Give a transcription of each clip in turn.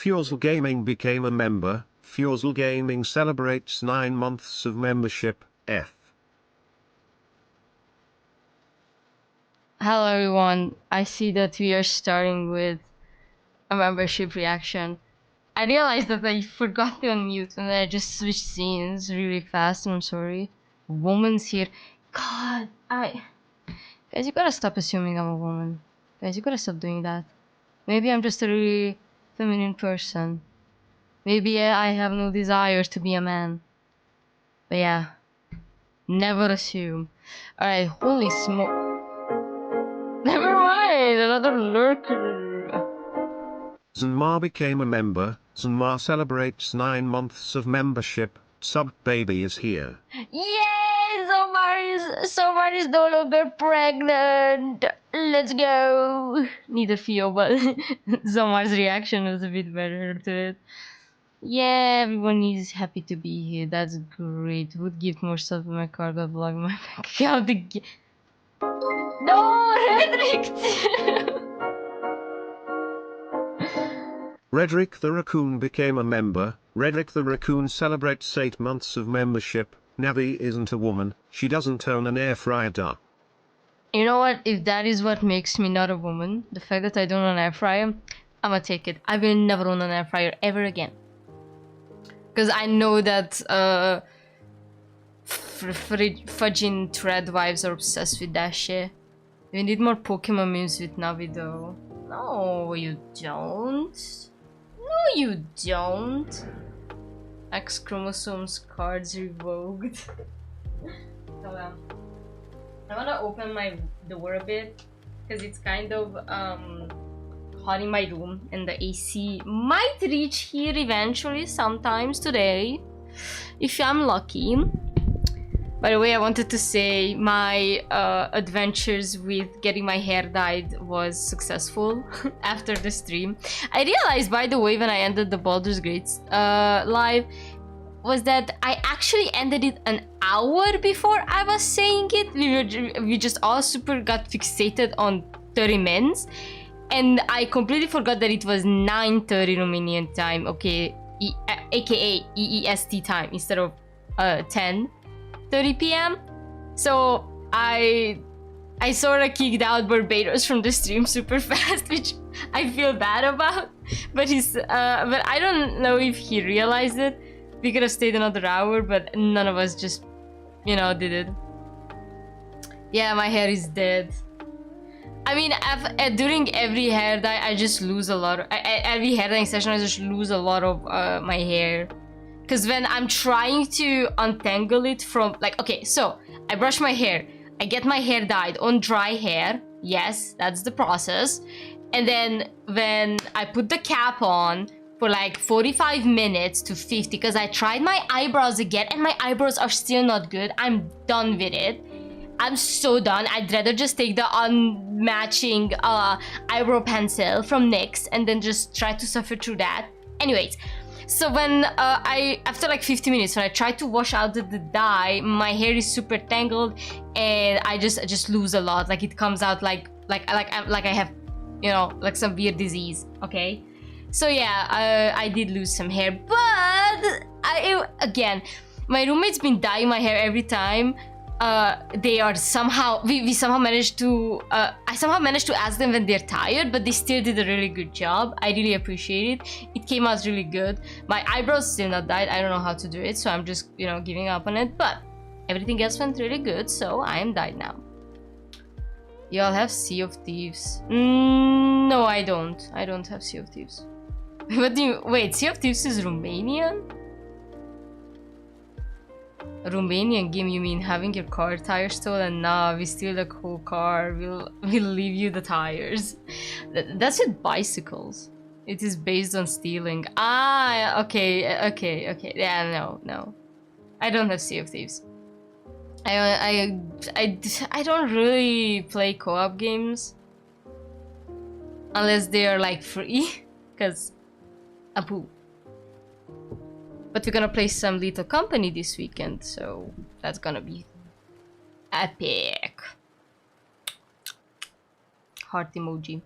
Fuzel Gaming became a member. Fuzel Gaming celebrates 9 months of membership. F. Hello everyone, I see that we are starting with a membership reaction. I realized that I forgot to unmute and I just switched scenes really fast. I'm sorry. Woman's here. God, guys, you gotta stop assuming I'm a woman. Guys, you gotta stop doing that. Maybe I'm just a really feminine person. Maybe I have no desire to be a man. But yeah, never assume. Alright, holy smoke. Never mind, another lurker. Zanmar became a member. Zanmar celebrates 9 months of membership. Sub baby is here. Yay! Somar is no longer pregnant. Let's go. Neither feel, but Somar's reaction was a bit better to it. Yeah, everyone is happy to be here. That's great. Would give more stuff in my car, but block my bank account again. No, Redrick! Redrick the Raccoon became a member. Redrick the Raccoon celebrates 8 months of membership. Navi isn't a woman, she doesn't own an air fryer. Duh. You know what? If that is what makes me not a woman, the fact that I don't own an air fryer, I'ma take it. I will never own an air fryer ever again. Because I know that fudging thread wives are obsessed with that shit. We need more Pokemon memes with Navi though. No, you don't. No, you don't. X chromosomes cards revoked. Hold on. I wanna open my door a bit because it's kind of hot in my room and the AC might reach here eventually sometimes today if I'm lucky. By the way, I wanted to say my adventures with getting my hair dyed was successful after the stream. I realized, by the way, when I ended the Baldur's Gate live, was that I actually ended it an hour before I was saying it. We just all super got fixated on 30 minutes. And I completely forgot that it was 9:30 Romanian time, okay, aka EEST time, instead of 10:30 p.m. So I sort of kicked out Barbados from the stream super fast, which I feel bad about. But but I don't know if he realized it. We could have stayed another hour, but none of us just, you know, did it. Yeah, my hair is dead. I mean, during every hair dye, I just lose a lot of... every hair dyeing session, I just lose a lot of my hair. Because when I'm trying to untangle it from... Like, okay, so I brush my hair. I get my hair dyed on dry hair. Yes, that's the process. And then when I put the cap on for like 45 minutes to 50, because I tried my eyebrows again and my eyebrows are still not good. I'm done with it. I'm so done. I'd rather just take the unmatching eyebrow pencil from NYX and then just try to suffer through that. Anyways, so when after like 50 minutes, when I try to wash out the dye, my hair is super tangled and I just lose a lot. Like it comes out like I have, you know, like some weird disease. Okay, so yeah, I did lose some hair, but again, my roommate's been dyeing my hair every time. They are somehow, we somehow managed to, I somehow managed to ask them when they're tired, but they still did a really good job. I really appreciate it. It came out really good. My eyebrows still not dyed. I don't know how to do it, so I'm just, you know, giving up on it. But everything else went really good, so I am dyed now. Y'all have Sea of Thieves? No, I don't. I don't have Sea of Thieves. What do you, wait, Sea of Thieves is Romanian? A Romanian game, you mean having your car tire stolen? Nah, we steal the whole car. We'll leave you the tires. That's with bicycles. It is based on stealing. Ah, okay. Yeah, no. I don't have Sea of Thieves. I don't really play co-op games unless they are like free, cause Apu. But we're gonna play some Lethal Company this weekend, so that's gonna be epic. Heart emoji.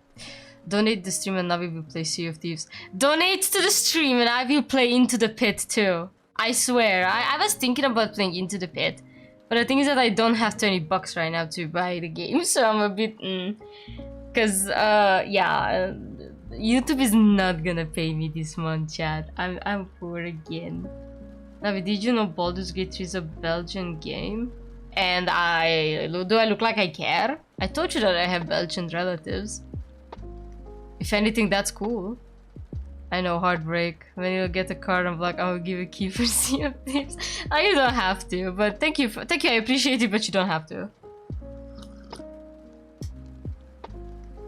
Donate the stream and Navi will play Sea of Thieves. Donate to the stream and I will play Into the Pit too. I swear. I was thinking about playing Into the Pit. But the thing is that I don't have 20 bucks right now to buy the game. So I'm a bit... Cause, yeah. YouTube is not gonna pay me this month, chat. I'm poor again. Navi, did you know Baldur's Gate 3 is a Belgian game? And do I look like I care? I told you that I have Belgian relatives. If anything, that's cool. I know, heartbreak. When you get a card, I'm like, I'll give a key for Sea of Thieves. You don't have to, but thank you, I appreciate it, but you don't have to.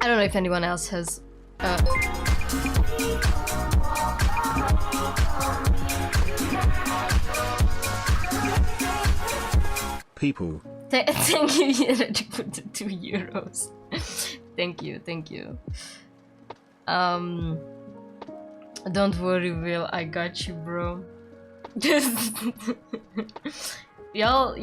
I don't know if anyone else has... People. Thank you, Yeraj, for the €2. Thank you. Don't worry, Will. I got you, bro. Y'all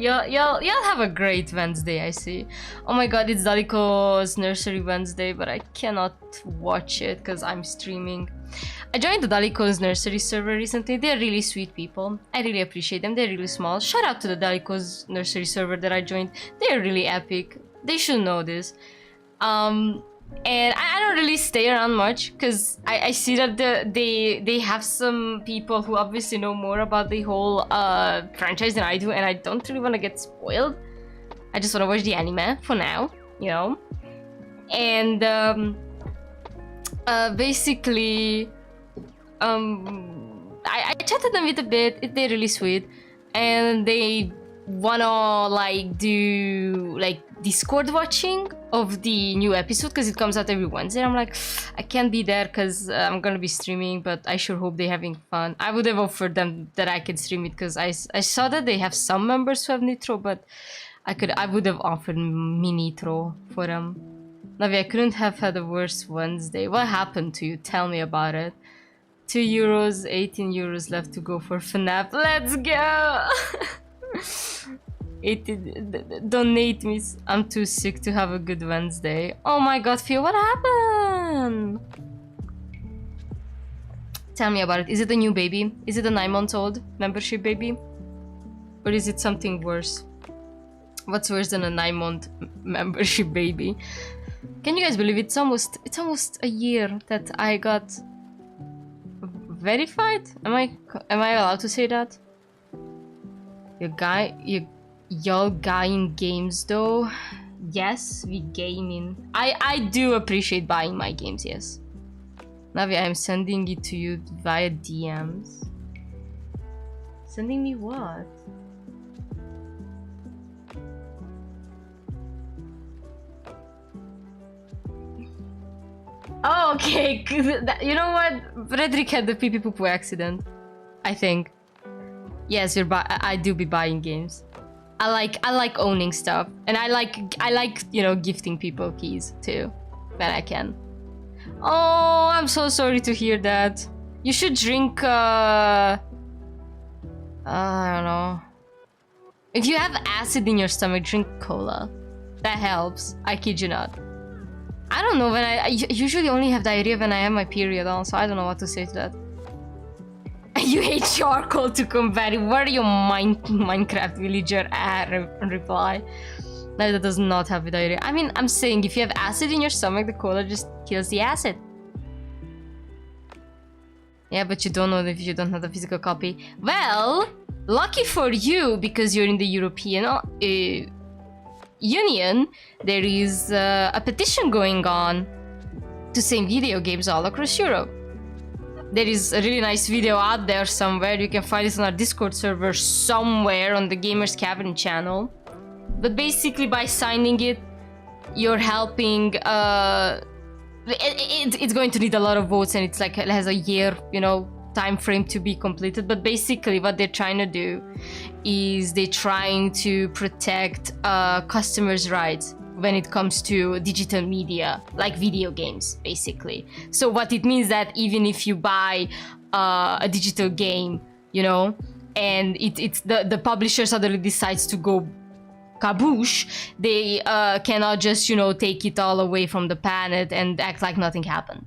have a great Wednesday, I see. Oh my god, it's Daliko's Nursery Wednesday, but I cannot watch it because I'm streaming. I joined the Daliko's Nursery server recently. They're really sweet people. I really appreciate them. They're really small. Shout out to the Daliko's Nursery server that I joined. They're really epic. They should know this. And I don't really stay around much because I see that they have some people who obviously know more about the whole franchise than I do, and I don't really want to get spoiled. I just want to watch the anime for now, you know. And basically, I chatted them with a bit. They're really sweet, and they wanna like do like Discord watching of the new episode because it comes out every Wednesday. I'm like, I can't be there because I'm gonna be streaming, but I sure hope they're having fun. I would have offered them that I could stream it because I saw that they have some members who have Nitro, but I would have offered me Nitro for them. Navi, I couldn't have had a worse Wednesday. What happened to you? Tell me about it. €2, 18 euros left to go for FNAF. Let's go! Donate me. I'm too sick to have a good Wednesday. Oh my god, Fio, what happened? Tell me about it. Is it a new baby? Is it a 9-month-old membership baby? Or is it something worse? What's worse than a 9-month membership baby? Can you guys believe it's almost a year that I got verified? Am I allowed to say that? Y'all guying games though? Yes, we gaming. I do appreciate buying my games, yes. Navi, I am sending it to you via DMs. Sending me what? Oh, okay. You know what? Frederick had the pee-pee poo-poo accident, I think. Yes, I do be buying games. I like owning stuff, and I like you know, gifting people keys too when I can. Oh, I'm so sorry to hear that. You should drink I don't know. If you have acid in your stomach, drink cola. That helps. I kid you not. I don't know, when I usually only have diarrhea when I have my period on, so I don't know what to say to that. You hate charcoal to combat it. What are your Minecraft villager reply? No, that does not have diarrhea. I mean, I'm saying if you have acid in your stomach, the cola just kills the acid. Yeah, but you don't know if you don't have the physical copy. Well, lucky for you, because you're in the European Union, there is a petition going on to send video games all across Europe. There is a really nice video out there somewhere. You can find it on our Discord server somewhere on the Gamers Cavern channel. But basically, by signing it, you're helping. It's going to need a lot of votes, and it's like it has a year, you know, time frame to be completed. But basically, what they're trying to do is they're trying to protect customers' rights when it comes to digital media, like video games, basically. So what it means that even if you buy a digital game, you know, and it's the publisher suddenly decides to go kaboosh, they cannot just, you know, take it all away from the planet and act like nothing happened.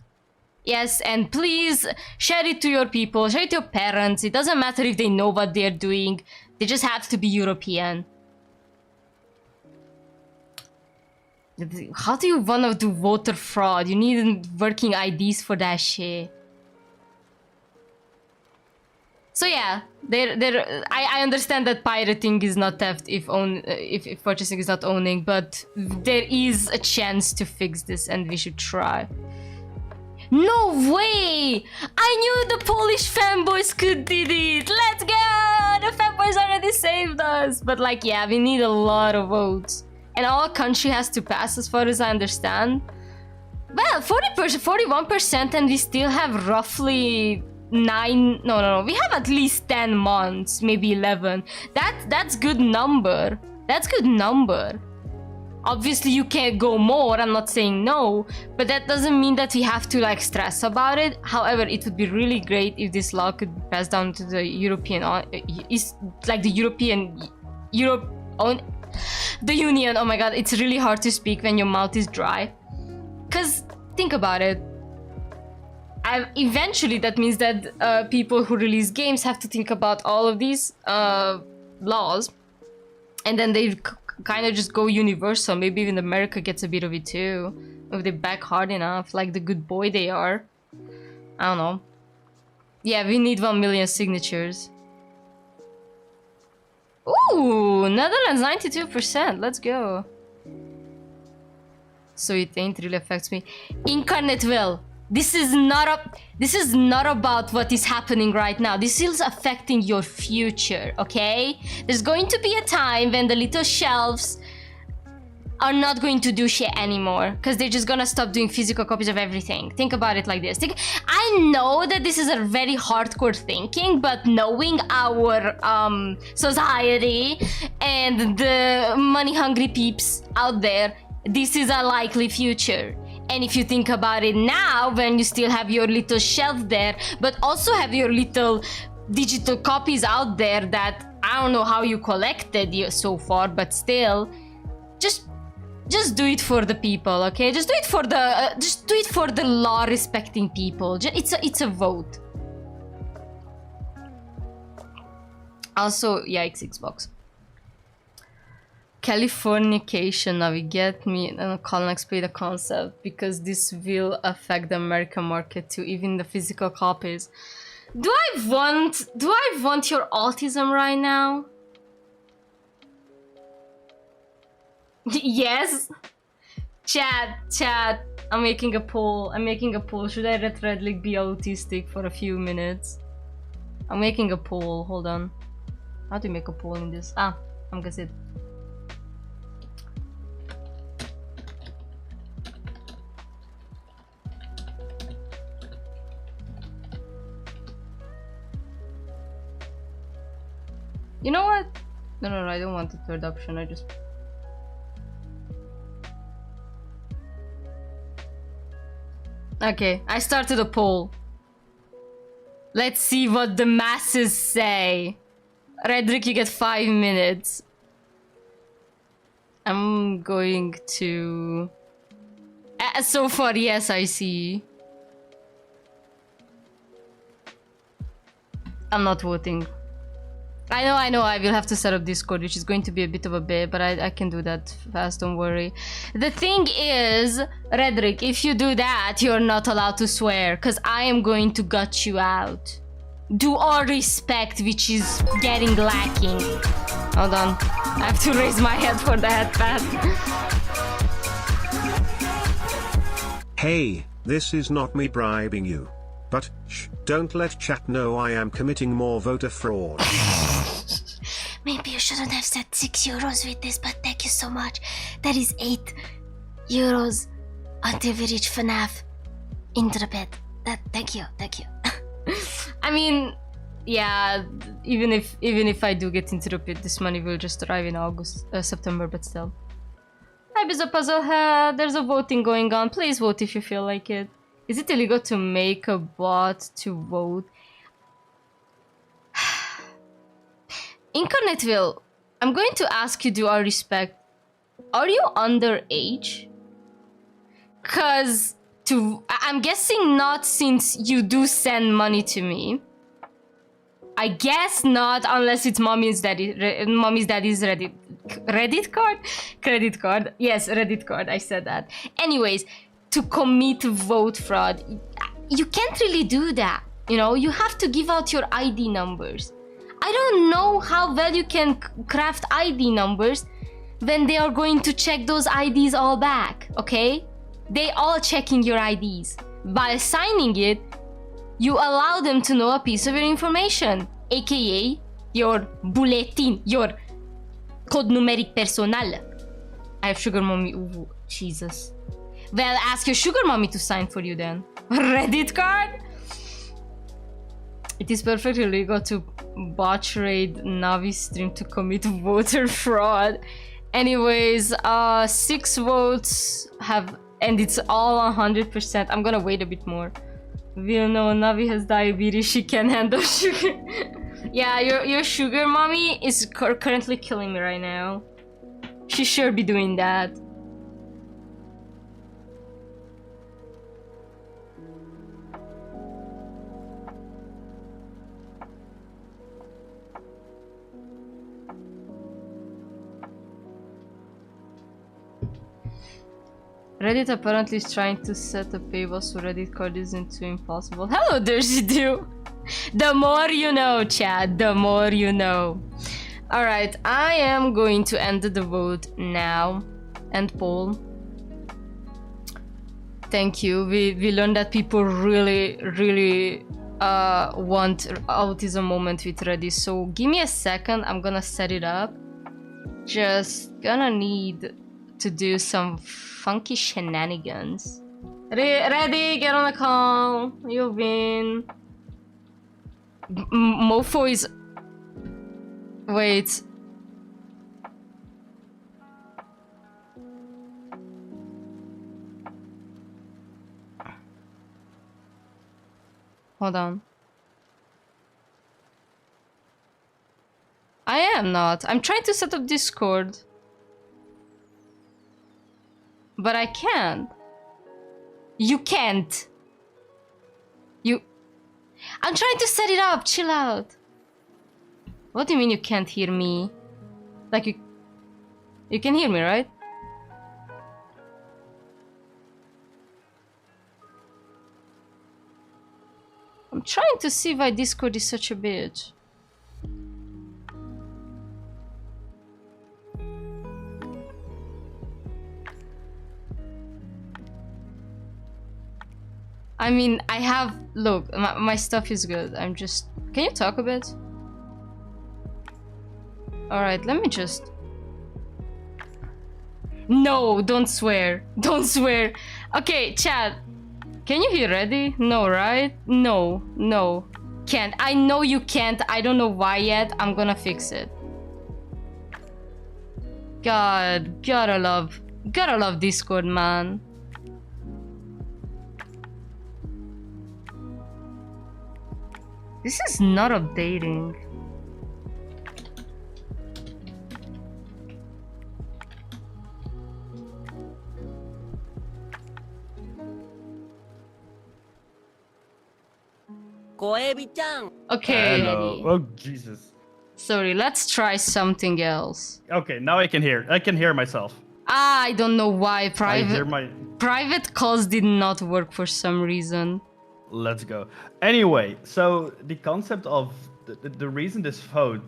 Yes, and please share it to your people, share it to your parents. It doesn't matter if they know what they're doing. They just have to be European. How do you want to do voter fraud? You need working IDs for that shit. So yeah, I understand that pirating is not theft if purchasing is not owning, but there is a chance to fix this and we should try. No way! I knew the Polish fanboys could do it! Let's go! The fanboys already saved us! But like, yeah, we need a lot of votes. And our country has to pass, as far as I understand. Well, 40%, 41%, and we still have roughly 9... No. We have at least 10 months, maybe 11. That's good number. That's good number. Obviously, you can't go more, I'm not saying no, but that doesn't mean that we have to like stress about it. However, it would be really great if this law could be passed down to the European, like the Union. Oh my god, it's really hard to speak when your mouth is dry. Cause think about it. Eventually, that means that people who release games have to think about all of these laws, and then they kind of just go universal. Maybe even America gets a bit of it too, if they back hard enough, like the good boy they are. I don't know. Yeah, we need 1 million signatures. Ooh, Netherlands 92%. Let's go. So it ain't really affects me. Incarnate will. This is not about what is happening right now. This is affecting your future, okay? There's going to be a time when the little shelves are not going to do shit anymore because they're just gonna stop doing physical copies of everything. Think about it like this. I know that this is a very hardcore thinking, but knowing our society and the money-hungry peeps out there, this is a likely future. And if you think about it now, when you still have your little shelf there, but also have your little digital copies out there that I don't know how you collected so far, but still, just do it for the people, okay? Just do it for the law-respecting people. It's a vote. Also, yikes, Xbox. Californication, now we get me and Colin explain the concept because this will affect the American market too, even the physical copies. Do I want your autism right now? Yes. Chat. I'm making a poll. Should I let Redlick be autistic for a few minutes? I'm making a poll. Hold on. How do you make a poll in this? I'm gonna sit. You know what? No, I don't want the third option. I just... Okay, I started a poll. Let's see what the masses say. Redrick, you get 5 minutes. I'm going to... so far, yes, I see. I'm not voting. I know, I will have to set up Discord, which is going to be a bit of a bit, but I can do that fast, don't worry. The thing is, Redrick, if you do that, you're not allowed to swear, because I am going to gut you out. Do all respect, which is getting lacking. Hold on, I have to raise my head for the headpad. Hey, this is not me bribing you. But, shh, don't let chat know I am committing more voter fraud. Maybe you shouldn't have said €6 with this, but thank you so much. That is €8 until we reach FNAF into the bed. Thank you. I mean, yeah, even if I do get into the pit, this money will just arrive in September, but still. Hi, Bizzo Puzzlehead. There's a voting going on. Please vote if you feel like it. Is it illegal to make a bot to vote? Incarnate will. I'm going to ask you due our respect. Are you underage? Cause I'm guessing not, since you do send money to me. I guess not, unless it's mommy's daddy's Reddit card? Credit card. Yes, Reddit card, I said that. Anyways, to commit vote fraud, you can't really do that. You know, you have to give out your ID numbers. I don't know how well you can craft ID numbers when they are going to check those IDs all back, okay? They all checking your IDs. By signing it, you allow them to know a piece of your information, aka your bulletin, your code numeric personal. I have sugar mommy. Ooh, Jesus. Well, ask your sugar mommy to sign for you then. Reddit card? It is perfectly legal to botch raid Navi stream to commit voter fraud. Anyways, 6 votes have, and it's all 100%. I'm gonna wait a bit more. We'll know Navi has diabetes, she can't handle sugar. Yeah, your sugar mommy is currently killing me right now. She sure be doing that. Reddit apparently is trying to set a paywall so Reddit card isn't too impossible. Hello there, do. The more you know, Chad, the more you know. Alright, I am going to end the vote now. End poll. Thank you. We learned that people really want autism moment with Reddit. So give me a second, I'm gonna set it up. Just gonna need to do some funky shenanigans. Ready, get on the call. You win. Mofo is... Wait. Hold on. I am not. I'm trying to set up Discord. But I can't. You can't. I'm trying to set it up. Chill out. What do you mean you can't hear me? Like you can hear me, right? I'm trying to see why Discord is such a bitch. I mean, I have... Look, my stuff is good. I'm just... Can you talk a bit? Alright, let me just... No, don't swear. Don't swear. Okay, chat. Can you hear Ready? No, right? No, no. Can't. I know you can't. I don't know why yet. I'm gonna fix it. God, gotta love Discord, man. This is not updating. Okay. Hello. Oh, Jesus. Sorry, let's try something else. Okay, now I can hear myself. I don't know why private calls did not work for some reason. Let's go. Anyway, so the concept of the reason this vote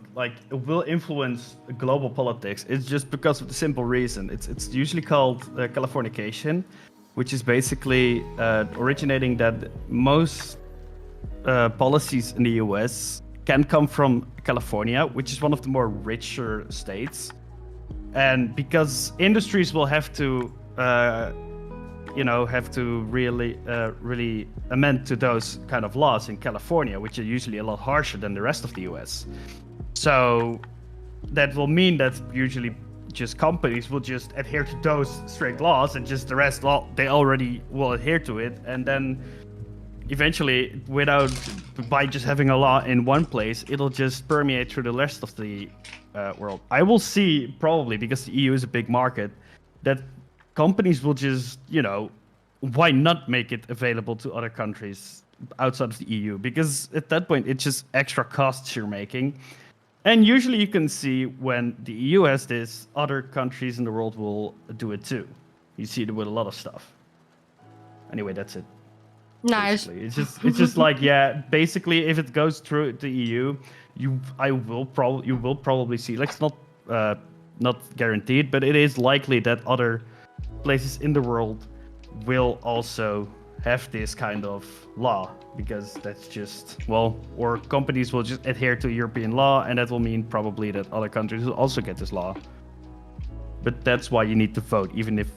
will influence global politics is just because of the simple reason. It's usually called Californication, which is basically originating that most policies in the US can come from California, which is one of the more richer states, and because industries will have to really amend to those kind of laws in California, which are usually a lot harsher than the rest of the US. So that will mean that usually just companies will just adhere to those strict laws, and just the rest they already will adhere to it, and then eventually, by just having a law in one place, it'll just permeate through the rest of the world. I will see, probably, because the EU is a big market, that companies will just, you know, why not make it available to other countries outside of the EU? Because at that point, it's just extra costs you're making. And usually you can see when the EU has this, other countries in the world will do it too. You see it with a lot of stuff. Anyway, that's it. Nice. Basically. It's just like, yeah, basically if it goes through the EU, you will probably see, like, it's not guaranteed, but it is likely that other places in the world will also have this kind of law, because that's just, well, or companies will just adhere to European law, and that will mean probably that other countries will also get this law. But that's why you need to vote, even if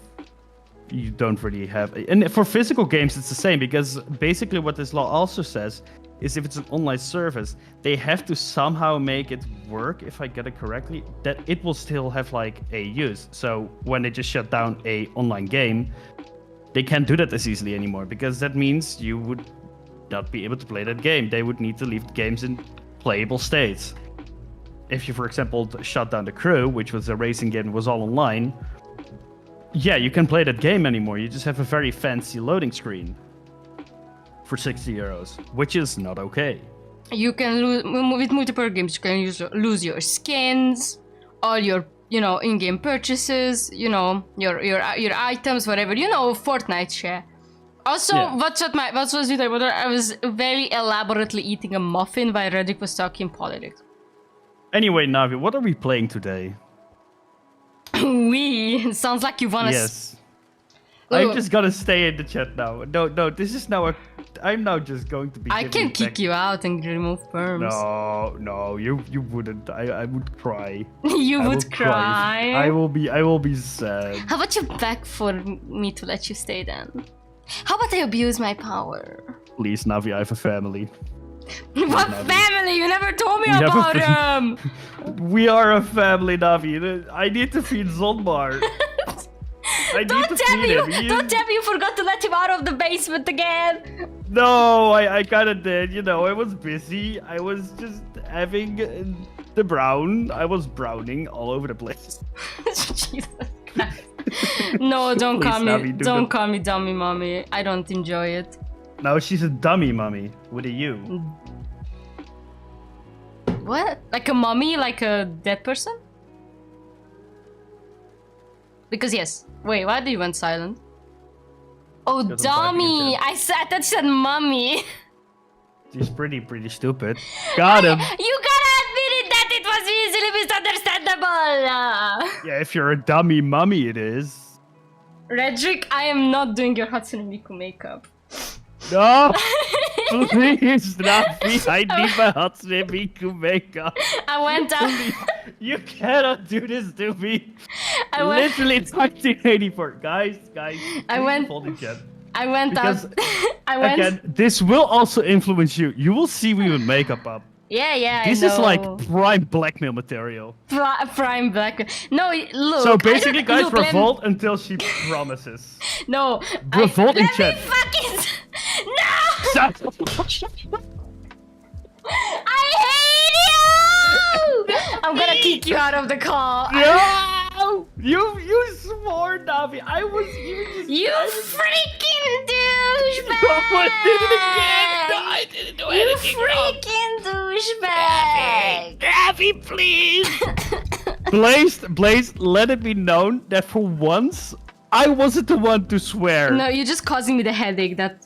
you don't really have. And for physical games, it's the same, because basically what this law also says is if it's an online service, they have to somehow make it work, if I get it correctly, that it will still have like a use. So when they just shut down a online game, they can't do that as easily anymore, because that means you would not be able to play that game. They would need to leave the games in playable states. If you, for example, shut down The Crew, which was a racing game that was all online, yeah, you can play that game anymore. You just have a very fancy loading screen for 60 euros, which is not okay. You can lose with multiple games. You can lose your skins, all your, you know, in-game purchases, you know, your items, whatever. You know, Fortnite share. Also, Yeah. what was with my mother? I was very elaborately eating a muffin while Reddick was talking politics. Anyway, Navi, what are we playing today? We sounds like you wanna. Yes. I'm just gonna stay in the chat now. No, this is now I'm now just going to be. I can giving kick back- you out and remove perms. No, you wouldn't. I would cry. You I would will cry. I will be sad. How about you beg for me to let you stay then? How about I abuse my power? Please, Navi, I have a family. What Navi. family? You never told me We have a about fam- them. We are a family, Navi. I need to feed Zonbar. I need to feed him. Don't tell me you forgot to let him out of the basement again. No, I kind of did. You know, I was busy. I was just having the brown. I was browning all over the place. Jesus Christ. No, don't Please, call me. Navi, do Don't not- call me dummy, mommy. I don't enjoy it. No, she's a dummy, mommy, with a U. What? Like a mummy? Like a dead person? Because yes. Wait, why did you went silent? Oh, Because I'm typing dummy! it I thought you said mummy. She's pretty stupid. Got him. You gotta admit it that it was easily misunderstandable. Yeah, if you're a dummy mummy, it is. Redrick, I am not doing your Hatsune Miku makeup. No! Please, Navi, I need my Hatsune Miku makeup. I went out. You cannot do this to me. I went. Literally 1984. Guys, I went- hold the chat. I went Because, out. I went. Again, this will also influence you. You will see me with makeup up. Yeah. This I is know. like prime blackmail material. Prime black. No, look. So I basically, don't- guys, look, let me- revolt until she promises. No. Revolt in let chat. me fucking. No! I hate you! I'm gonna kick you out of the call. No! You swore, Navi. I was even just. You freaking douchebag! I did it again. No, I didn't do anything wrong. You freaking douchebag! Navi, please. Blaze, let it be known that for once, I wasn't the one to swear. No, you're just causing me the headache that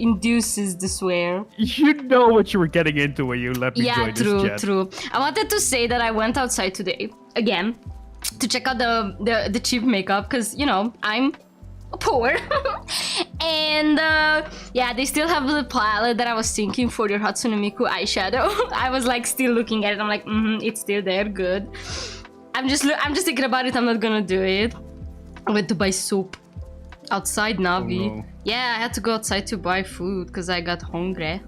induces the swear. You know what you were getting into when you let me Yeah, join this chat. true. I wanted to say that I went outside today again to check out the cheap makeup because you know I'm poor. And yeah, they still have the palette that I was thinking for your Hatsune Miku eyeshadow. I was like still looking at it. I'm like, it's still there, good. I'm just thinking about it. I'm not gonna do it. I went to buy soup outside, Navi. Oh, no. Yeah, I had to go outside to buy food because I got hungry.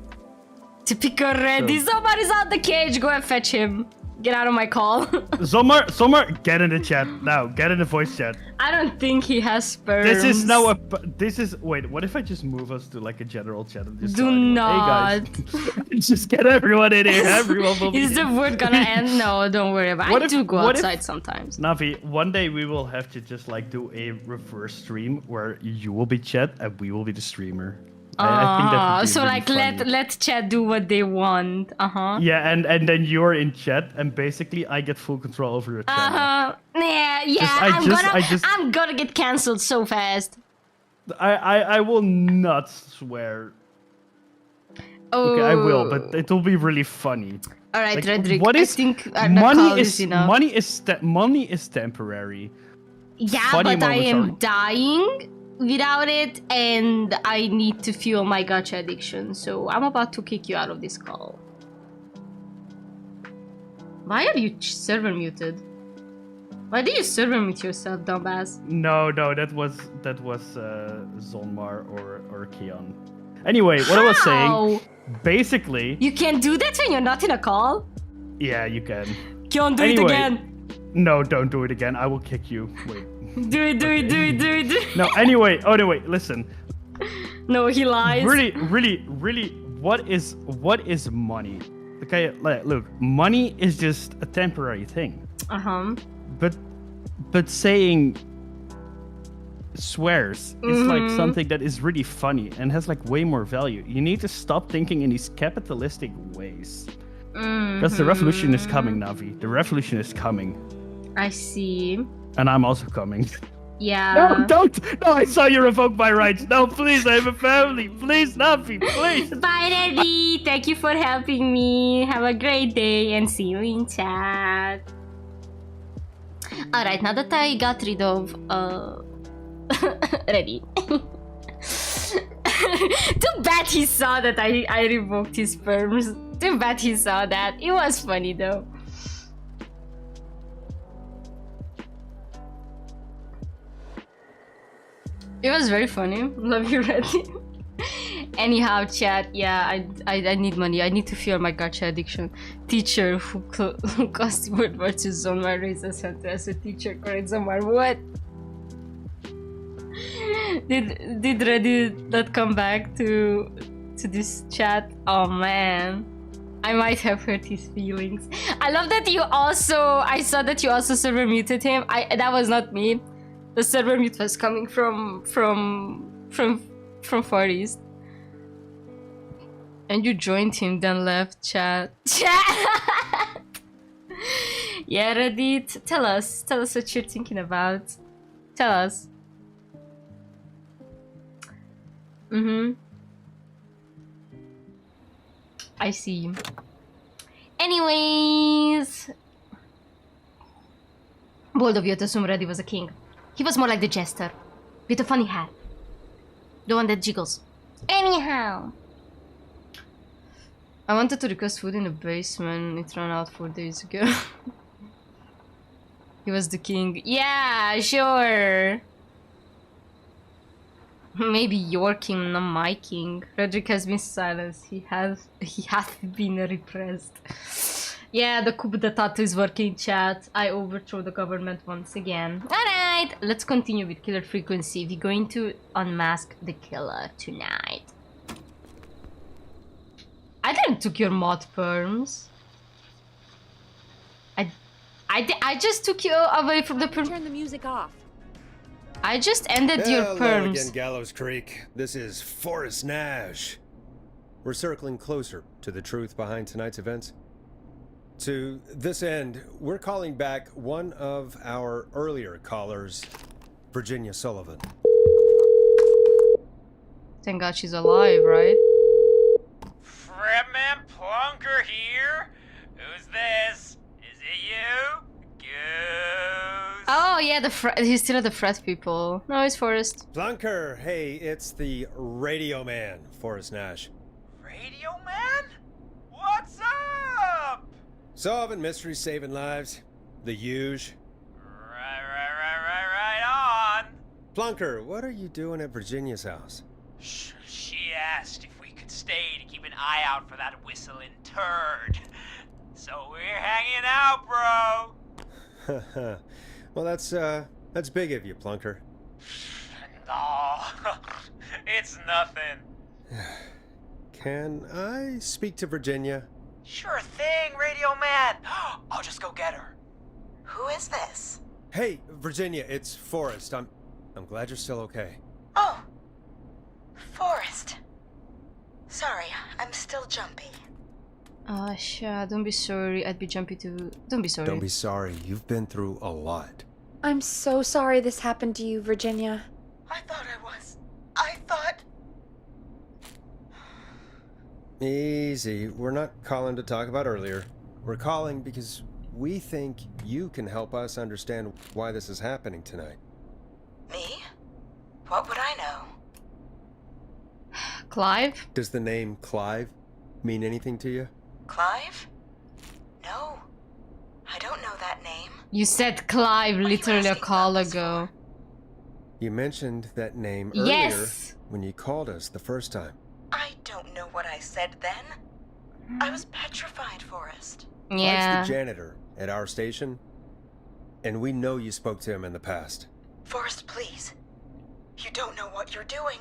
Typical Reddy. Somebody's out the cage. Go and fetch him. Get out of my call. Sommer, get in the chat now. Get in the voice chat. I don't think he has sperms. This is now a. This is. Wait, what if I just move us to like a general chat and just Do tell everyone, not. Hey guys, just get everyone in here. Everyone will be. Is the word gonna end? No, don't worry about it. I do go outside sometimes. Navi, one day we will have to just like do a reverse stream where you will be chat and we will be the streamer. I think that would be so really like funny. let chat do what they want. Yeah, and then you're in chat and basically I get full control over your channel. Yeah. I'm gonna get cancelled so fast. I will not swear. Oh. Okay, I will, but it will be really funny. All right, Like, Redrick. what is I think money is temporary. Yeah, Funny but I am moments dying without it, and I need to fuel my gacha addiction. So I'm about to kick you out of this call. Why are you server muted? Why did you server mute yourself, dumbass? No, that was Zonmar or Kion. Anyway, what I was saying, basically. You can't do that when you're not in a call? Yeah, you can. Kion, do it again. No, don't do it again. I will kick you. Wait. Do it. No, anyway, listen. No, he lies. Really, what is money? Okay, look, money is just a temporary thing. But saying swears is like something that is really funny and has like way more value. You need to stop thinking in these capitalistic ways. Because the revolution is coming, Navi. The revolution is coming. I see. And I'm also coming. Yeah. No, don't! No, I saw you revoke my rights. No, please, I have a family. Please, Navi, please. Bye, Daddy. Thank you for helping me. Have a great day and see you in chat. Alright, now that I got rid of... Ready. Too bad he saw that I revoked his sperms. Too bad he saw that. It was funny though. It was very funny. Love you, Reddy. Anyhow, chat. Yeah, I need money. I need to fuel my gacha addiction. Teacher who cost word versus Zonmar raises her as a teacher. Correct, Zonmar. What? Did Reddy not come back to this chat? Oh man, I might have hurt his feelings. I love that you also. I saw that you also server muted him. That was not me. The server mute was coming from Far East. And you joined him, then left chat. Yeah, Reddit. Tell us what you're thinking about. Tell us. I see. Anyways, bold of you to assume Reddy was a king. He was more like the jester, with a funny hat. The one that jiggles. Anyhow. I wanted to request food in the basement. It ran out 4 days ago. He was the king. Yeah, sure. Maybe your king, not my king. Frederick has been silenced. He has been repressed. Yeah, the coup d'etat is working, chat. I overthrow the government once again. Alright, let's continue with killer frequency. We're going to unmask the killer tonight. I didn't took your mod perms. I just took you away from the perms. Turn the music off. I just ended your perms. Hello again, Gallows Creek. This is Forrest Nash. We're circling closer to the truth behind tonight's events. To this end, we're calling back one of our earlier callers, Virginia Sullivan. Thank God she's alive, right? Fredman Plunker here? Who's this? Is it you? Goose? Oh yeah, he's still at the frat people. No, it's Forrest. Plunker, hey, it's the Radio Man, Forrest Nash. Radio Man? What's up? Solving mysteries, saving lives. The huge. Right on. Plunker, what are you doing at Virginia's house? She asked if we could stay to keep an eye out for that whistling turd. So we're hanging out, bro. Well, that's big of you, Plunker. No, it's nothing. Can I speak to Virginia? Sure thing, Radio Man. I'll just go get her. Who is this? Hey, Virginia, it's Forrest. I'm glad you're still okay. Oh, Forrest. Sorry, I'm still jumpy. Sure, don't be sorry. I'd be jumpy too. Don't be sorry. Don't be sorry. You've been through a lot. I'm so sorry this happened to you, Virginia. I thought I was. I thought... Easy. We're not calling to talk about earlier. We're calling because we think you can help us understand why this is happening tonight. Me? What would I know? Clive? Does the name Clive mean anything to you? Clive? No. I don't know that name. You said Clive What are you literally a asking call about this ago. You mentioned that name earlier Yes! when you called us the first time. I don't know what I said then. I was petrified, Forrest. Yeah. Clive's the janitor at our station, and we know you spoke to him in the past. Forrest, please. You don't know what you're doing.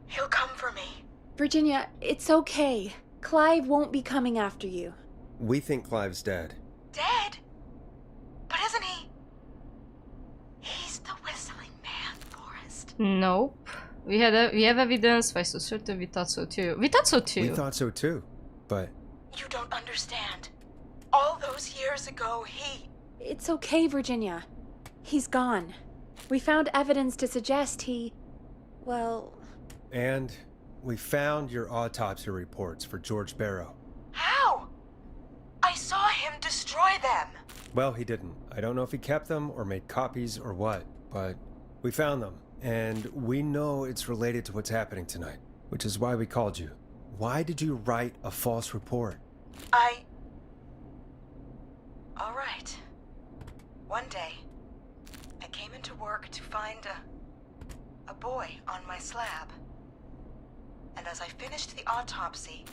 He'll come for me. Virginia, it's okay. Clive won't be coming after you. We think Clive's dead. Dead? But isn't he? He's the whistling man, Forrest. Nope. We have evidence. Why so certain? We thought so too. We thought so too. We thought so too, but You don't understand. All those years ago, he... It's okay, Virginia. He's gone. We found evidence to suggest he... well... And we found your autopsy reports for George Barrow. How? I saw him destroy them. Well, he didn't. I don't know if he kept them or made copies or what, but we found them. And we know it's related to what's happening tonight, which is why we called you. Why did you write a false report? All right. One day, I came into work to find a boy on my slab. And as I finished the autopsy,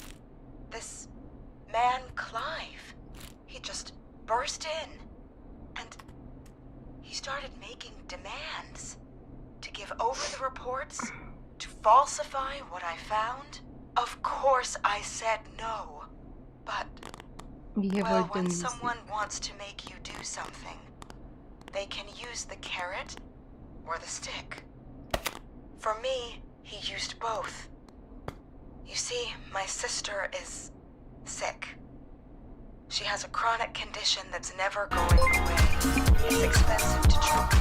this man, Clive, he just burst in. And he started making demands to give over the reports, to falsify what I found. Of course I said no, but, well, when someone wants to make you do something, they can use the carrot or the stick. For me, he used both. You see, my sister is sick. She has a chronic condition that's never going away. It's expensive to treat.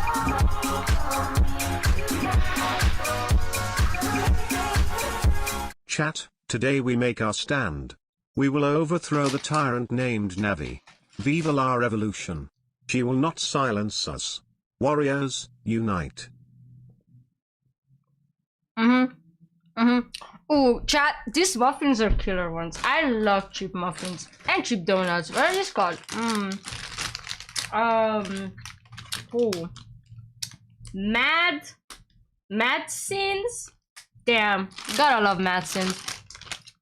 Chat, today we make our stand. We will overthrow the tyrant named Navi. Viva la revolution. She will not silence us. Warriors, unite. Oh, chat, these muffins are killer ones. I love cheap muffins. And cheap donuts. What are these called? Oh. Mad scenes? Damn, gotta love mad scenes.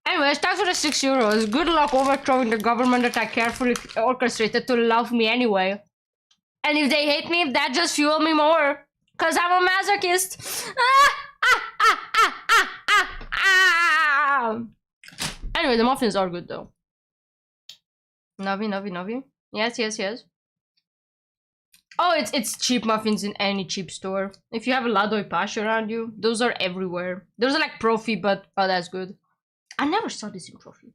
Anyways, thanks for the €6. Good luck overthrowing the government that I carefully orchestrated to love me anyway. And if they hate me, that just fuel me more. Cause I'm a masochist. Anyway, the muffins are good though. Navi. Yes. Oh, it's cheap muffins in any cheap store. If you have a Ladoi Pash around you, those are everywhere. Those are like Profi, but oh, that's good. I never saw this in Profi.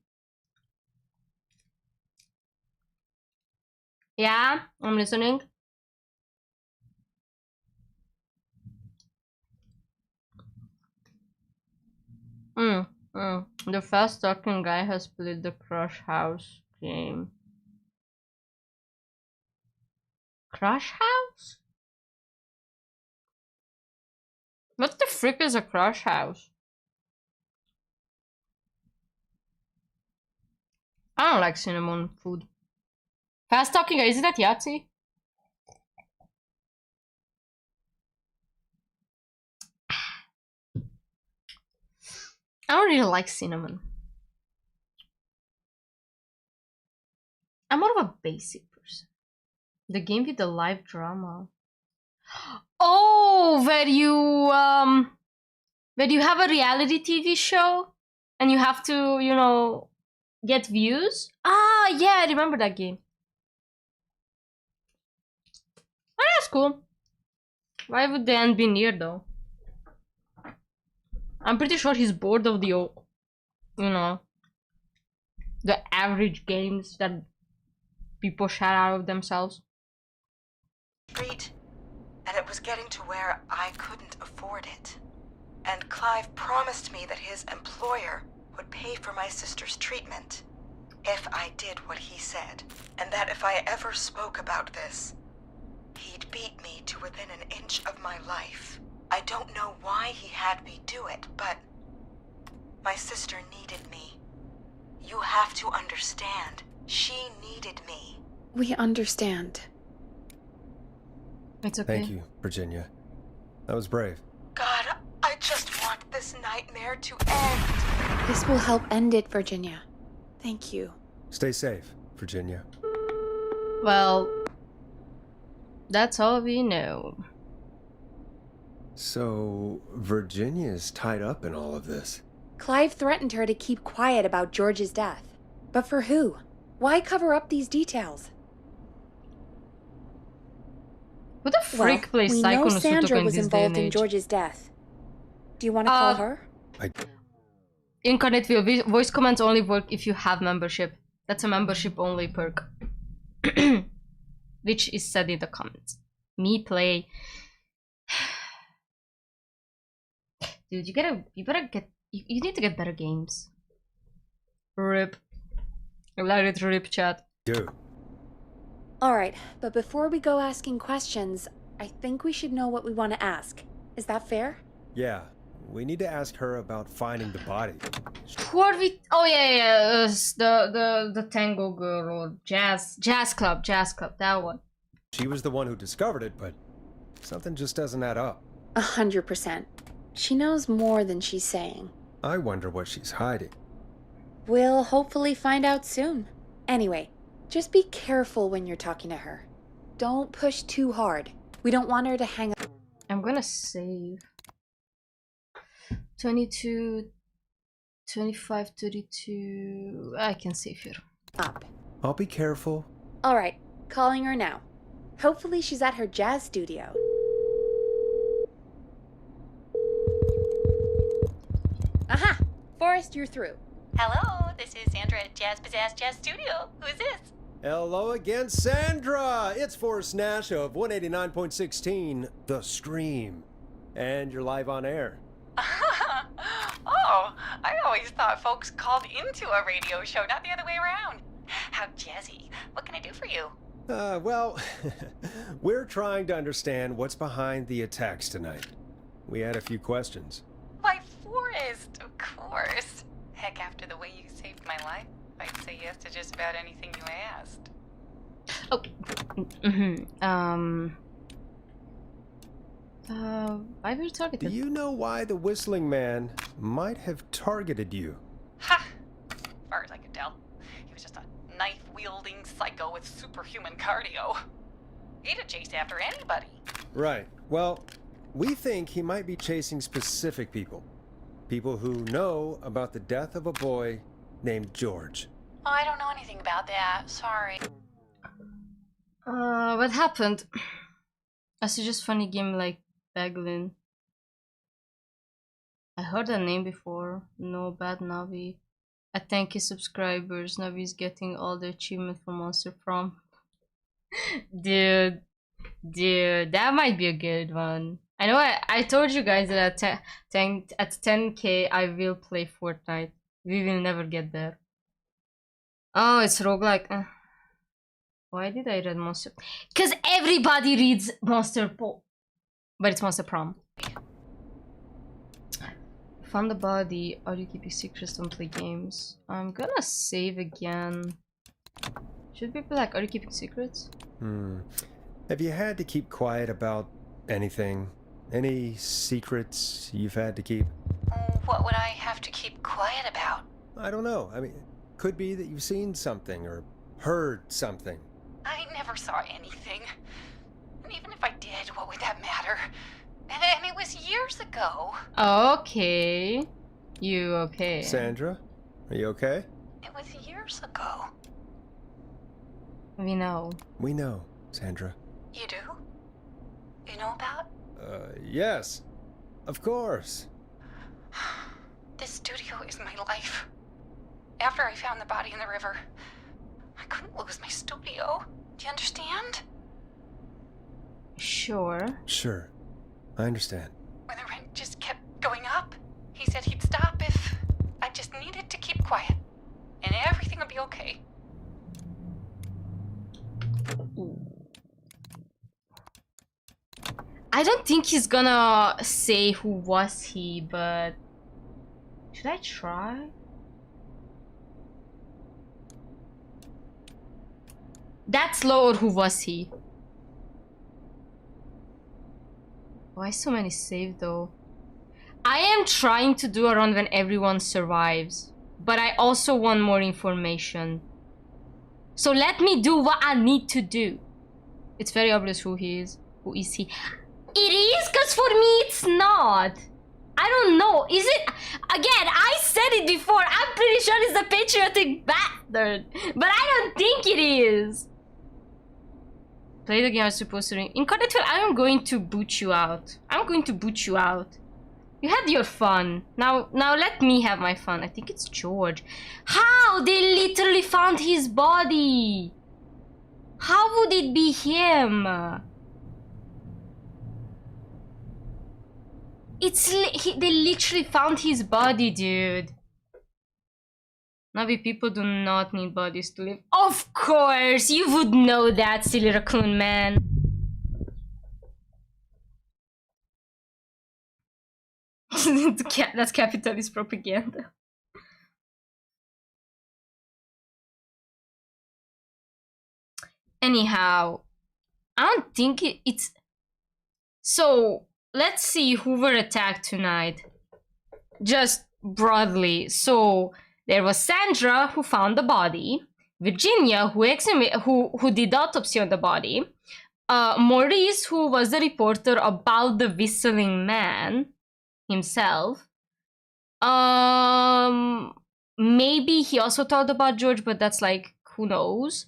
Yeah, I'm listening. The fast talking guy has played the Crush House game. Crush House? What the frick is a Crush House? I don't like cinnamon food. Fast talking guy, is it that Yahtzee? I don't really like cinnamon. I'm more of a basic person. The game with the live drama. Oh, where you have a reality TV show and you have to, you know, get views. Ah, yeah, I remember that game. Oh, that's cool. Why would the end be near though? I'm pretty sure he's bored of the, you know, the average games that people shout out of themselves. Street, and it was getting to where I couldn't afford it. And Clive promised me that his employer would pay for my sister's treatment if I did what he said, and that if I ever spoke about this, he'd beat me to within an inch of my life. I don't know why he had me do it, but my sister needed me. You have to understand, she needed me. We understand. It's okay. Thank you, Virginia. That was brave. God, I just want this nightmare to end. This will help end it, Virginia. Thank you. Stay safe, Virginia. Well, that's all we know. So, Virginia's tied up in all of this. Clive threatened her to keep quiet about George's death. But for who? Why cover up these details? Who the freak plays we Psycho know no Sandra Sutoku was in this day and involved in age? George's death. Do you want to call her? Incarnate view. Voice commands only work if you have membership. That's a membership only perk. Which is said in the comments. Me play. Dude, you need to get better games. Rip. Let it rip, chat. Dude. Alright, but before we go asking questions, I think we should know what we want to ask. Is that fair? Yeah, we need to ask her about finding the body. Who are we? Oh yeah, the tango girl or jazz club, that one. She was the one who discovered it, but something just doesn't add up. 100%. She knows more than she's saying. I wonder what she's hiding. We'll hopefully find out soon. Anyway, just be careful when you're talking to her. Don't push too hard. We don't want her to hang up. I'm gonna save 22, 25, 32. I can save here. I'll be careful. Alright, calling her now. Hopefully she's at her jazz studio. Aha! Forrest, you're through. Hello, this is Sandra at Jazz Pizzazz Jazz Studio. Who is this? Hello again, Sandra! It's Forrest Nash of 189.16, The Scream. And you're live on air. Oh, I always thought folks called into a radio show, not the other way around. How jazzy. What can I do for you? Well, we're trying to understand what's behind the attacks tonight. We had a few questions. Why, Forrest, of course. Heck, after the way you saved my life, I'd say yes to just about anything you asked. Okay. Why were you targeted? Do you know why the Whistling Man might have targeted you? Ha! As far as I could tell, he was just a knife-wielding psycho with superhuman cardio. He'd have chased after anybody. Right. Well, we think he might be chasing specific people. People who know about the death of a boy named George. Oh, I don't know anything about that. Sorry. What happened? I suggest funny game like Baglin. I heard that name before. No bad Navi. I thank his subscribers. Navi's getting all the achievement for Monster Prom. Dude, that might be a good one. I know I told you guys that at 10k I will play Fortnite. We will never get there. Oh, it's roguelike. Why did I read Monster? Because everybody reads Monster Prom. But it's Monster Prom. Found the body. Are you keeping secrets? Don't play games. I'm gonna save again. Should people like, are you keeping secrets? Have you had to keep quiet about anything? Any secrets you've had to keep? What would I have to keep quiet about? I don't know. I mean, could be that you've seen something or heard something. I never saw anything. And even if I did, what would that matter? And it was years ago. Okay. You okay? Sandra, are you okay? It was years ago. We know. We know, Sandra. You do? You know about? Yes. Of course. This studio is my life. After I found the body in the river, I couldn't lose my studio. Do you understand? Sure. Sure. I understand. When the rent just kept going up, he said he'd stop if I just needed to keep quiet. And everything would be okay. I don't think he's gonna say who was he, but should I try? That's low, or who was he? Why so many saved though? I am trying to do a run when everyone survives, but I also want more information. So let me do what I need to do. It's very obvious who he is. Who is he? It is, because for me it's not. I don't know. Is it? Again, I said it before. I'm pretty sure it's the patriotic bastard, but I don't think it is. Play the game I was supposed to. Incarnate, I am going to boot you out. I'm going to boot you out. You had your fun. Now let me have my fun. I think it's George. How? They literally found his body. How would it be him? They literally found his body, dude. Navi people do not need bodies to live. Of course, you would know that, silly raccoon man. That's capitalist propaganda. Anyhow, I don't think it's... So, let's see who were attacked tonight. Just broadly. So, there was Sandra, who found the body. Virginia, who did autopsy on the body. Maurice, who was the reporter about the whistling man himself. Maybe he also talked about George, but that's like, who knows?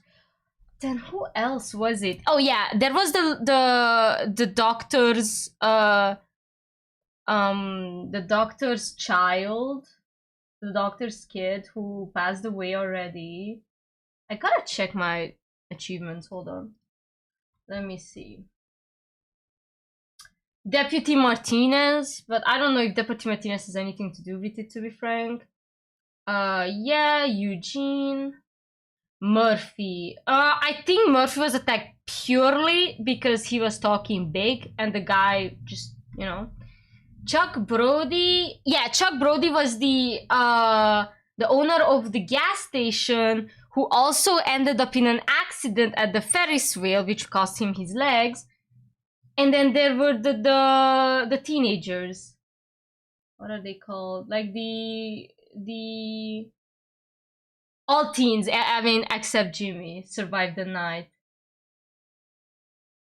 Then who else was it? Oh yeah, there was the doctor's the doctor's child, the doctor's kid who passed away already. I gotta check my achievements. Hold on, let me see. Deputy Martinez, but I don't know if Deputy Martinez has anything to do with it, to be frank. Yeah, Eugene. Murphy. I think Murphy was attacked purely because he was talking big and the guy just, you know. Chuck Brody. Yeah, Chuck Brody was the owner of the gas station who also ended up in an accident at the Ferris wheel, which cost him his legs. And then there were the teenagers. What are they called? Like the all teens, I mean, except Jimmy, survived the night.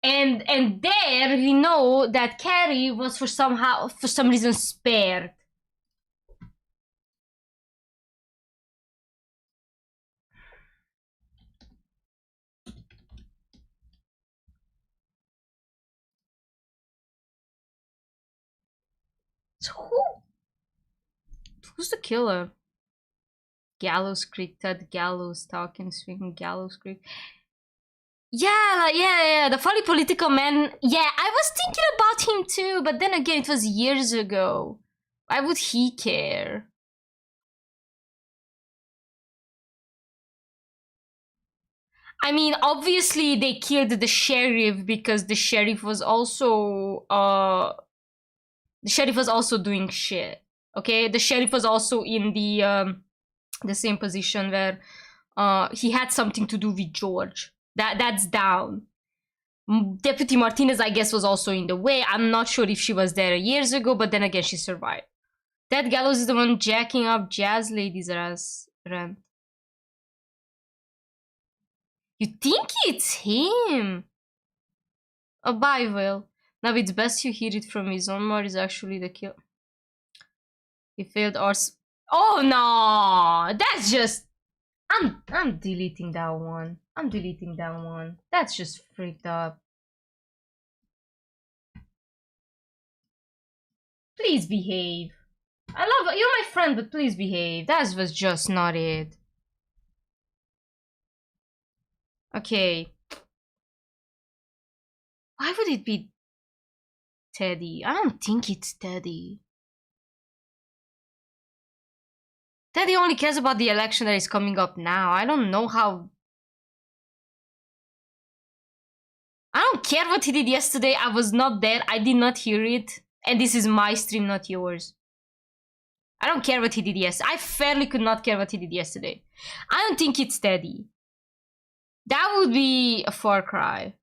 And there we know that Carrie was for some reason spared. So who's the killer? Gallows Creek, Ted Gallows, talking, swinging Gallows Creek. Yeah, the funny political man. Yeah, I was thinking about him too, but then again, it was years ago. Why would he care? I mean, obviously they killed the sheriff because the sheriff was also doing shit. Okay, the sheriff was also in the same position where he had something to do with George. That's down. Deputy Martinez, I guess, was also in the way. I'm not sure if she was there years ago, but then again, she survived. Ted Gallows is the one jacking up jazz ladies' ass rent. You think it's him? Oh, bye, Will. Now it's best you hear it from me. Zonmar is actually the kill. He failed our... Oh, no! That's just... I'm deleting that one. I'm deleting that one. That's just freaked up. Please behave. I love you. You're my friend, but please behave. That was just not it. Okay. Why would it be Teddy? I don't think it's Teddy. Teddy only cares about the election that is coming up now. I don't know how... I don't care what he did yesterday. I was not there. I did not hear it. And this is my stream, not yours. I don't care what he did yesterday. I fairly could not care what he did yesterday. I don't think it's Teddy. That would be a far cry.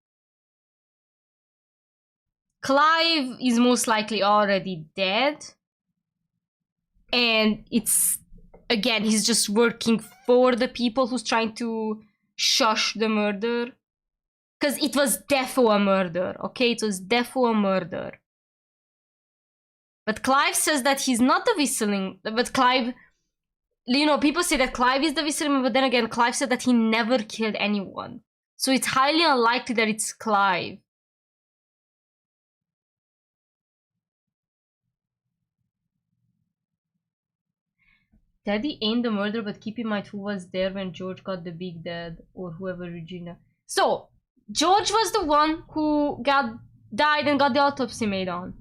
Clive is most likely already dead. And it's... Again, he's just working for the people who's trying to shush the murder. Because it was defo a murder, okay? It was defo a murder. But Clive says that he's not the whistling... But Clive... You know, people say that Clive is the whistling, but then again, Clive said that he never killed anyone. So it's highly unlikely that it's Clive. Teddy ain't the murderer, but keep in mind who was there when George got the big dad, or whoever Regina. So, George was the one who died and got the autopsy made on.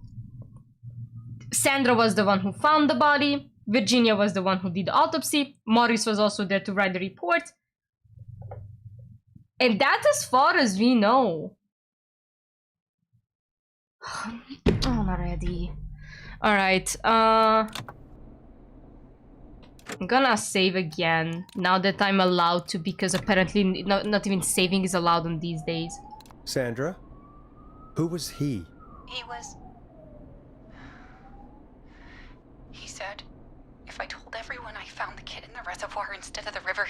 Sandra was the one who found the body. Virginia was the one who did the autopsy. Morris was also there to write the report. And that's as far as we know. Oh, not ready. Alright, I'm gonna save again, now that I'm allowed to, because apparently not even saving is allowed on these days. Sandra? Who was he? He was... He said, if I told everyone I found the kid in the reservoir instead of the river,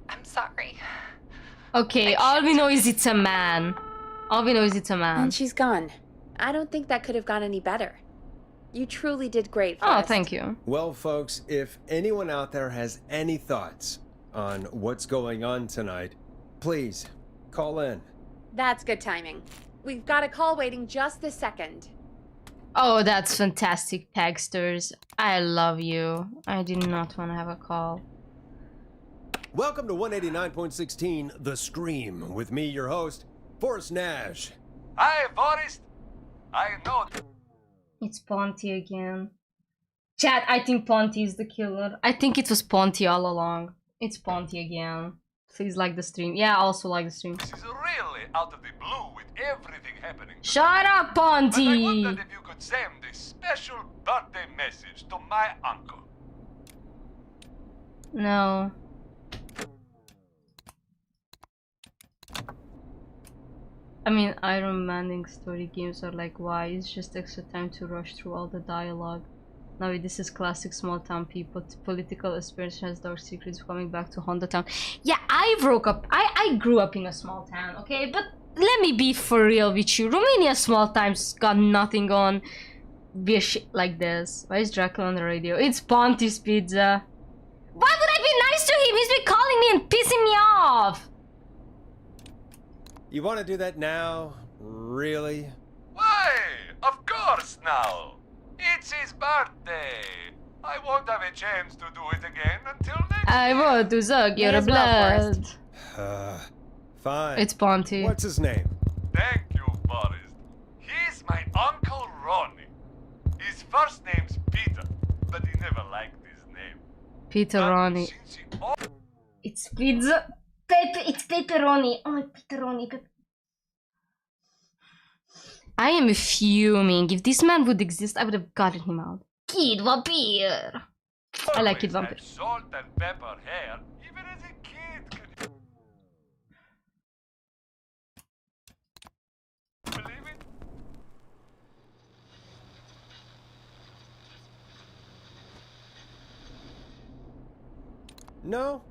I'm sorry. Okay, all we know is it's a man. All we know is it's a man. And she's gone. I don't think that could have gone any better. You truly did great, Oh, Forrest. thank you. Well, folks, if anyone out there has any thoughts on what's going on tonight, please call in. That's good timing. We've got a call waiting just this second. Oh, that's fantastic, Pegsters. I love you. I did not want to have a call. Welcome to 189.16 The Scream, with me, your host, Forrest Nash. Hi, Forrest. I know. It's Ponty again. Chat, I think Ponty is the killer. I think it was Ponty all along. It's Ponty again. Please like the stream. Yeah, I also like the stream. This is really out of the blue with everything happening. Shut up, But I Ponty! wondered if you could send a special birthday message to my uncle. No. I mean, Iron Manning story games are like, why? It's just extra time to rush through all the dialogue. Now this is classic small town people. Political aspirations, dark secrets coming back to haunt the town. Yeah, I grew up in a small town, okay? But let me be for real with you. Romania small times got nothing on be a shit like this. Why is Dracula on the radio? It's Ponty's Pizza. Why would I be nice to him? He's been calling me and pissing me off. You want to do that now? Really? Why? Of course now. It's his birthday. I won't have a chance to do it again until next I year. want to suck your blood. Fine. It's Ponty. What's his name? Thank you, Forrest. He's my Uncle Ronnie. His first name's Peter, but he never liked his name. Peter But Ronnie. since he It's pizza. It's pepperoni. Oh, pepperoni. I am fuming. If this man would exist, I would have gotten him out. Kid Vampire. I like Kid always Vampire. had salt and pepper hair, even as a kid. Can you believe it? No,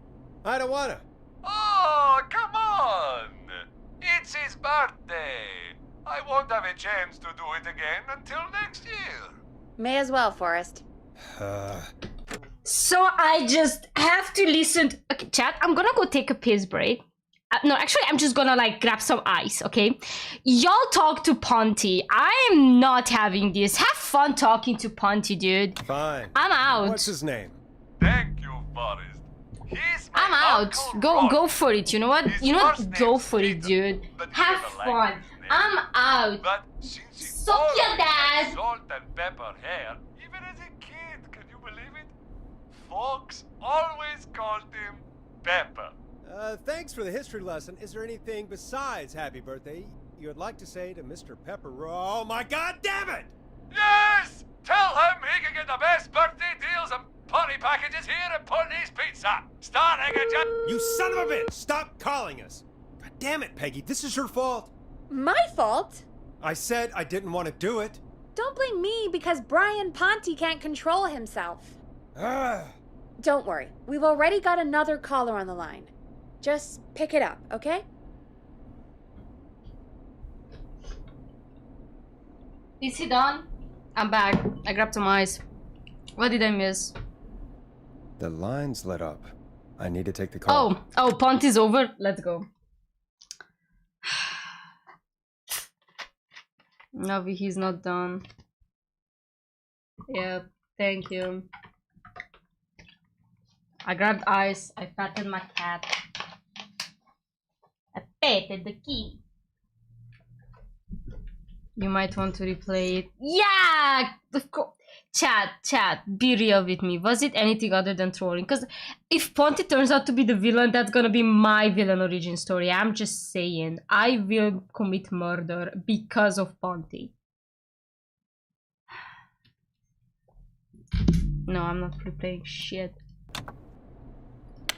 I don't wanna. Oh, come on! It's his birthday. I won't have a chance to do it again until next year. May as well, Forrest. So I just have to listen. Okay, chat, I'm gonna go take a piss break. No, actually, I'm just gonna like grab some ice, okay? Y'all talk to Ponty. I am not having this. Have fun talking to Ponty, dude. Fine. I'm out. What's his name? Thank you, Forrest. He's my I'm out. Uncle Go Ron. for it. You know what? His You know what? first Go name's for it, Peter, dude. but he Have never fun. liked his name. I'm out. But since he Suck always your had dad. salt and pepper hair, even as a kid, can you believe it? Folks always called him Pepper. Thanks for the history lesson. Is there anything besides happy birthday you would like to say to Mr. Pepper? Oh my god damn it! Yes! Tell him he can get the best birthday deals and party packages here at Putney's Pizza. Starting at just... You son of a bitch! Stop calling us! God damn it, Peggy, this is your fault. My fault? I said I didn't want to do it. Don't blame me because Brian Ponty can't control himself. Ah. Don't worry, we've already got another caller on the line. Just pick it up, okay? Is he done? I'm back. I grabbed some ice. What did I miss? The line's lit up. I need to take the call. Oh, Ponty's over. Let's go. Navi, he's not done. Yeah, thank you. I grabbed ice. I patted my cat. I petted the key. You might want to replay it. Yeah! Of course. Chat, be real with me. Was it anything other than trolling? Because if Ponty turns out to be the villain, that's gonna be my villain origin story. I'm just saying. I will commit murder because of Ponty. No, I'm not replaying shit.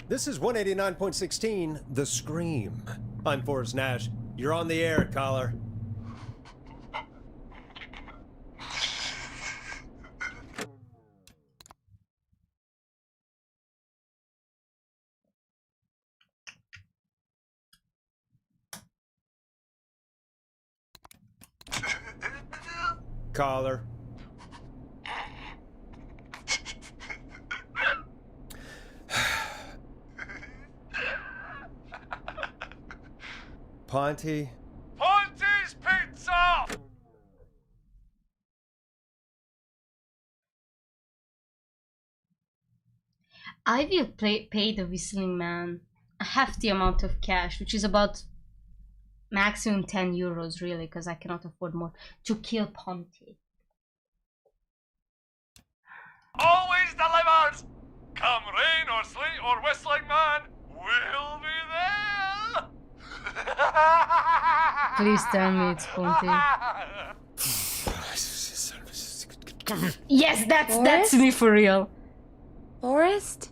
This is 189.16, The Scream. I'm Forrest Nash. You're on the air, caller. Caller. Ponty. Ponty's Pizza! I will pay the whistling man a hefty amount of cash, which is about maximum 10 euros, really, because I cannot afford more, to kill Ponty. Always delivers! Come rain or sleet or whistling man, we'll be there! Please tell me it's Ponty. Yes, that's me for real. Forrest?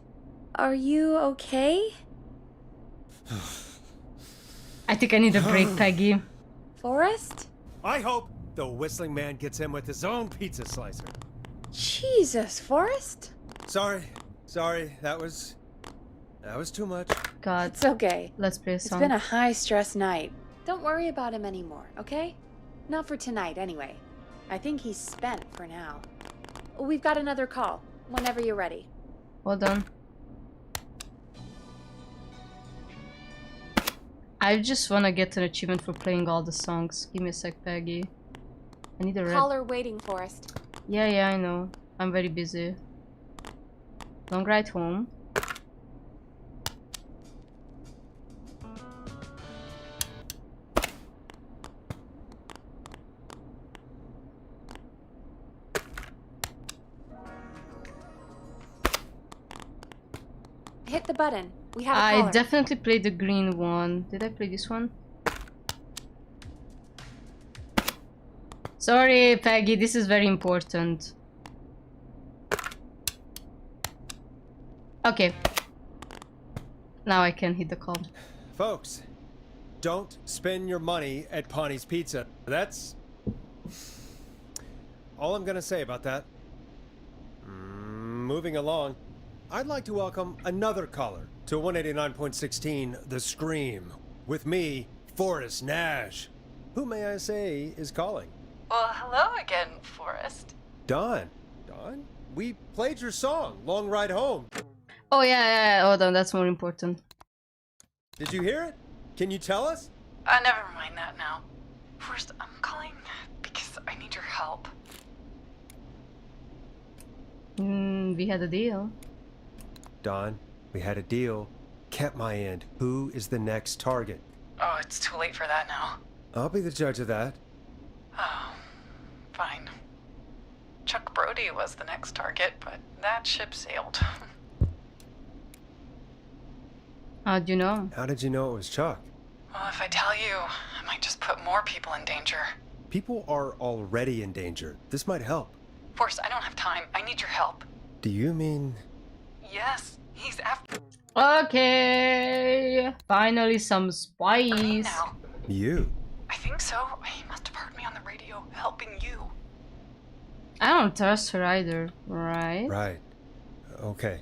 Are you okay? I think I need a break, Peggy. Forrest? I hope the whistling man gets in with his own pizza slicer. Jesus, Forrest? Sorry, that was too much. God, It's okay. let's play a It's song. been a high-stress night. Don't worry about him anymore, okay? Not for tonight, anyway. I think he's spent for now. We've got another call, whenever you're ready. Hold on. I just wanna get an achievement for playing all the songs. Give me a sec, Peggy. I need a red. Caller waiting, Forrest. Yeah, I know. I'm very busy. Long ride home. Hit the button. We have a I caller. definitely played the green one. Did I play this one? Sorry, Peggy, this is very important. Okay. Now I can hit the call. Folks, don't spend your money at Ponty's Pizza. That's all I'm gonna say about that. Moving along. I'd like to welcome another caller to 189.16 The Scream. With me, Forrest Nash. Who may I say is calling? Well, hello again, Forrest. Don. Don? We played your song, Long Ride Home. Oh yeah. Hold on, that's more important. Did you hear it? Can you tell us? Never mind that now. First, I'm calling because I need your help. We had a deal. Don, we had a deal. Kept my end. Who is the next target? Oh, it's too late for that now. I'll be the judge of that. Oh, fine. Chuck Brody was the next target, but that ship sailed. How'd you know? How did you know it was Chuck? Well, if I tell you, I might just put more people in danger. People are already in danger. This might help. Forrest, I don't have time. I need your help. Do you mean... Yes, he's after... Okay. Finally some me spice. now. You? I think so. He must have heard me on the radio helping you. I don't trust her either, right? Right. Okay.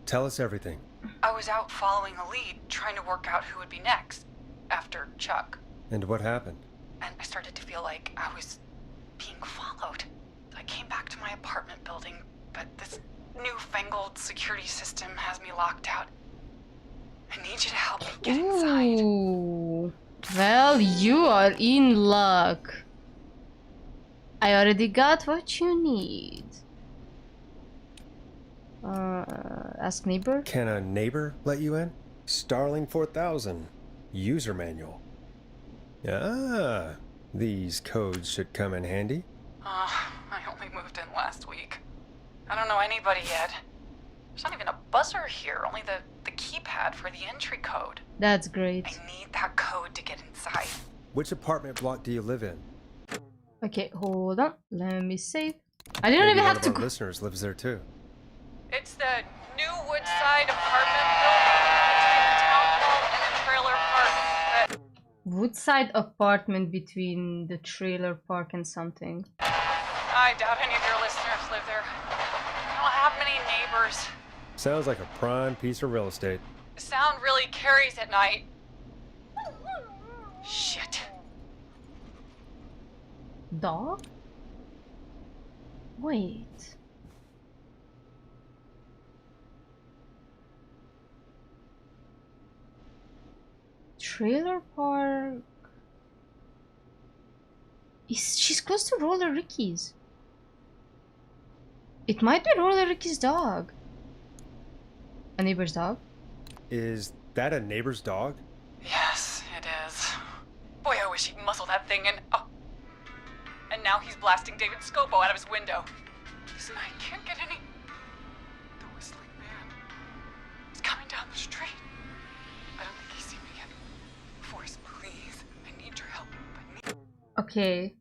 Tell us everything. I was out following a lead, trying to work out who would be next, after Chuck. And what happened? And I started to feel like I was being followed. I came back to my apartment building, but this newfangled security system has me locked out. I need you to help me get inside. Ooh. Well, you are in luck. I already got what you need. Ask neighbor? Can a neighbor let you in? Starling 4000. User manual. Ah, these codes should come in handy. I only moved in last week. I don't know anybody yet. There's not even a buzzer here, only the keypad for the entry code. That's great. I need that code to get inside. Which apartment block do you live in? Okay, hold on. Let me save. I didn't Maybe even one have of to our go. listeners lives there too. It's the new Woodside apartment building between the town hall and the trailer park. Woodside apartment between the trailer park and something. I doubt any of your listeners live there. I don't have many neighbors. Sounds like a prime piece of real estate. The sound really carries at night. Shit. Dog? Wait. Trailer park. She's close to Roller Ricky's. It might be Roller Ricky's dog. A neighbor's dog? Is that a neighbor's dog? Yes, it is. Boy, I wish he'd muscle that thing in. Oh. And now he's blasting David Scopo out of his window. Listen, I can't get any. The whistling man. He's coming down the street. I don't think he's seen me yet. Forrest, please. I need your help. Okay.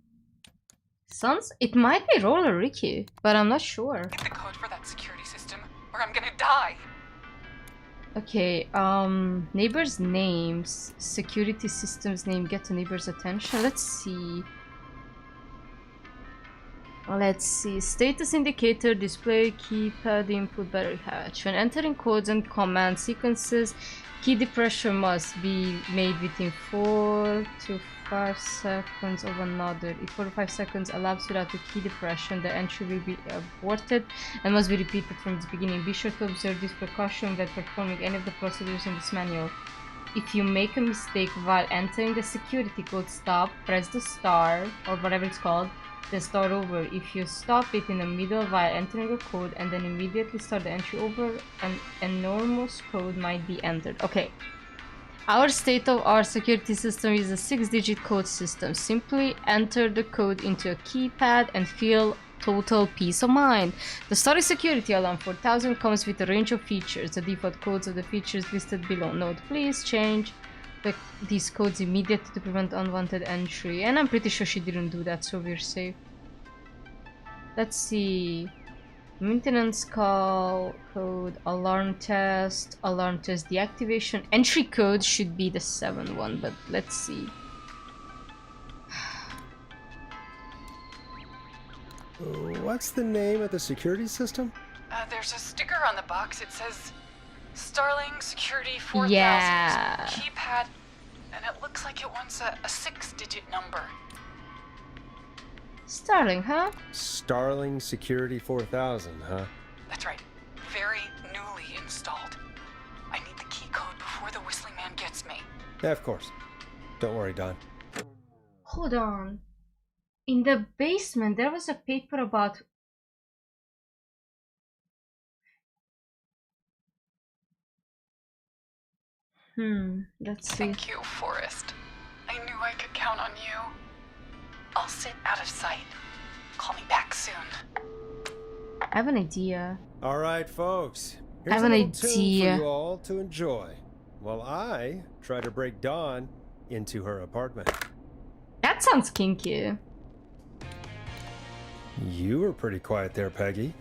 Sounds. It might be Roller Ricky, but I'm not sure. Get the code for that security system, or I'm gonna die. Okay, neighbor's names, security system's name, get to neighbor's attention. Let's see. Status indicator, display, keypad, input, battery hatch. When entering codes and command sequences, key depression must be made within 4 to 5 seconds of another. If 4 to 5 seconds elapse without the key depression, the entry will be aborted and must be repeated from its beginning. Be sure to observe this precaution when performing any of the procedures in this manual. If you make a mistake while entering the security code, stop, press the star, or whatever it's called, then start over. If you stop it in the middle while entering a code and then immediately start the entry over, an enormous code might be entered. Okay. Our state-of-art security system is a 6-digit code system. Simply enter the code into a keypad and feel total peace of mind. The Starry Security Alarm 4000 comes with a range of features. The default codes of the features listed below. Note, please change these codes immediately to prevent unwanted entry. And I'm pretty sure she didn't do that, so we're safe. Let's see. Maintenance call, code, alarm test, deactivation. Entry code should be the 7 one, but let's see. What's the name of the security system? There's a sticker on the box. It says Starling Security 4000. Yeah. There's a keypad, and it looks like it wants a 6-digit number. Starling, huh? Starling Security 4000, huh? That's right. Very newly installed. I need the key code before the Whistling Man gets me. Yeah, of course. Don't worry, Don. Hold on. In the basement, there was a paper about... Let's see. Thank you, Forrest. I knew I could count on you. I'll sit out of sight. Call me back soon. I have an idea. All right, folks. I have Here's a an little tune idea. for you all to enjoy while I try to break Dawn into her apartment. That sounds kinky. You were pretty quiet there, Peggy.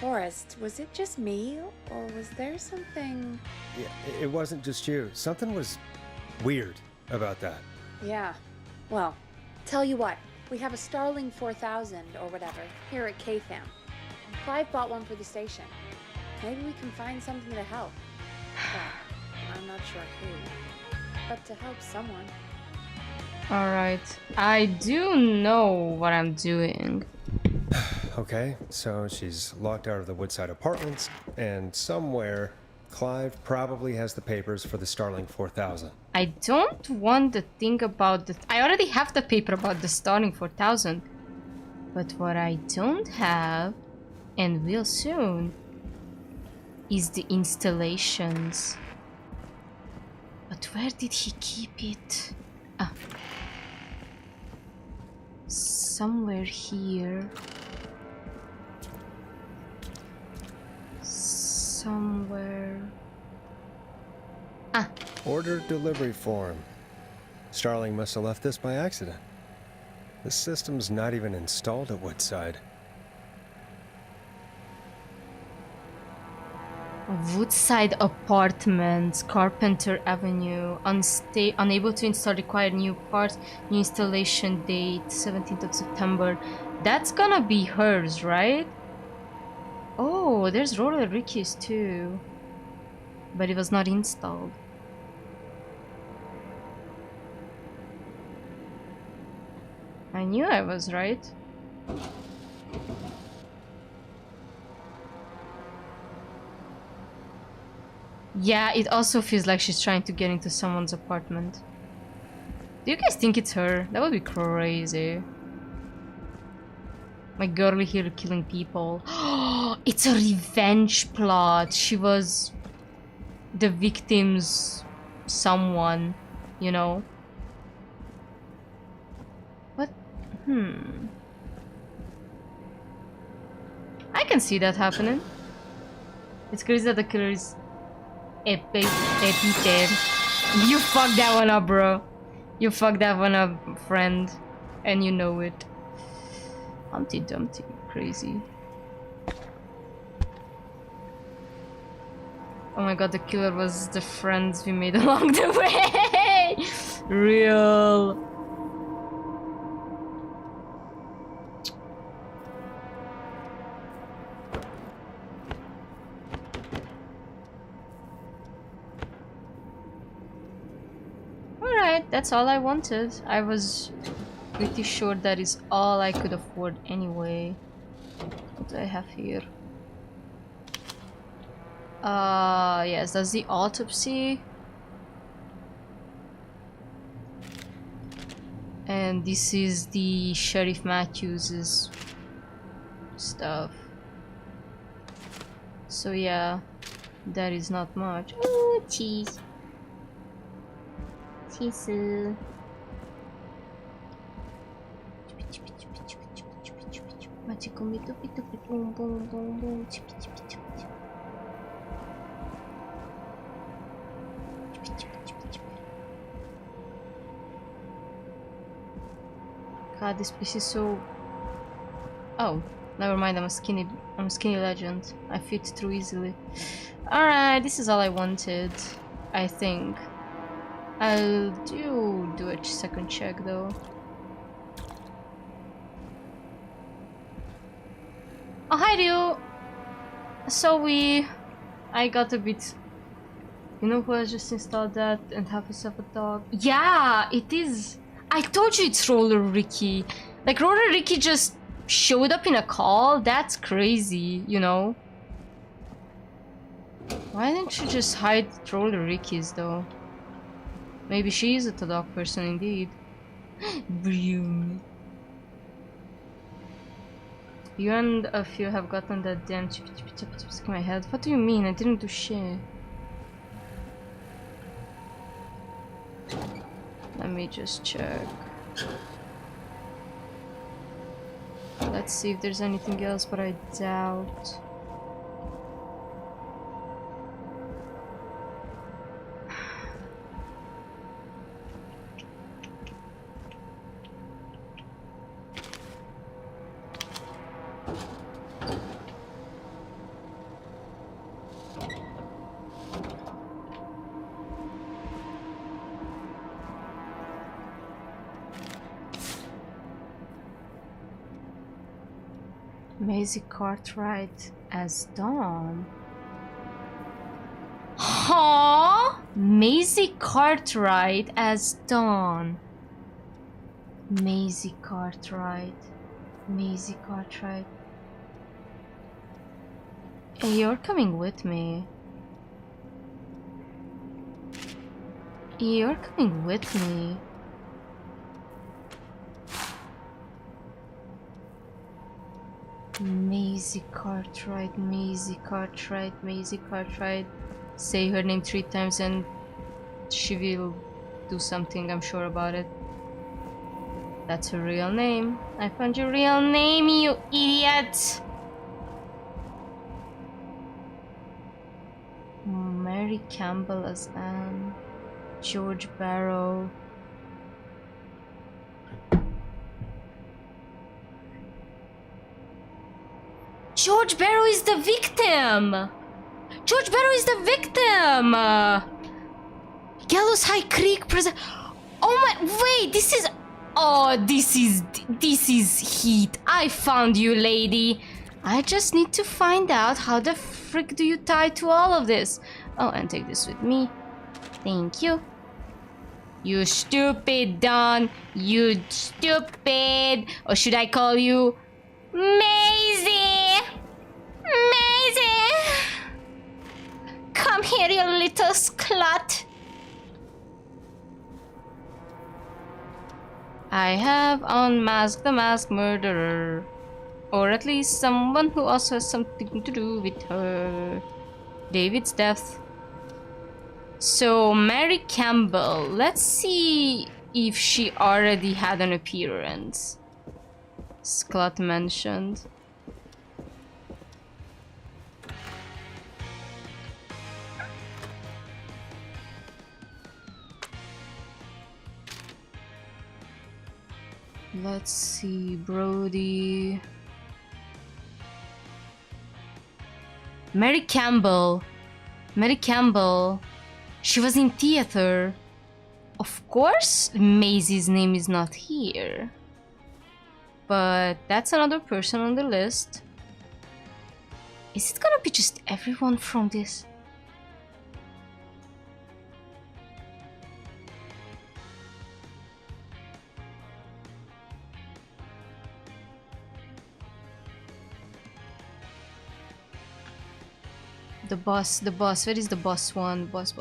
Forrest, was it just me, or was there something... Yeah, it wasn't just you. Something was weird about that. Yeah. Well, tell you what. We have a Starling 4000 or whatever here at KFAM. Clive bought one for the station. Maybe we can find something to help. Well, I'm not sure who, but to help someone. Alright. I do know what I'm doing. Okay, so she's locked out of the Woodside Apartments, and somewhere Clive probably has the papers for the Starling 4000. I don't want to think about the... I already have the paper about the Starling 4000. But what I don't have, and will soon, is the installations. But where did he keep it? Ah. Somewhere here. Somewhere. Ah. Order delivery form. Starling must have left this by accident. The system's not even installed at Woodside. Woodside Apartments, Carpenter Avenue, unable to install required new parts, new installation date, 17th of September. That's gonna be hers, right? Oh, there's Roller Ricky's too. But it was not installed. I knew I was right. Yeah, it also feels like she's trying to get into someone's apartment. Do you guys think it's her? That would be crazy. My girlie here killing people. It's a revenge plot. She was the victim's someone, you know? What? I can see that happening. It's crazy that the killer is Peter. You fucked that one up, bro. You fucked that one up, friend. And you know it. Humpty Dumpty. Crazy. Oh my god, the killer was the friends we made along the way! Real. Alright, that's all I wanted. I was pretty sure that is all I could afford anyway. What do I have here? Yes, that's the autopsy. And this is the Sheriff Matthews's stuff. So yeah, that is not much. Ooh, cheese. Cheese. God, this piece is so... Oh, never mind, I'm a skinny legend. I fit through easily. Alright, this is all I wanted, I think. I'll do a second check though. Oh, hi, Ryo! So I got a bit. You know who has just installed that and have yourself a dog? Yeah, it is. I told you it's Roller Ricky. Like Roller Ricky just showed up in a call. That's crazy, you know. Why didn't you just hide Roller Ricky's though? Maybe she is a dog person indeed. Broom. You and a few have gotten that damn chip in my head. What do you mean? I didn't do shit. Let me just check. Let's see if there's anything else, but I doubt. Maisie Cartwright as Dawn. Huh? Maisie Cartwright as Dawn. Maisie Cartwright. Maisie Cartwright. Hey, you're coming with me. You're coming with me. Maisie Cartwright, Maisie Cartwright, Maisie Cartwright. Say her name 3 times and she will do something, I'm sure about it. That's her real name. I found your real name, you idiot! Mary Campbell as Anne. George Barrow. George Barrow is the victim! George Barrow is the victim! Gallows High Creek prison. Oh my, wait, this is... Oh, this is heat. I found you, lady. I just need to find out how the frick do you tie to all of this. Oh, and take this with me. Thank you. You stupid Don. You stupid. Or should I call you... Maisie! Maisie! Come here, you little slut. I have unmasked the masked murderer. Or at least someone who also has something to do with her. David's death. So, Mary Campbell. Let's see if she already had an appearance. Scott mentioned. Let's see, Brody. Mary Campbell. Mary Campbell. She was in theater. Of course, Maisie's name is not here. But that's another person on the list. Is it gonna be just everyone from this? The boss. Where is the boss one? Boss.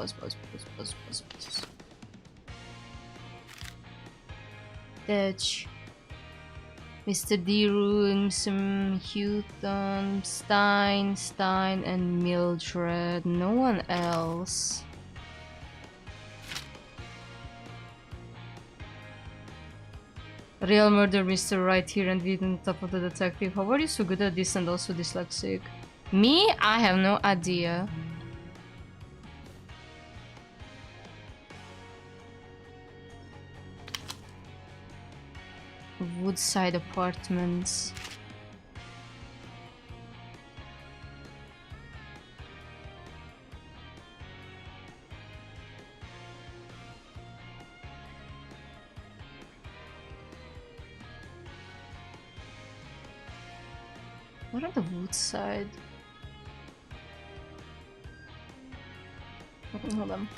Ditch. Mr. D. Rooms, Houghton, Stein, and Mildred. No one else. Real murder, Mr. Right here and we on top of the detective. How are you so good at this and also dyslexic? Me? I have no idea. Woodside Apartments. What are the Woodside? Hold on.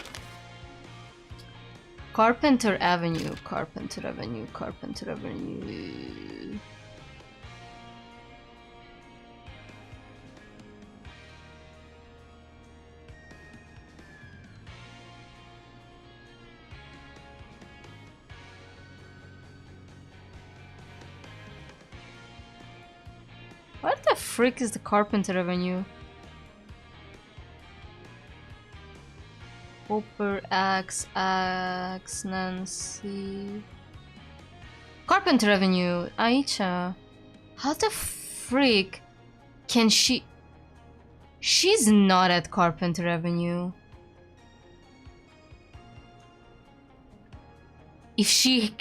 Carpenter Avenue, Carpenter Avenue, Carpenter Avenue. What the frick is the Carpenter Avenue? Hopper, Axe, Nancy. Carpenter Avenue, Aicha. How the frick can she? She's not at Carpenter Avenue. If she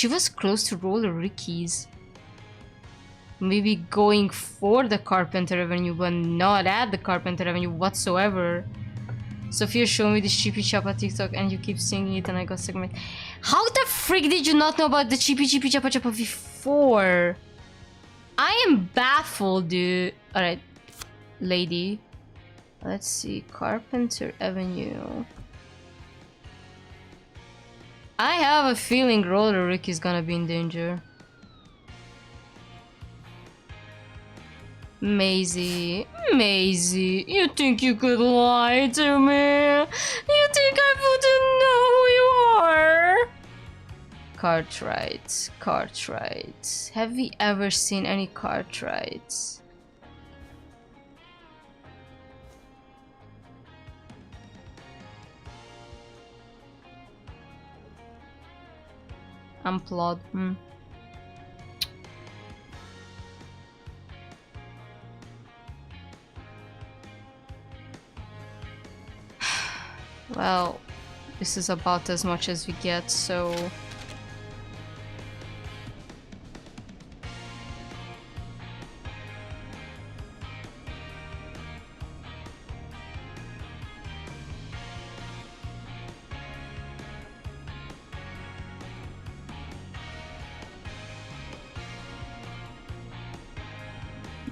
was close to Roller Ricky's. Maybe going for the Carpenter Avenue, but not at the Carpenter Avenue whatsoever. Sophia showed me the Chippy Chappa TikTok and you keep singing it and I got segment. How the frick did you not know about the Chippy Chappa Chappa before? I am baffled, dude. Alright, lady. Let's see, Carpenter Avenue. I have a feeling Roller Rick is gonna be in danger. Maisie, Maisie, you think you could lie to me? You think I wouldn't know who you are? Cartwright, Cartwright. Have we ever seen any Cartwrights? Unplod. Well, this is about as much as we get, so...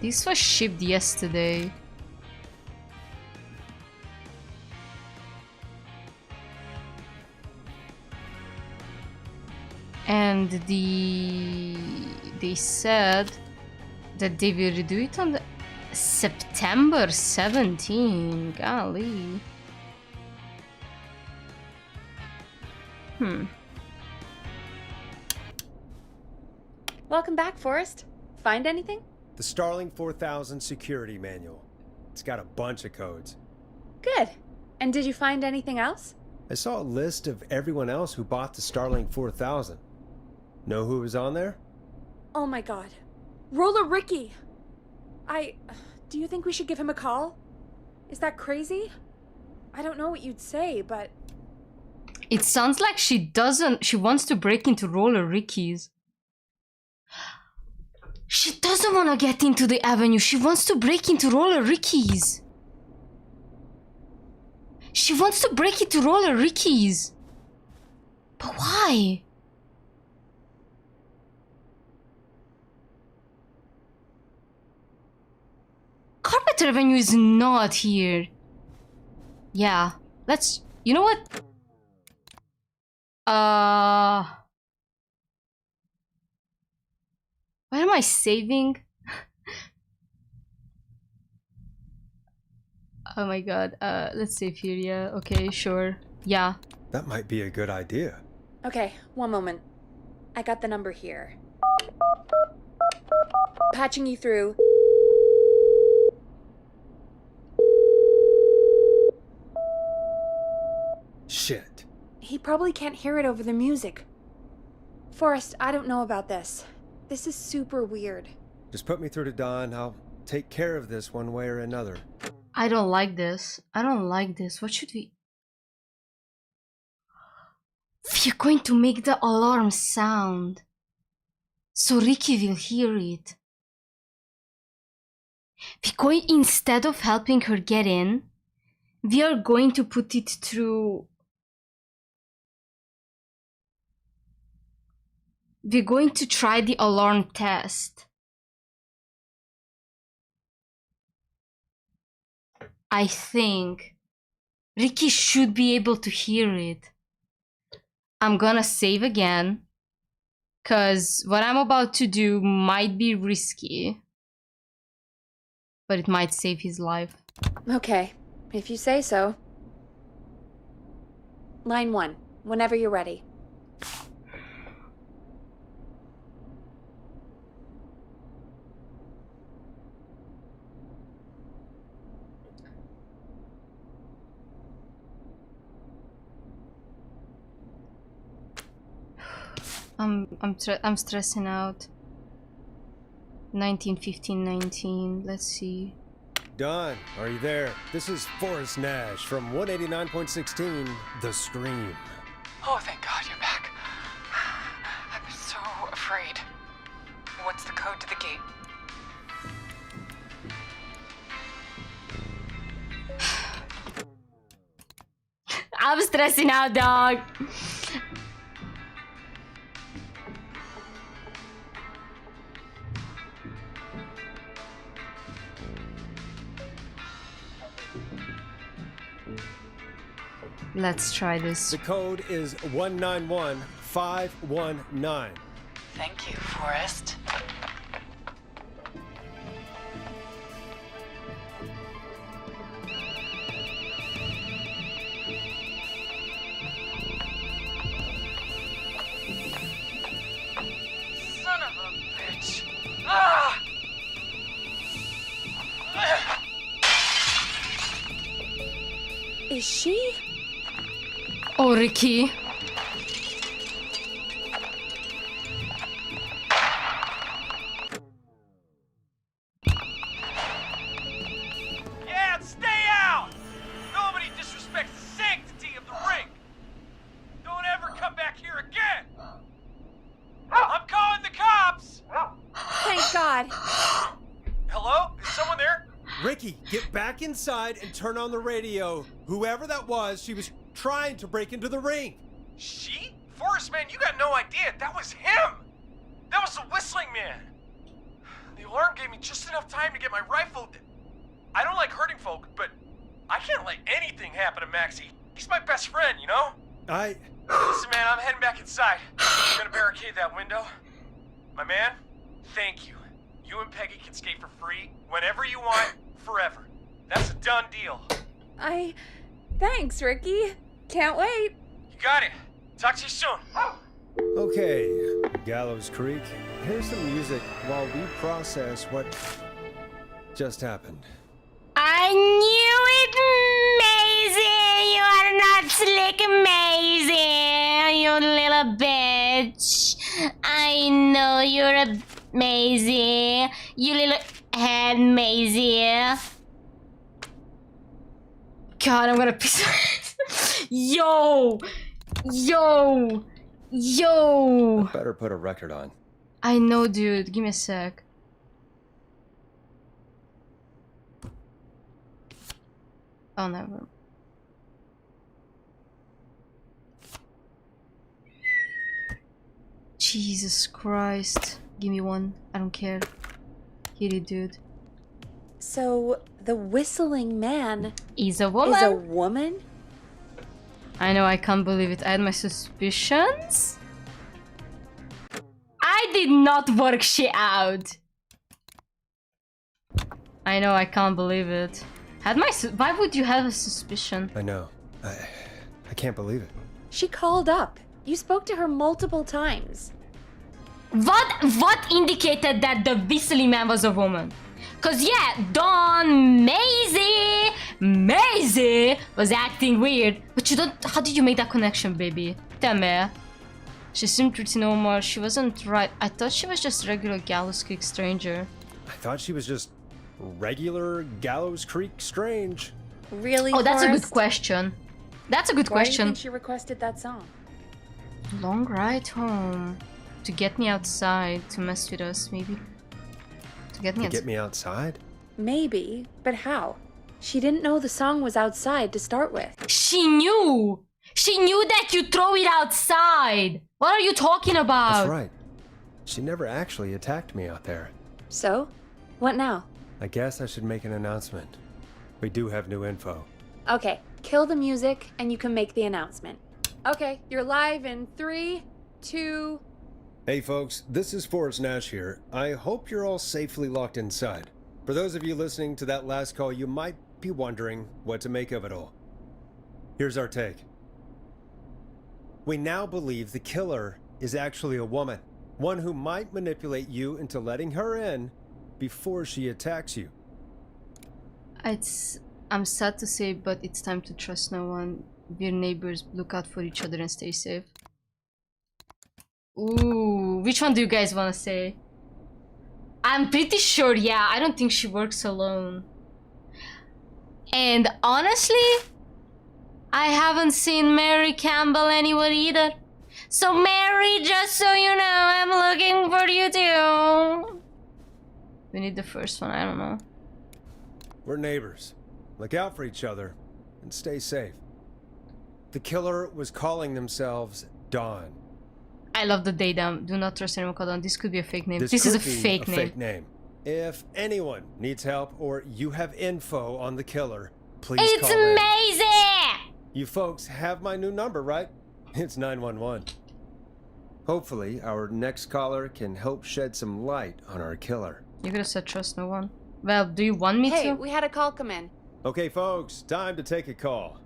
This was shipped yesterday. And they said that they will redo it on the September 17. Golly. Welcome back, Forrest. Find anything? The Starling 4000 security manual. It's got a bunch of codes. Good. And did you find anything else? I saw a list of everyone else who bought the Starling 4000. Know who was on there? Oh my god. Roller Ricky! Do you think we should give him a call? Is that crazy? I don't know what you'd say, but... It sounds like she wants to break into Roller Ricky's. She doesn't want to get into the Avenue. She wants to break into Roller Ricky's. She wants to break into Roller Ricky's. But why? Carpenter Avenue is not here. Yeah, let's... You know what? What am I saving? Oh my god, let's save here, yeah. Okay, sure. Yeah. That might be a good idea. Okay, one moment. I got the number here. Patching you through. Shit. He probably can't hear it over the music. Forrest, I don't know about this. This is super weird. Just put me through to Don. I'll take care of this one way or another. I don't like this. I don't like this. What should we... We're going to make the alarm sound. So Ricky will hear it. We're going, instead of helping her get in, we are going to put it through... We're going to try the alarm test. I think Ricky should be able to hear it. I'm gonna save again. Because what I'm about to do might be risky. But it might save his life. Okay, if you say so. Line 1, whenever you're ready. I'm stressing out. 19, 15, 19. Let's see. Don, are you there? This is Forrest Nash from 189.16, The Scream. Oh, thank God you're back. I've been so afraid. What's the code to the gate? I'm stressing out, dog. Let's try this. The code is 191519. Thank you, Forrest. Son of a bitch. Ah! Is she? Oh, Ricky. Yeah, stay out! Nobody disrespects the sanctity of the ring! Don't ever come back here again! I'm calling the cops! Thank God. Hello? Is someone there? Ricky, get back inside and turn on the radio. Whoever that was, she was trying to break into the ring. She? Forrest, man, you got no idea. That was him! That was the whistling man! The alarm gave me just enough time to get my rifle. I don't like hurting folk, but I can't let anything happen to Maxie. He's my best friend, you know? Listen, man, I'm heading back inside. I'm gonna barricade that window. My man, thank you. You and Peggy can skate for free whenever you want, forever. That's a done deal. Thanks, Ricky. Can't wait. You got it. Talk to you soon. Okay, Gallows Creek, here's some music while we process what just happened. I knew it, Maisie! You are not slick, Maisie! You little bitch! I know you're Maisie! You little head, Maisie! God, I'm gonna piss. Yo! Yo! Yo! Better put a record on. I know, dude. Give me a sec. Oh, never. Jesus Christ. Give me one. I don't care. Hit it, dude. So, the whistling man Is a woman. is a woman? I know, I can't believe it. I had my suspicions. I did not work shit out. I know, I can't believe it. Why would you have a suspicion? I know. I can't believe it. She called up. You spoke to her multiple times. What indicated that the whistling man was a woman? Cause yeah, Dawn Maisie was acting weird. But you don't. How did you make that connection, baby? Tell me. She seemed pretty normal. She wasn't right. I thought she was just regular Gallows Creek stranger. I thought she was just regular Gallows Creek strange. Really? Oh, that's a good Forrest? question. That's a good Why do you question. think she requested that song? Long ride home. To get me outside. To mess with us, maybe. To get me To outside. get me outside? Maybe, but how? She didn't know the song was outside to start with. She knew! She knew that you throw it outside! What are you talking about? That's right. She never actually attacked me out there. So, what now? I guess I should make an announcement. We do have new info. Okay, Kill the music and you can make the announcement. Okay, you're live in 3, 2... Hey folks, this is Forrest Nash here. I hope you're all safely locked inside. For those of you listening to that last call, you might be wondering what to make of it all. Here's our take. We now believe the killer is actually a woman. One who might manipulate you into letting her in before she attacks you. I'm sad to say, but it's time to trust no one. We're neighbors, look out for each other and stay safe. Ooh, which one do you guys want to say? I'm pretty sure, yeah, I don't think she works alone. And honestly, I haven't seen Mary Campbell anywhere either. So Mary, just so you know, I'm looking for you too. We need the first one, I don't know. We're neighbors. Look out for each other and stay safe. The killer was calling themselves Dawn. I love the data. Do not trust anyone called Dawn. This could be a fake name. This could is a be fake a name. fake name. If anyone needs help or you have info on the killer, please It's call in. amazing! You folks have my new number, right? It's 911. Hopefully, our next caller can help shed some light on our killer. You could have said trust no one. Well, do you want me Hey, to? we had a call come in. Okay, folks, time to take a call.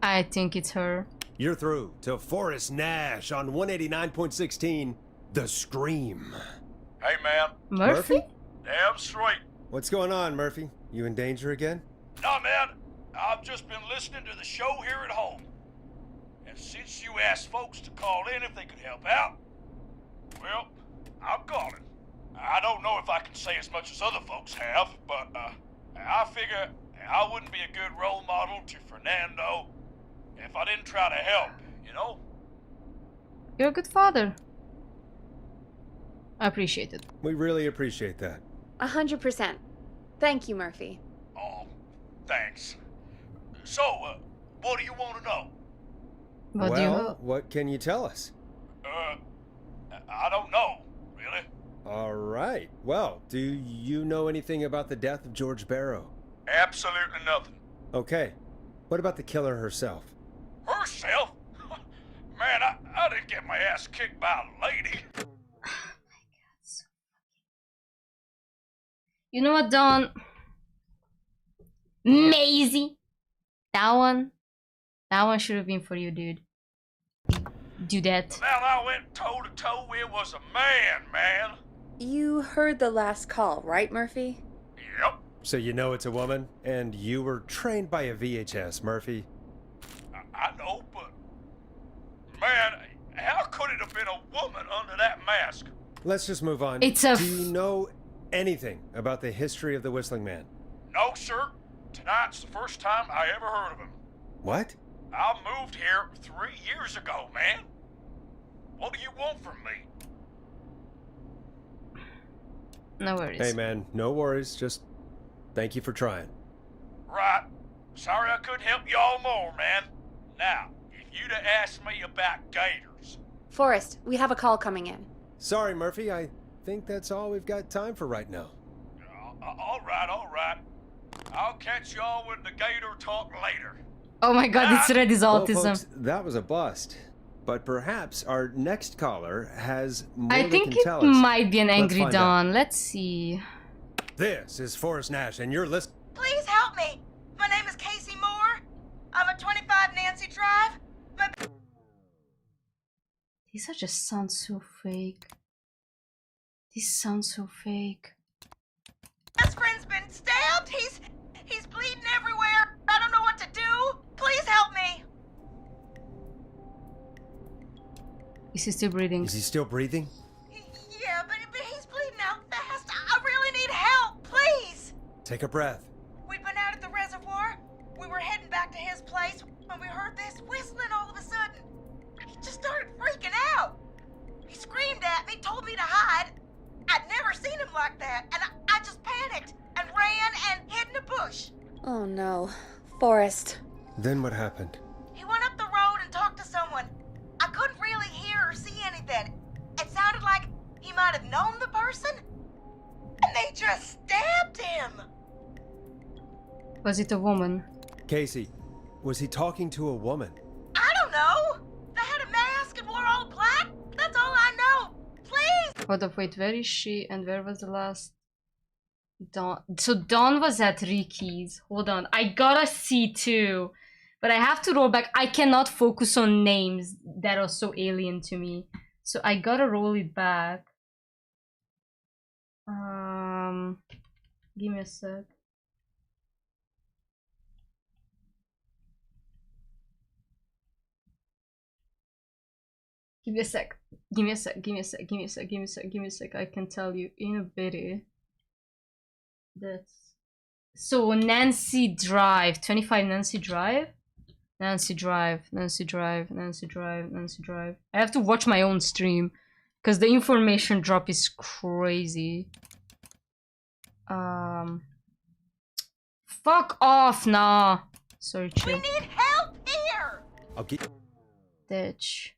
I think it's her. You're through to Forrest Nash on 189.16, The Scream. Hey, man. Murphy? Damn straight. What's going on, Murphy? You in danger again? Nah, man. I've just been listening to the show here at home. And since you asked folks to call in if they could help out, well, I'm calling. I don't know if I can say as much as other folks have, but I figure I wouldn't be a good role model to Fernando if I didn't try to help, you know? You're a good father. I appreciate it. We really appreciate that. 100%. Thank you, Murphy. Oh, thanks. So, what do you want to know? What do Well, what can you tell us? I don't know, really. All right. Well, do you know anything about the death of George Barrow? Absolutely nothing. Okay. What about the killer herself? Herself? Man, I didn't get my ass kicked by a lady. You know what, Dawn? Maisie. That one should have been for you, dude. Do that. Man, I went toe to toe. It was a man. You heard the last call, right, Murphy? Yep. So you know it's a woman, and you were trained by a VHS, Murphy. I know, but man, how could it have been a woman under that mask? Let's just move on. It's a Do you know anything about the history of the Whistling Man? No, sir. Tonight's the first time I ever heard of him. What? I moved here 3 years ago, man. What do you want from me? No worries. Hey, man, no worries. Just thank you for trying. Right. Sorry I couldn't help y'all more, man. Now, if you'd have asked me about gators... Forrest, we have a call coming in. Sorry, Murphy. I think that's all we've got time for right now. All right. I'll catch y'all with the gator talk later. Oh my god, it's Reddy's Well, autism. folks, that was a bust. But perhaps our next caller has more I they think can it tell us. might be an Let's angry find out. Dawn. Let's see. This is Forrest Nash, and you're listening. Please help me. My name is Casey Moore. I'm at 25 Nancy Drive. My These are just sound so fake. These sound so fake. best friend's been stabbed. He's bleeding everywhere. I don't know what to do. Please help me. Is he still breathing? Is he still breathing? Yeah, but he's bleeding out fast. I really need help. Please. Take a breath. We'd been out at the reservoir. We were heading back to his place when we heard this whistling all of a sudden. He just started freaking out. He screamed at me, told me to hide. I'd never seen him like that, and I just panicked and ran and hid in a bush. Oh no. Forrest. Then what happened? He went up the road and talked to someone. I couldn't really hear or see anything. It sounded like he might have known the person, and they just stabbed him. Was it a woman? Casey, was he talking to a woman? I don't know. They had a mask and wore all black. That's all I know. Please. Hold up, wait, where is she and where was the last? Dawn. So Dawn was at Ricky's. Hold on, I gotta see too. But I have to roll back. I cannot focus on names that are so alien to me. So I gotta roll it back. Give me a sec. Give me a sec. Give me a sec. Give me a sec. Give me a sec. Give me a sec. Give me a sec. I can tell you in a bit. That's so Nancy Drive. 25 Nancy Drive. Nancy Drive. Nancy Drive. Nancy Drive. Nancy Drive. I have to watch my own stream because the information drop is crazy. Fuck off, nah. Sorry, chill. We need help here. I'll get. Ditch.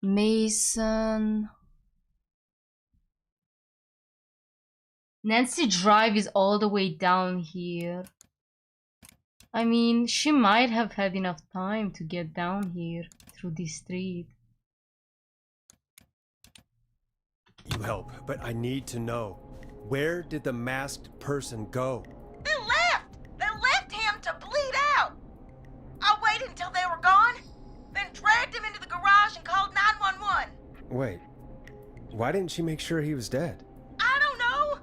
Mason. Nancy Drive is all the way down here. I mean, she might have had enough time to get down here through this street. You help, but I need to know. Where did the masked person go? They left. They left him to bleed out. I waited until they were gone, then dragged him into the garage and called 911. Wait. Why didn't she make sure he was dead? I don't know.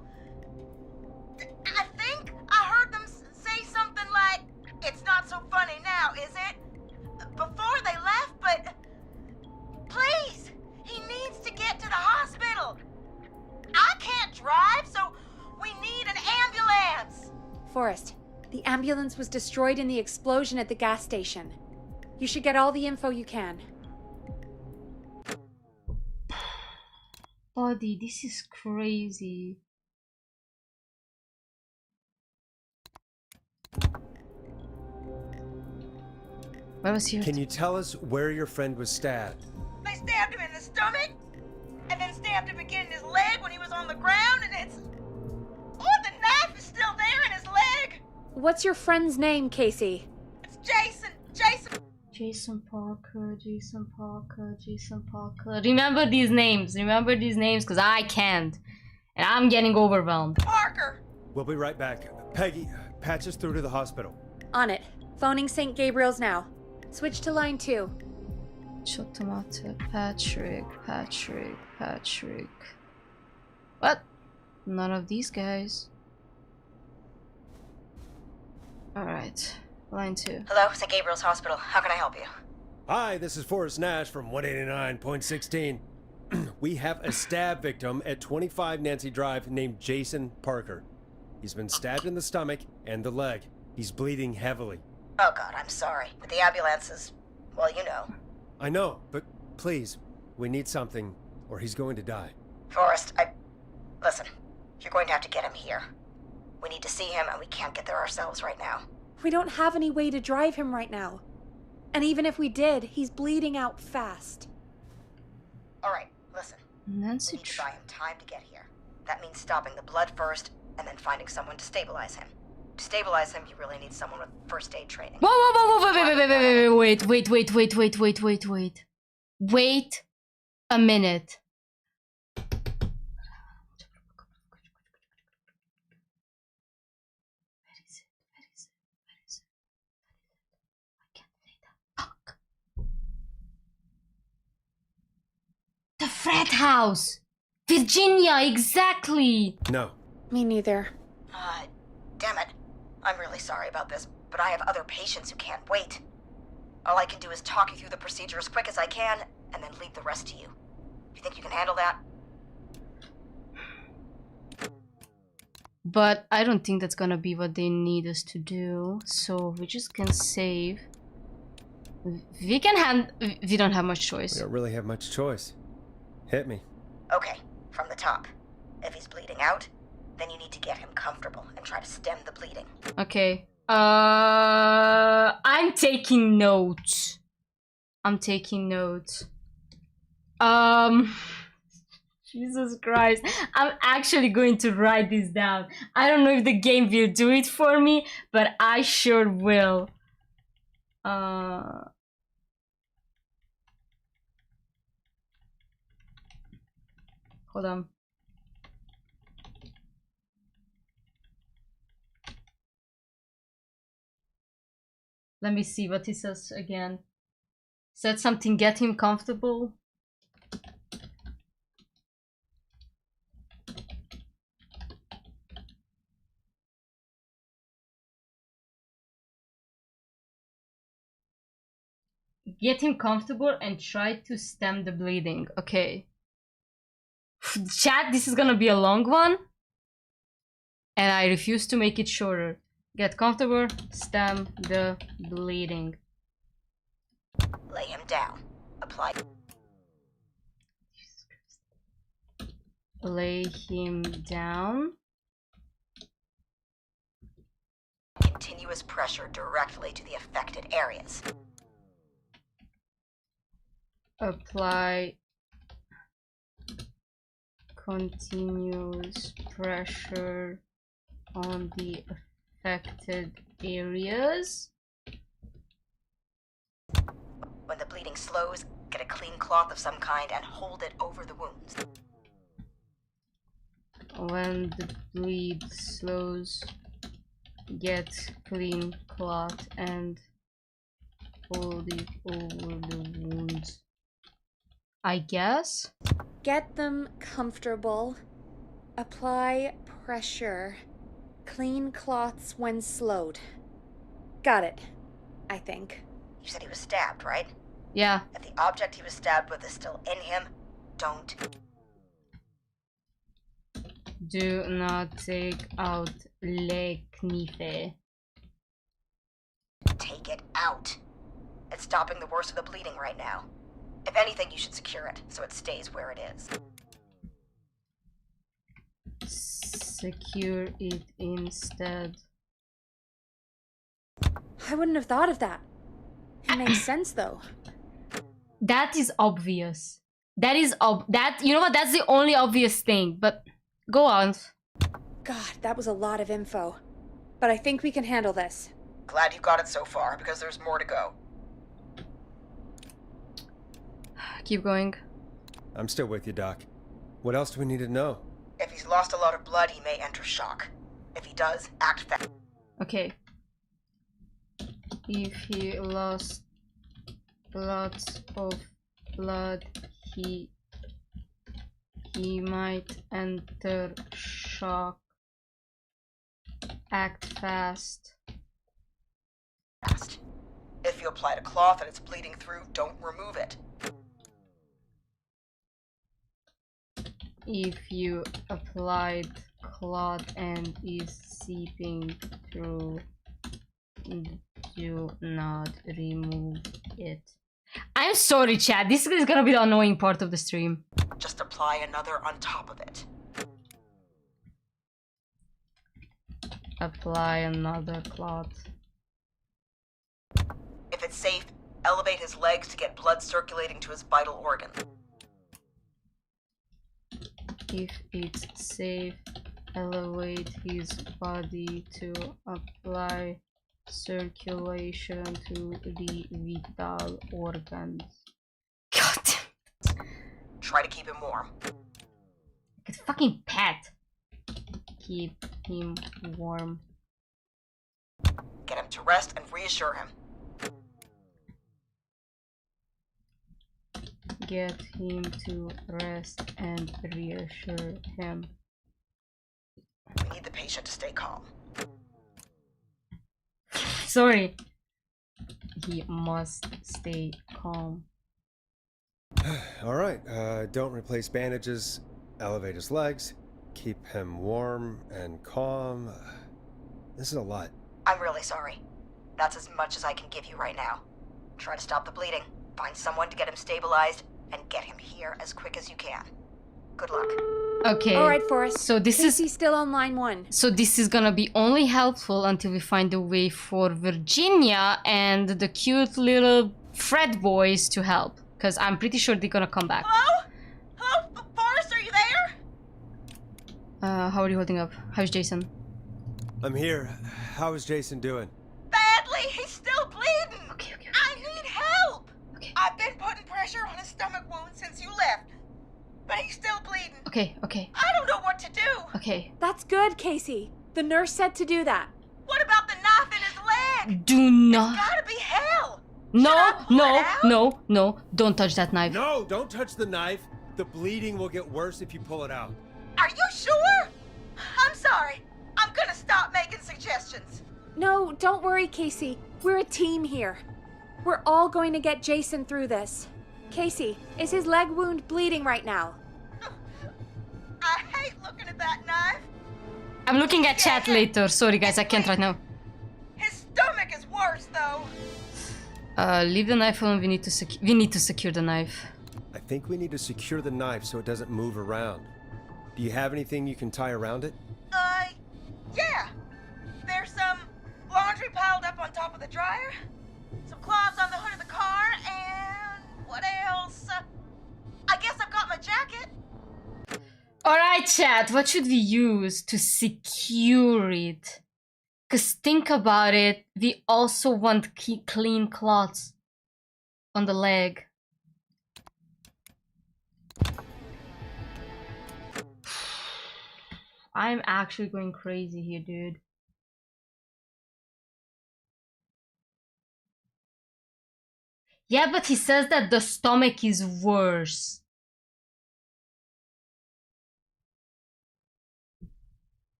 I think I heard them say something like, "It's not so funny now, is it?" Before they left, but please, he needs to get to the hospital. I can't drive, so we need an ambulance. Forrest, the ambulance was destroyed in the explosion at the gas station. You should get all the info you can. Buddy, this is crazy. Where was he? Can you tell us where your friend was stabbed? They stabbed him in the stomach, and then stabbed him again in his leg when he was on the ground, and it's... Oh, the knife is still there in his leg! What's your friend's name, Casey? It's Jason! Jason! Jason Parker, Jason Parker, Jason Parker. Remember these names, because I can't. And I'm getting overwhelmed. Parker! We'll be right back. Peggy, patch us through to the hospital. On it. Phoning St. Gabriel's now. Switch to line 2. Chotomate, Patrick. What? None of these guys. Alright, line 2. Hello, St. Gabriel's Hospital. How can I help you? Hi, this is Forrest Nash from 189.16. We have a stab victim at 25 Nancy Drive named Jason Parker. He's been stabbed in the stomach and the leg. He's bleeding heavily. Oh God, I'm sorry. But the ambulance is... well, you know. I know, but please, we need something, or he's going to die. Forrest, listen, you're going to have to get him here. We need to see him, and we can't get there ourselves right now. We don't have any way to drive him right now. And even if we did, he's bleeding out fast. All right, listen. Nancy We need to buy him time to get here. That means stopping the blood first, and then finding someone to stabilize him. To stabilize him, you really need someone with first aid training. Whoa, wait. Wait a minute. Where is it? I can't say that. Fuck. The frat house! Virginia, exactly! No. Me neither. Damn it. I'm really sorry about this, but I have other patients who can't wait. All I can do is talk you through the procedure as quick as I can, and then leave the rest to you. You think you can handle that? But I don't think that's gonna be what they need us to do. So we just can save. We don't have much choice. We don't really have much choice. Hit me. Okay, from the top. If he's bleeding out, then you need to get him comfortable and try to stem the bleeding. Okay. I'm taking notes. Jesus Christ. I'm actually going to write this down. I don't know if the game will do it for me, but I sure will. Hold on. Let me see what he says again. Said something, get him comfortable. Get him comfortable and try to stem the bleeding. Okay. Chat, this is gonna be a long one. And I refuse to make it shorter. Get comfortable, stem the bleeding. Lay him down. Apply. Lay him down. Continuous pressure directly to the affected areas. Apply continuous pressure on the affected areas. When the bleeding slows, get a clean cloth of some kind and hold it over the wounds. When the bleed slows, get clean cloth and hold it over the wounds. I guess? Get them comfortable. Apply pressure. Clean cloths when slowed. Got it, I think. You said he was stabbed, right? Yeah. If the object he was stabbed with is still in him, don't. Do not take out le knife. Take it out. It's stopping the worst of the bleeding right now. If anything, you should secure it so it stays where it is. Secure it instead. I wouldn't have thought of that. It makes sense though. That is obvious. That is you know what? That's the only obvious thing. But go on. God, that was a lot of info. But I think we can handle this. Glad you got it so far, because there's more to go. Keep going. I'm still with you, Doc. What else do we need to know? If he's lost a lot of blood, he may enter shock. If he does, act fast. Okay. If he lost lots of blood, he might enter shock. Act fast. If you applied a cloth and it's bleeding through, don't remove it. If you applied cloth and is seeping through, do not remove it. I'm sorry, chat. This is gonna be the annoying part of the stream. Just apply another on top of it. Apply another cloth. If it's safe, elevate his legs to get blood circulating to his vital organ. If it's safe, elevate his body to apply circulation to the vital organs. God. Try to keep him warm. Like a fucking pet. Keep him warm. Get him to rest and reassure him. Get him to rest and reassure him. We need the patient to stay calm. Sorry. He must stay calm. Alright, don't replace bandages, elevate his legs, keep him warm and calm. This is a lot. I'm really sorry. That's as much as I can give you right now. Try to stop the bleeding, find someone to get him stabilized, and get him here as quick as you can. Good luck. Okay. All right, Forrest. So this Casey's is still on line 1. So this is gonna be only helpful until we find a way for Virginia and the cute little Fred boys to help. Because I'm pretty sure they're gonna come back. Hello? Hello? Forrest, are you there? How are you holding up? How's Jason? I'm here. How is Jason doing? Badly! He's still bleeding! Okay. I need help! Okay. I've been putting pressure on his stomach wound since you left. But he's still bleeding. Okay. I don't know what to do. Okay. That's good, Casey. The nurse said to do that. What about the knife in his leg? Do not. Gotta be hell! No. Don't touch that knife. No, don't touch the knife. The bleeding will get worse if you pull it out. Are you sure? I'm sorry. I'm gonna stop making suggestions. No, don't worry, Casey. We're a team here. We're all going to get Jason through this. Casey, is his leg wound bleeding right now? I hate looking at that knife. I'm looking at chat later. Sorry guys, I can't right now. His stomach is worse though. Leave the knife alone. We need to secure the knife. I think we need to secure the knife so it doesn't move around. Do you have anything you can tie around it? Yeah. There's some laundry piled up on top of the dryer, some cloths on the hood of the car, and what else? I guess I've got my jacket. Alright chat, what should we use to secure it? Cause think about it, we also want clean cloths on the leg. I'm actually going crazy here, dude. Yeah, but he says that the stomach is worse.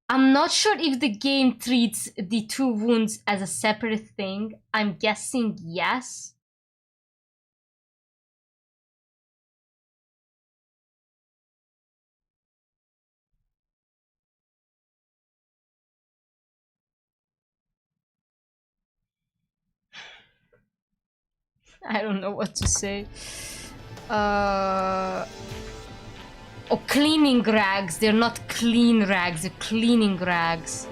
I'm not sure if the game treats the two wounds as a separate thing. I'm guessing yes. I don't know what to say. Oh, cleaning rags. They're not clean rags, they're cleaning rags.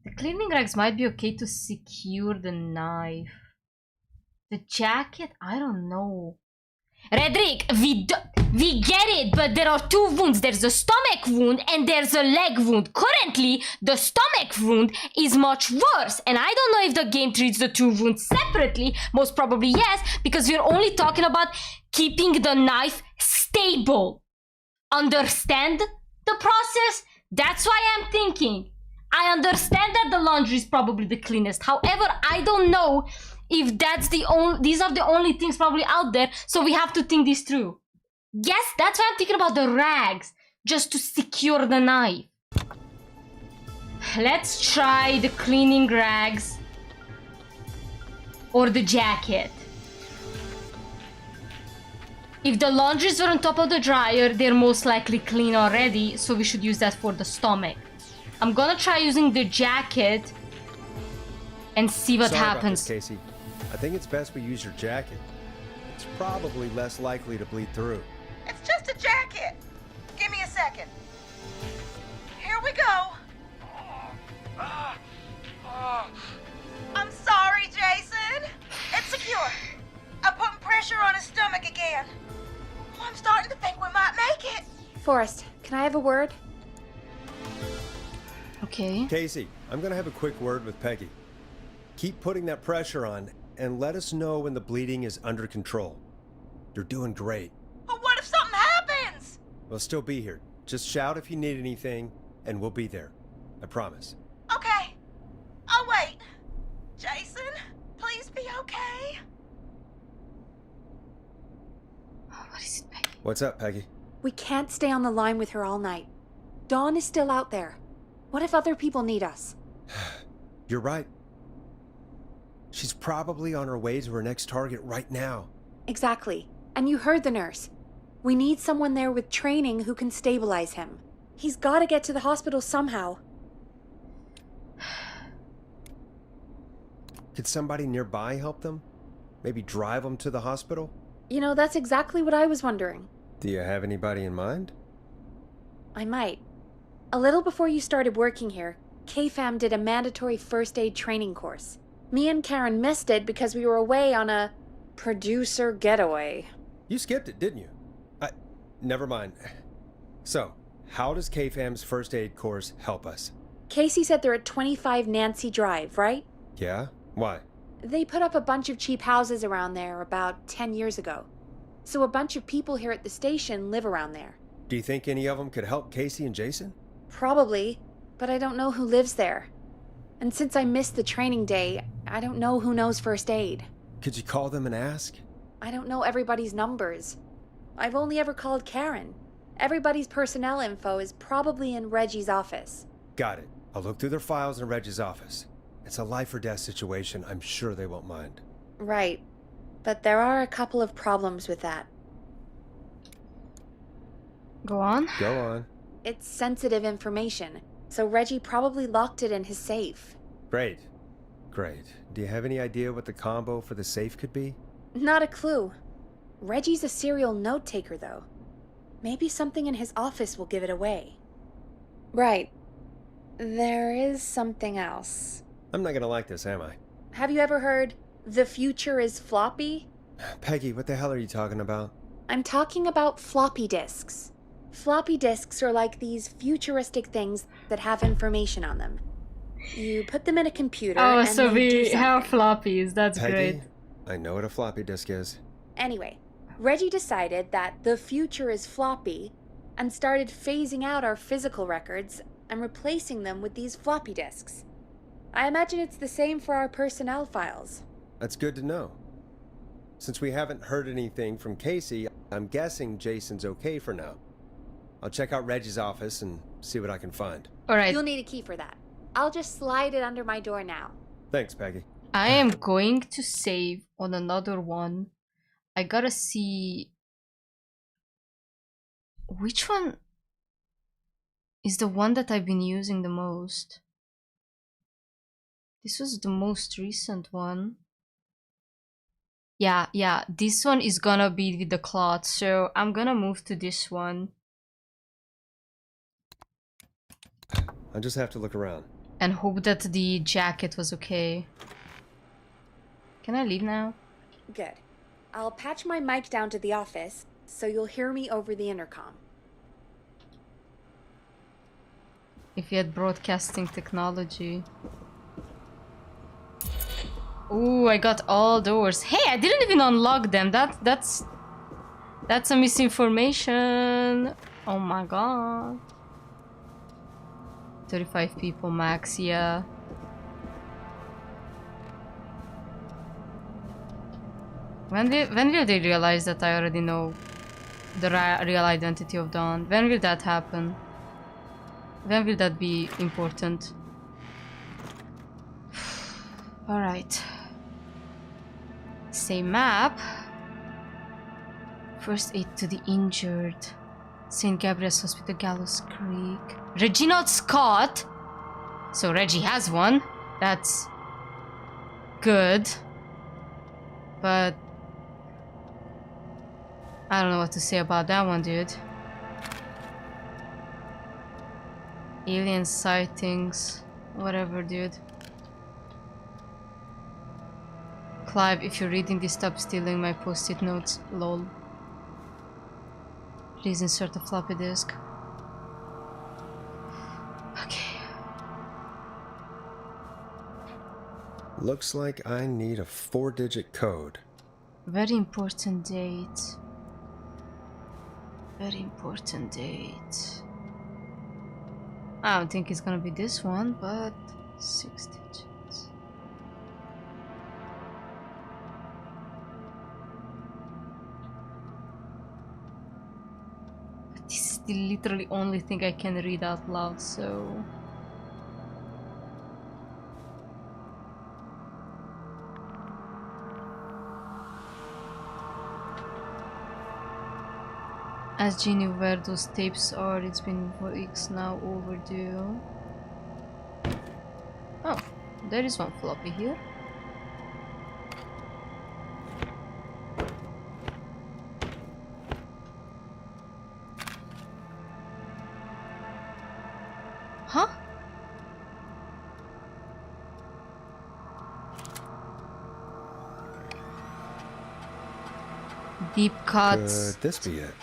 The cleaning rags might be okay to secure the knife. The jacket? I don't know. Redrick, we get it, but there are two wounds. There's a stomach wound and there's a leg wound. Currently, the stomach wound is much worse. And I don't know if the game treats the two wounds separately. Most probably yes, because we're only talking about keeping the knife stable. Understand the process? That's why I'm thinking. I understand that the laundry is probably the cleanest. However, I don't know if that's the only, these are the only things probably out there, so we have to think this through. Yes, that's why I'm thinking about the rags, just to secure the knife. Let's try the cleaning rags or the jacket. If the laundries were on top of the dryer, they're most likely clean already, so we should use that for the stomach. I'm gonna try using the jacket and see what happens. Sorry about this, Casey. I think it's best we use your jacket. It's probably less likely to bleed through. It's just a jacket. Give me a second. Here we go. I'm sorry, Jason. It's secure. I'm putting pressure on his stomach again. Oh, I'm starting to think we might make it. Forrest, can I have a word? Okay. Casey, I'm gonna have a quick word with Peggy. Keep putting that pressure on and let us know when the bleeding is under control. You're doing great. But what if something happens? We'll still be here. Just shout if you need anything, and we'll be there. I promise. Okay. I'll wait. Jason, please be okay. What is it, Peggy? What's up, Peggy? We can't stay on the line with her all night. Dawn is still out there. What if other people need us? You're right. She's probably on her way to her next target right now. Exactly. And you heard the nurse. We need someone there with training who can stabilize him. He's got to get to the hospital somehow. Could somebody nearby help them? Maybe drive them to the hospital? You know, that's exactly what I was wondering. Do you have anybody in mind? I might. A little before you started working here, KFAM did a mandatory first aid training course. Me and Karen missed it because we were away on a producer getaway. You skipped it, didn't you? Never mind. So, how does KFAM's first aid course help us? Casey said they're at 25 Nancy Drive, right? Yeah? Why? They put up a bunch of cheap houses around there about 10 years ago. So a bunch of people here at the station live around there. Do you think any of them could help Casey and Jason? Probably, but I don't know who lives there. And since I missed the training day, I don't know who knows first aid. Could you call them and ask? I don't know everybody's numbers. I've only ever called Karen. Everybody's personnel info is probably in Reggie's office. Got it. I'll look through their files in Reggie's office. It's a life or death situation. I'm sure they won't mind. Right. But there are a couple of problems with that. Go on. Go on. It's sensitive information, so Reggie probably locked it in his safe. Great. Great. Do you have any idea what the combo for the safe could be? Not a clue. Reggie's a serial note-taker, though. Maybe something in his office will give it away. Right. There is something else. I'm not gonna like this, am I? Have you ever heard, "The future is floppy"? Peggy, what the hell are you talking about? I'm talking about floppy disks. Floppy disks are like these futuristic things that have information on them. You put them in a computer Oh, and so they do we have something. floppies. That's Peggy, great. I know what a floppy disk is. Anyway, Reggie decided that the future is floppy and started phasing out our physical records and replacing them with these floppy disks. I imagine it's the same for our personnel files. That's good to know. Since we haven't heard anything from Casey, I'm guessing Jason's okay for now. I'll check out Reggie's office and see what I can find. Alright, You'll need a key for that. I'll just slide it under my door now. Thanks, Peggy. I am going to save on another one. I gotta see which one is the one that I've been using the most. This was the most recent one. Yeah, this one is gonna be with the cloth, so I'm gonna move to this one I just have to look around. and hope that the jacket was okay. Can I leave now? Good. I'll patch my mic down to the office, so you'll hear me over the intercom. If you had broadcasting technology. Ooh, I got all doors. Hey, I didn't even unlock them. That's a misinformation. Oh my god. 35 people max, yeah. When will they realize that I already know the real identity of Dawn? When will that happen? When will that be important? Alright. Same map. First aid to the injured. St. Gabriel's Hospital, Gallows Creek. Reginald Scott! So Reggie has one. That's good. But I don't know what to say about that one, dude. Alien sightings. Whatever, dude. Clive, if you're reading this, stop stealing my post-it notes. Lol. Please insert a floppy disk. Okay. Looks like I need a 4-digit code. Very important date. Very important date. I don't think it's gonna be this one, but 6 digits. But this is the literally only thing I can read out loud, so... As G knew where those tapes are, it's been weeks now overdue. Oh, there is one floppy here. Huh? Deep cuts. Could this be it?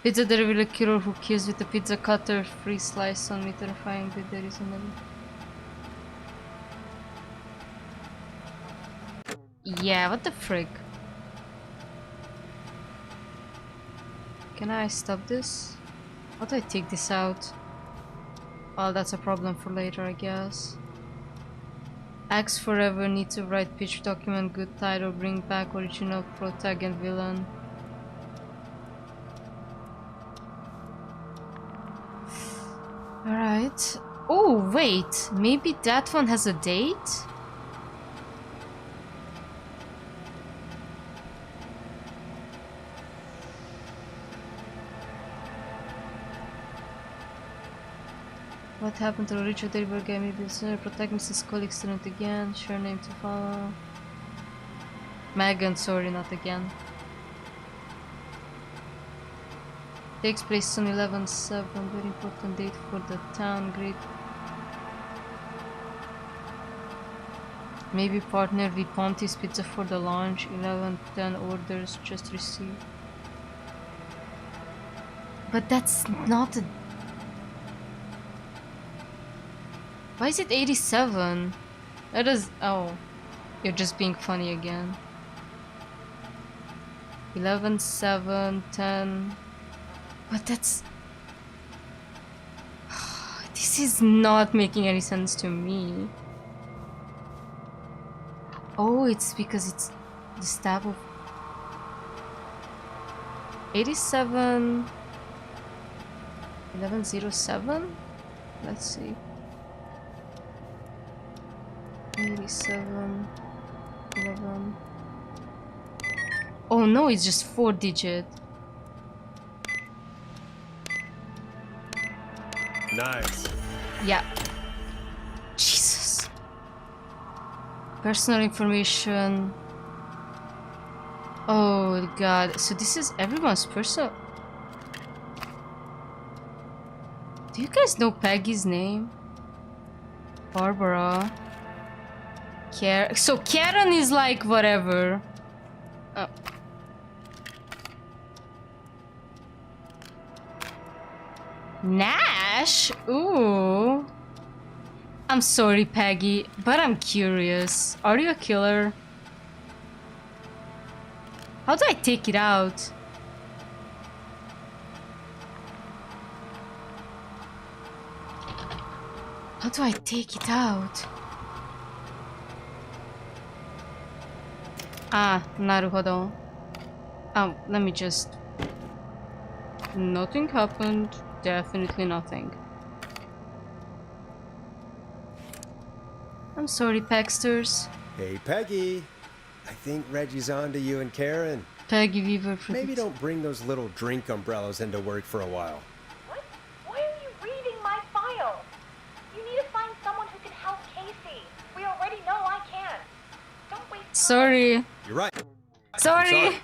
Pizza delivery killer who kills with a pizza cutter. Free slice on me, terrifying, but there is another. Yeah, what the frick? Can I stop this? How do I take this out? Well, that's a problem for later, I guess. Axe forever, need to write pitch document, good title, bring back original protag and villain. Alright. Oh, wait. Maybe that one has a date? What happened to the original delivery guy? Maybe the protagonist is colleague student again. Sure name to follow. Megan, sorry, not again. Takes place on 11/7. Very important date for the town. Great. Maybe partner with Ponti's Pizza for the launch. 11:10 orders just received. But that's not a... Why is it 87? That is... Oh. You're just being funny again. 11/7, 10... But that's... This is not making any sense to me. Oh, it's because it's the stab of... 87... 11/07? Let's see. 87... 11... Oh no, it's just 4 digit. Nice. Yeah. Jesus. Personal information. Oh god. So this is everyone's personal. Do you guys know Peggy's name? Barbara. So Karen is like whatever. Oh. Nash? Ooh. I'm sorry, Peggy, but I'm curious. Are you a killer? How do I take it out? How do I take it out? Ah, naruhodo. Let me just... Nothing happened. Definitely nothing. I'm sorry, Paxters. Hey, Peggy. I think Reggie's on to you and Karen. Peggy Weaver. Maybe don't bring those little drink umbrellas into work for a while. What? Why are you reading my file? You need to find someone who can help Casey. We already know I can. Don't waste time. Sorry. You're right. Sorry.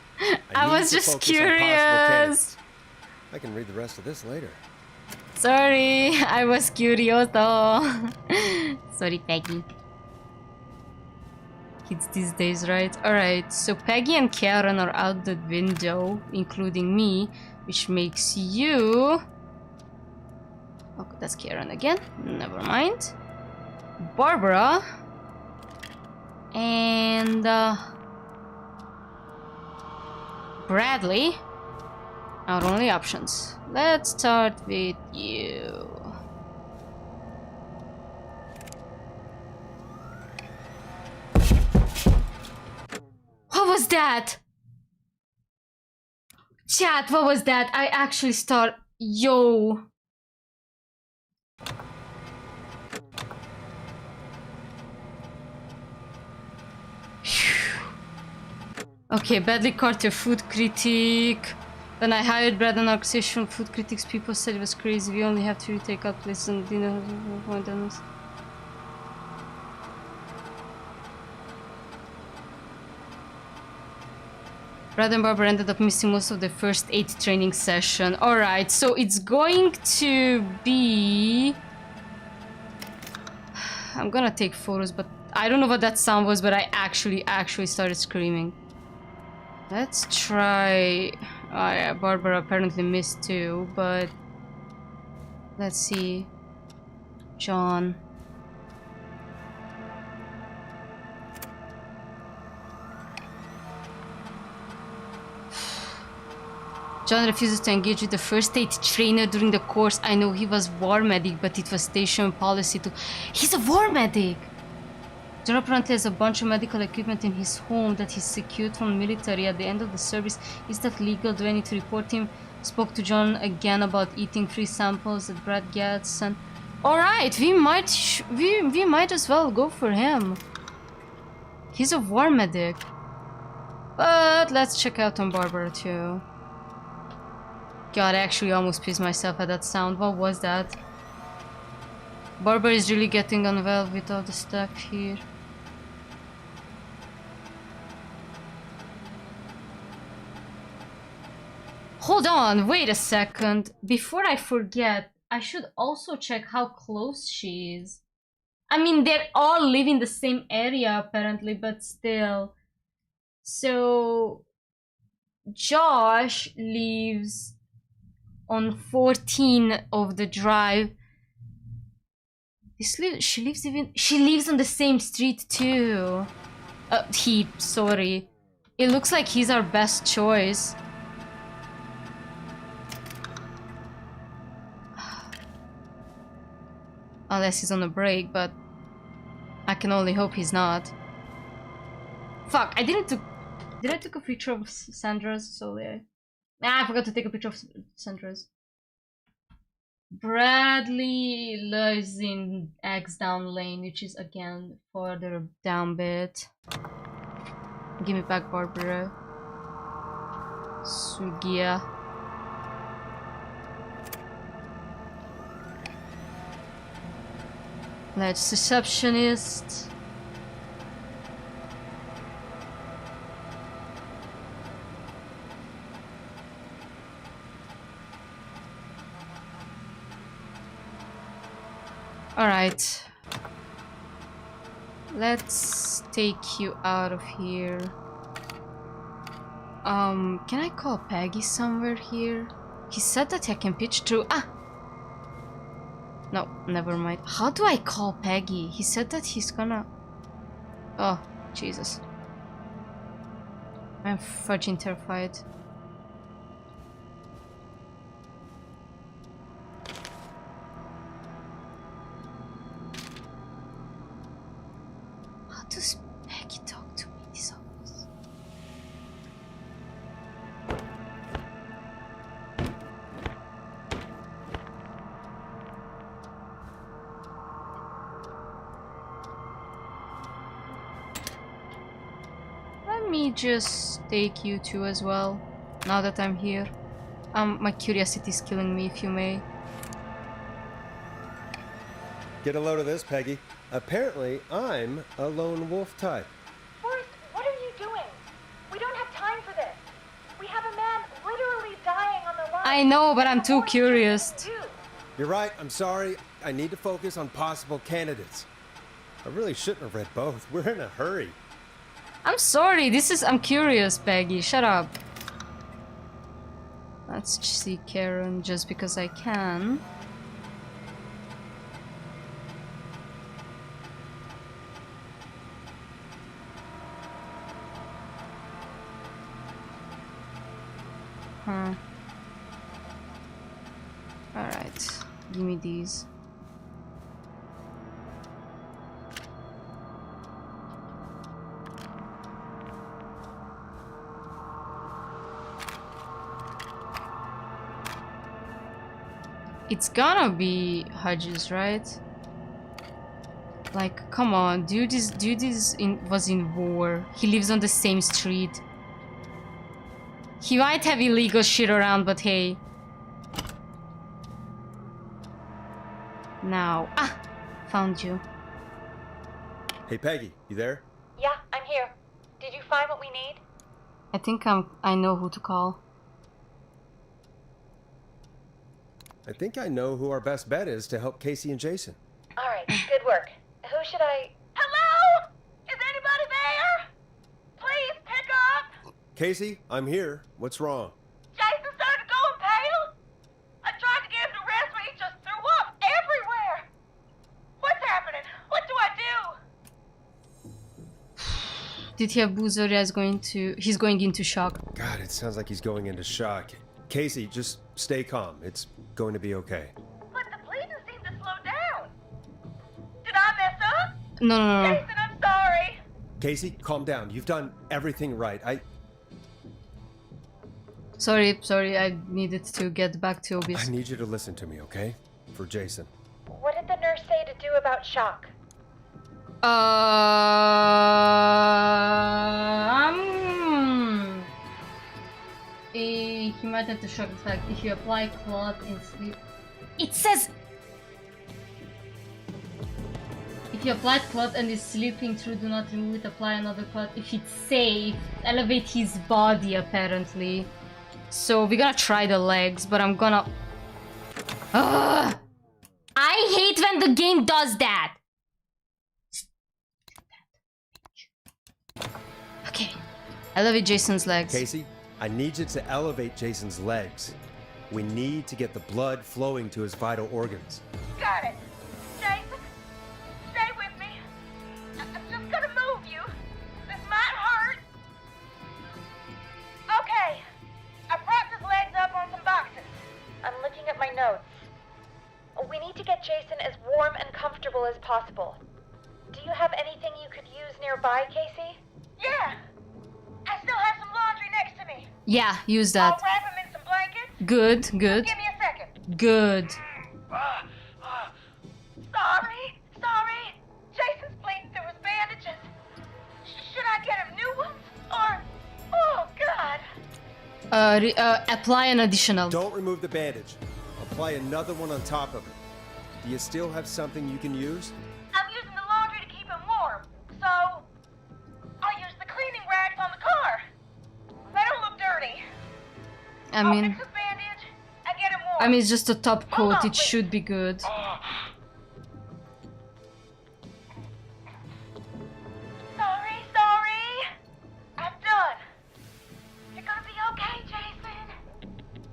I was just curious. I can read the rest of this later. Sorry, I was curious though. Sorry, Peggy. Kids these days, right? Alright, so Peggy and Karen are out the window, including me, which makes you... Okay, that's Karen again. Never mind. Barbara. And... Bradley. Our only options. Let's start with you. What was that? Chat, what was that? I actually start... Yo. Okay, Badly Carter, food critic. Then I hired Brad and organization food critics. People said it was crazy. We only have to retake out places and dinner. Brad and Barbara ended up missing most of the first 8 training session. Alright, so it's going to be... I'm gonna take photos, but I don't know what that sound was, but I actually started screaming. Let's try... Oh yeah, Barbara apparently missed too, but... Let's see... John... John refuses to engage with the first aid trainer during the course. I know he was war medic, but it was station policy to... He's a war medic! John apparently has a bunch of medical equipment in his home that he's secured from military at the end of the service. Is that legal? Do I need to report him? Spoke to John again about eating free samples that Brad gets and... Alright, we might as well go for him. He's a war medic. But let's check out on Barbara too. God, I actually almost pissed myself at that sound. What was that? Barbara is really getting unwell with all the stuff here. Hold on, wait a second. Before I forget, I should also check how close she is. I mean, they all live in the same area apparently, but still. So... Josh lives on 14 of the drive. She lives on the same street too. Sorry. It looks like he's our best choice. Unless he's on a break, but I can only hope he's not. Fuck, did I take a picture of Sandra's? So yeah. I forgot to take a picture of Sandra's. Bradley lives in X down lane, which is again further down bit. Give me back Barbara. Sugia. Let's receptionist. Alright. Let's take you out of here. Can I call Peggy somewhere here? He said that I can pitch through. No, never mind. How do I call Peggy? He said that he's gonna... Oh, Jesus. I'm fudging terrified. How does Peggy talk to me in this office? Let me just take you two as well, now that I'm here. My curiosity is killing me, if you may. Get a load of this, Peggy. Apparently, I'm a lone wolf type. Forrest, what are you doing? We don't have time for this. We have a man literally dying on the line. I know, but I'm too curious. You're right, I'm sorry. I need to focus on possible candidates. I really shouldn't have read both. We're in a hurry. I'm sorry, I'm curious, Peggy. Shut up. Let's see Karen just because I can. Alright, give me these. It's gonna be Hodges, right? Like, come on, dude was in war. He lives on the same street. He might have illegal shit around, but hey. Now, found you. Hey Peggy, you there? Yeah, I'm here. Did you find what we need? I think I know who to call. I think I know who our best bet is to help Casey and Jason. All right, good work. Who should I... Hello? Is anybody there? Please pick up. Casey, I'm here. What's wrong? Jason started going pale. I tried to get him to rest, but he just threw up everywhere. What's happening? What do I do? Did he have booze or he's going into shock? God, it sounds like he's going into shock. Casey, just stay calm. It's going to be okay. But the bleeding seemed to slow down. Did I mess up? No. Jason, I'm sorry. Casey, calm down. You've done everything right. Sorry, I needed to get back to obvious. I need you to listen to me, okay? For Jason. What did the nurse say to do about shock? He might have the shock effect if you apply clot in sleep. It says If you applied clot and is sleeping through, do not remove it, apply another clot. If it's safe, elevate his body apparently. So we're gonna try the legs, but I'm gonna... Ugh! I hate when the game does that! Okay, elevate Jason's legs. Casey, I need you to elevate Jason's legs. We need to get the blood flowing to his vital organs. Got it. Jason, stay with me. I'm just gonna move you. This might hurt. Okay. I propped his legs up on some boxes. I'm looking at my notes. We need to get Jason as warm and comfortable as possible. Do you have anything you could use nearby, Casey? Yeah. I still have some laundry next to me. Yeah, use I'll that. wrap him in some blankets. Good. Give me a second. Good. Sorry. Jason's bleeding through his bandages. Should I get him new ones? Or... Oh, God. Apply an additional. Don't remove the bandage. Apply another one on top of it. Do you still have something you can use? I'm using the laundry to keep him warm. So... I'll use the cleaning rags on the car. They don't look dirty. I I'll mean, fix his bandage and get him warm. it's just a top Hold coat. on, It please. should be good. Sorry. I'm done. You're gonna be okay, Jason.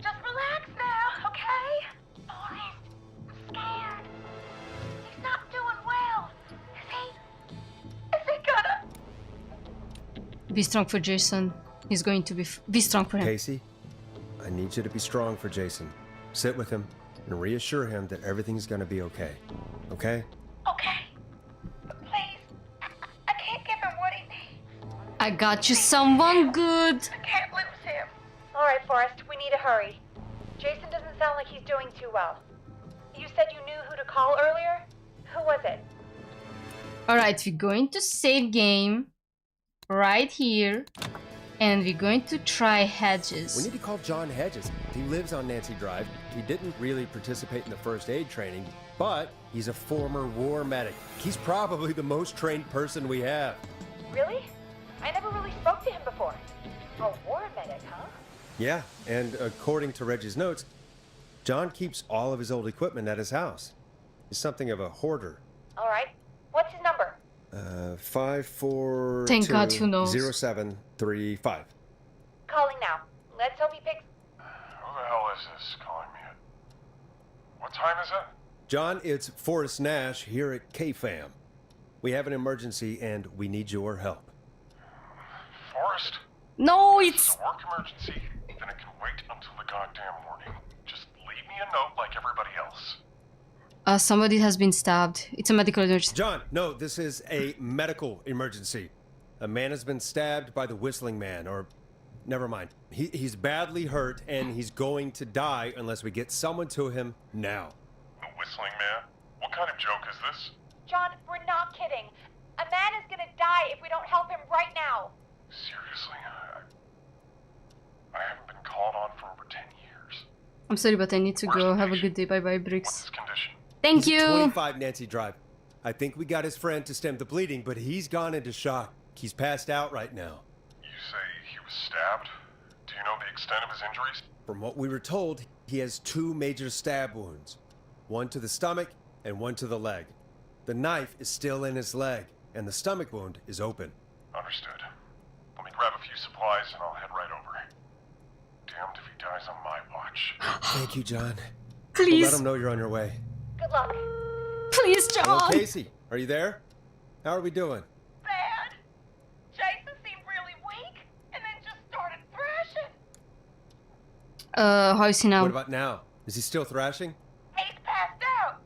Just relax now, okay? Boris, I'm scared. He's not doing well. Is he gonna... Be strong for Jason. He's going to be strong for him. Casey, I need you to be strong for Jason. Sit with him and reassure him that everything's gonna be okay. Okay? Okay. But please, I can't give him what he needs. I got you someone good. I can't lose him. All right, Forrest, we need to hurry. Jason doesn't sound like he's doing too well. You said you knew who to call earlier? Who was it? Alright, we're going to save game right here. And we're going to try Hedges. We need to call John Hedges. He lives on Nancy Drive. He didn't really participate in the first aid training, but he's a former war medic. He's probably the most trained person we have. Really? I never really spoke to him before. A war medic, huh? Yeah, and according to Reggie's notes, John keeps all of his old equipment at his house. He's something of a hoarder. All right. What's his number? 542 Thank God, who knows? 0735. Calling now. Let's hope he picks... Who the hell is this calling me at... What time is it? John, it's Forrest Nash here at KFAM. We have an emergency and we need your help. Forrest? No, It's it's... a work emergency, then it can wait until the goddamn morning. Just leave me a note like everybody else. Somebody has been stabbed. It's a medical emergency. John, no, this is a medical emergency. A man has been stabbed by the Whistling Man, or... Never mind. He's badly hurt and he's going to die unless we get someone to him now. The Whistling Man? What kind of joke is this? John, we're not kidding. A man is gonna die if we don't help him right now. Seriously? I haven't been called on for over 10 years. I'm sorry, but I need to Where's go. the Have a patient? good day. Bye-bye, What's Briggs. his condition? Thank He's you. at 25 Nancy Drive. I think we got his friend to stem the bleeding, but he's gone into shock. He's passed out right now. You say he was stabbed? Do you know the extent of his injuries? From what we were told, he has 2 major stab wounds. One to the stomach and one to the leg. The knife is still in his leg, and the stomach wound is open. Understood. Let me grab a few supplies and I'll head right over. Damned if he dies on my watch. Thank you, John. Please. We'll let him know you're on your way. Good luck. Please, Hello, John. Casey. Are you there? How are we doing? Bad. Jason seemed really weak and then just started thrashing. How is he now? What about now? Is he still thrashing? He's passed out.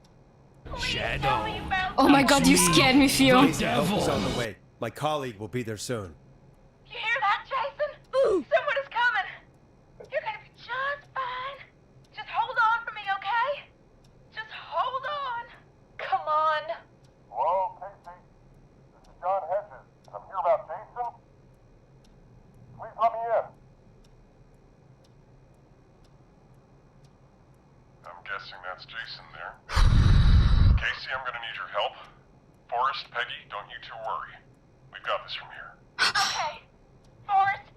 Please tell me you found Oh my god, you scared me, Theo. Casey, help is on the way. My colleague will be there soon. You hear that, Jason? Someone is coming. You're gonna be just fine. Just hold on for me, okay? Just hold on. Come on. Hello, Casey. This is John Hedges. I'm here about Jason. Please let me in. I'm guessing that's Jason there. Casey, I'm gonna need your help. Forrest, Peggy, don't you two worry. We've got this from here. Okay. Forrest,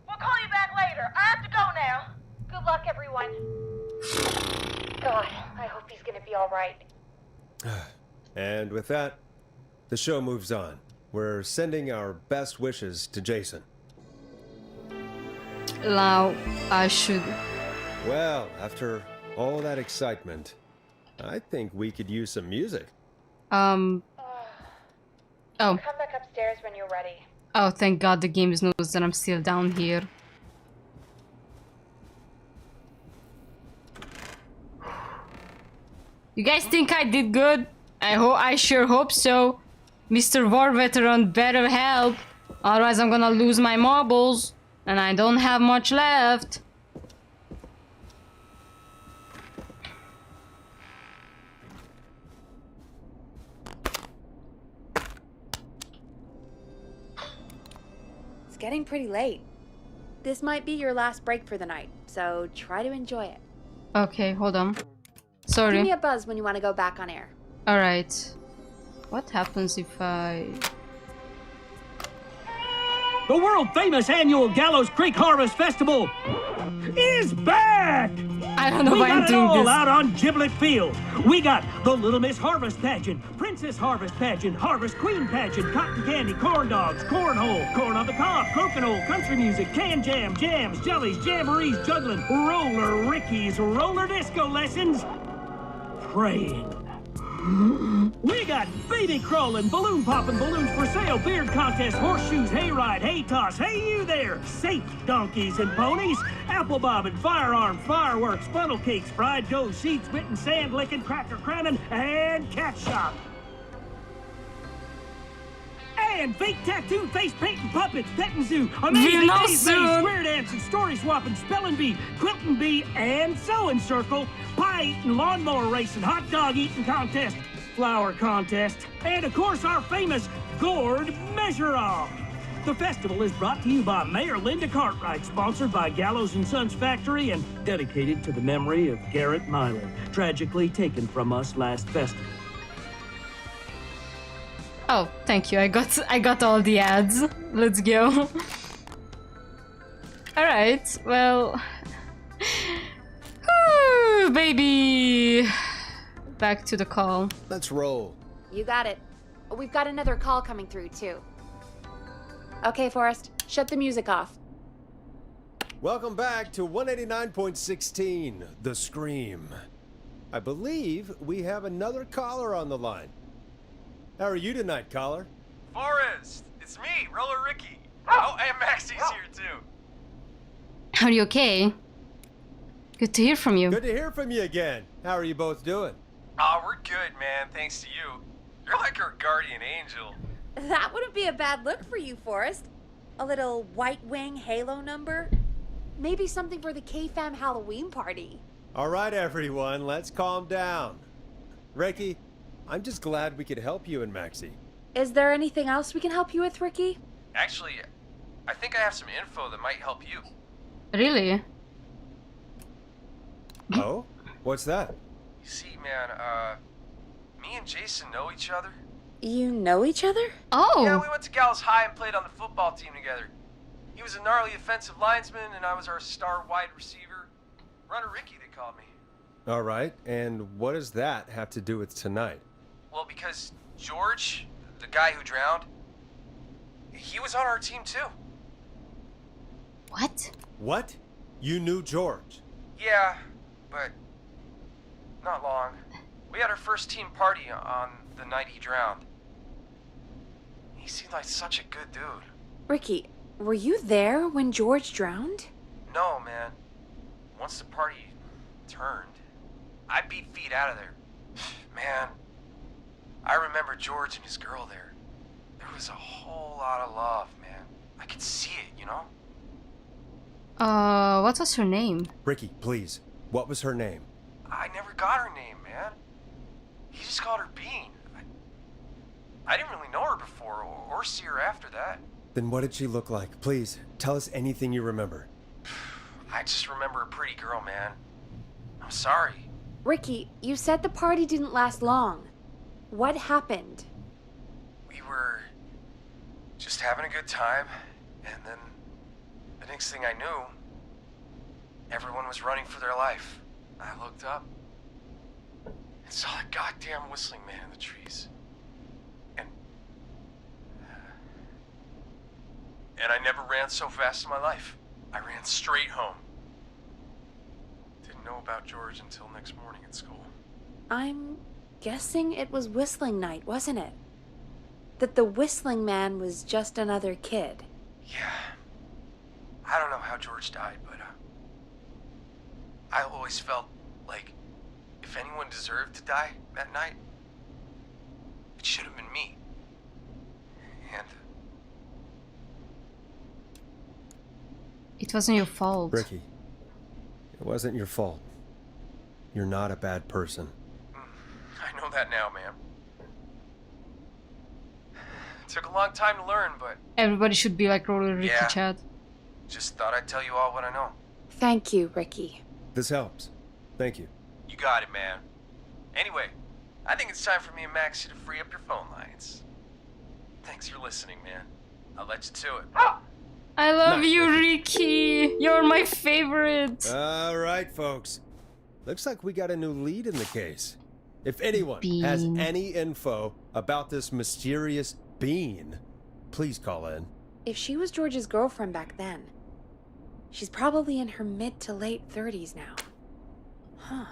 we'll call you back later. I have to go now. Good luck, everyone. God, I hope he's gonna be all right. And with that, the show moves on. We're sending our best wishes to Jason. Now, I should... Well, after all that excitement, I think we could use some music. Oh. Come back upstairs when you're ready. Oh, thank god the game knows that I'm still down here. You guys think I did good? I sure hope so. Mr. War Veteran better help. Otherwise I'm gonna lose my marbles. And I don't have much left. It's getting pretty late. This might be your last break for the night, so try to enjoy it. Okay, hold on. Give Sorry. me a buzz when you want to go back on air. Alright. What happens if I... The world-famous annual Gallows Creek Harvest Festival is back! I don't know why I'm doing We got it all this. out on Giblet Field. We got the Little Miss Harvest Pageant, Princess Harvest Pageant, Harvest Queen Pageant, Cotton Candy, Corn Dogs, Cornhole, Corn on the Cob, Crokinole, Country Music, Can Jam, Jams, Jellies, Jamborees, Juggling, Roller Rickies, Roller Disco Lessons, Praying. We got baby crawling, balloon popping, balloons for sale, beard contest, horseshoes, hayride, hay toss, hey you there, safe donkeys and ponies, apple bobbing, firearm, fireworks, funnel cakes, fried dough, sheet spitting, sand licking, cracker cramming, and cat shop. And fake tattoo, face painting, puppets, petting zoo, amazing We'll know maze, soon. square dancing, story swapping, spelling bee, quilting bee, and sewing circle, pie eating, lawnmower racing, hot dog eating contest, flower contest, and of course our famous gourd measure-off. The festival is brought to you by Mayor Linda Cartwright, sponsored by Gallows & Sons Factory, and dedicated to the memory of Garrett Miley, tragically taken from us last festival. Oh, thank you. I got all the ads. Let's go. Alright, well... Ooh, baby! Back to the call. Let's roll. You got it. We've got another call coming through, too. Okay, Forrest, shut the music off. Welcome back to 189.16, The Scream. I believe we have another caller on the line. How are you tonight, caller? Forrest, it's me, Roller Ricky. Oh, and Maxie's here too. Are you okay? Good to hear from you. Good to hear from you again. How are you both doing? Oh, we're good, man, thanks to you. You're like our guardian angel. That wouldn't be a bad look for you, Forrest. A little white wing halo number. Maybe something for the K-Fam Halloween party. All right, everyone, let's calm down. Ricky, I'm just glad we could help you and Maxie. Is there anything else we can help you with, Ricky? Actually, I think I have some info that might help you. Really? Oh? What's that? You see, man, me and Jason know each other. You know each other? Oh! Yeah, we went to Gallows High and played on the football team together. He was a gnarly offensive linesman, and I was our star wide receiver. Runner Ricky, they called me. All right, and what does that have to do with tonight? Well, because George, the guy who drowned, he was on our team too. What? What? You knew George? Yeah, but not long. We had our first team party on the night he drowned. He seemed like such a good dude. Ricky, were you there when George drowned? No, man. Once the party turned, I beat feet out of there. Man, I remember George and his girl there. There was a whole lot of love, man. I could see it, you know? What was her name? Ricky, please. What was her name? I never got her name, man. He just called her Bean. I didn't really know her before or see her after that. Then what did she look like? Please, tell us anything you remember. I just remember a pretty girl, man. I'm sorry. Ricky, you said the party didn't last long. What happened? We were just having a good time, and then the next thing I knew, everyone was running for their life. I looked up and saw the goddamn whistling man in the trees. And I never ran so fast in my life. I ran straight home. Didn't know about George until next morning at school. I'm guessing it was whistling night, wasn't it? That the whistling man was just another kid. Yeah. I don't know how George died, but I always felt like if anyone deserved to die that night, it should have been me. And It wasn't your fault. Ricky, it wasn't your fault. You're not a bad person. I know that now, ma'am. It took a long time to learn, but Everybody should be like Roller Ricky, Yeah. Chad. just thought I'd tell you all what I know. Thank you, Ricky. This helps. Thank you. You got it, man. Anyway, I think it's time for me and Maxie to free up your phone lines. Thanks for listening, man. I'll let you to it. I love Nice, you, Ricky. Ricky. You're my favorite. All right, folks. Looks like we got a new lead in the case. If anyone has Bean. any info about this mysterious Bean, please call in. If she was George's girlfriend back then, she's probably in her mid to late 30s now. Huh.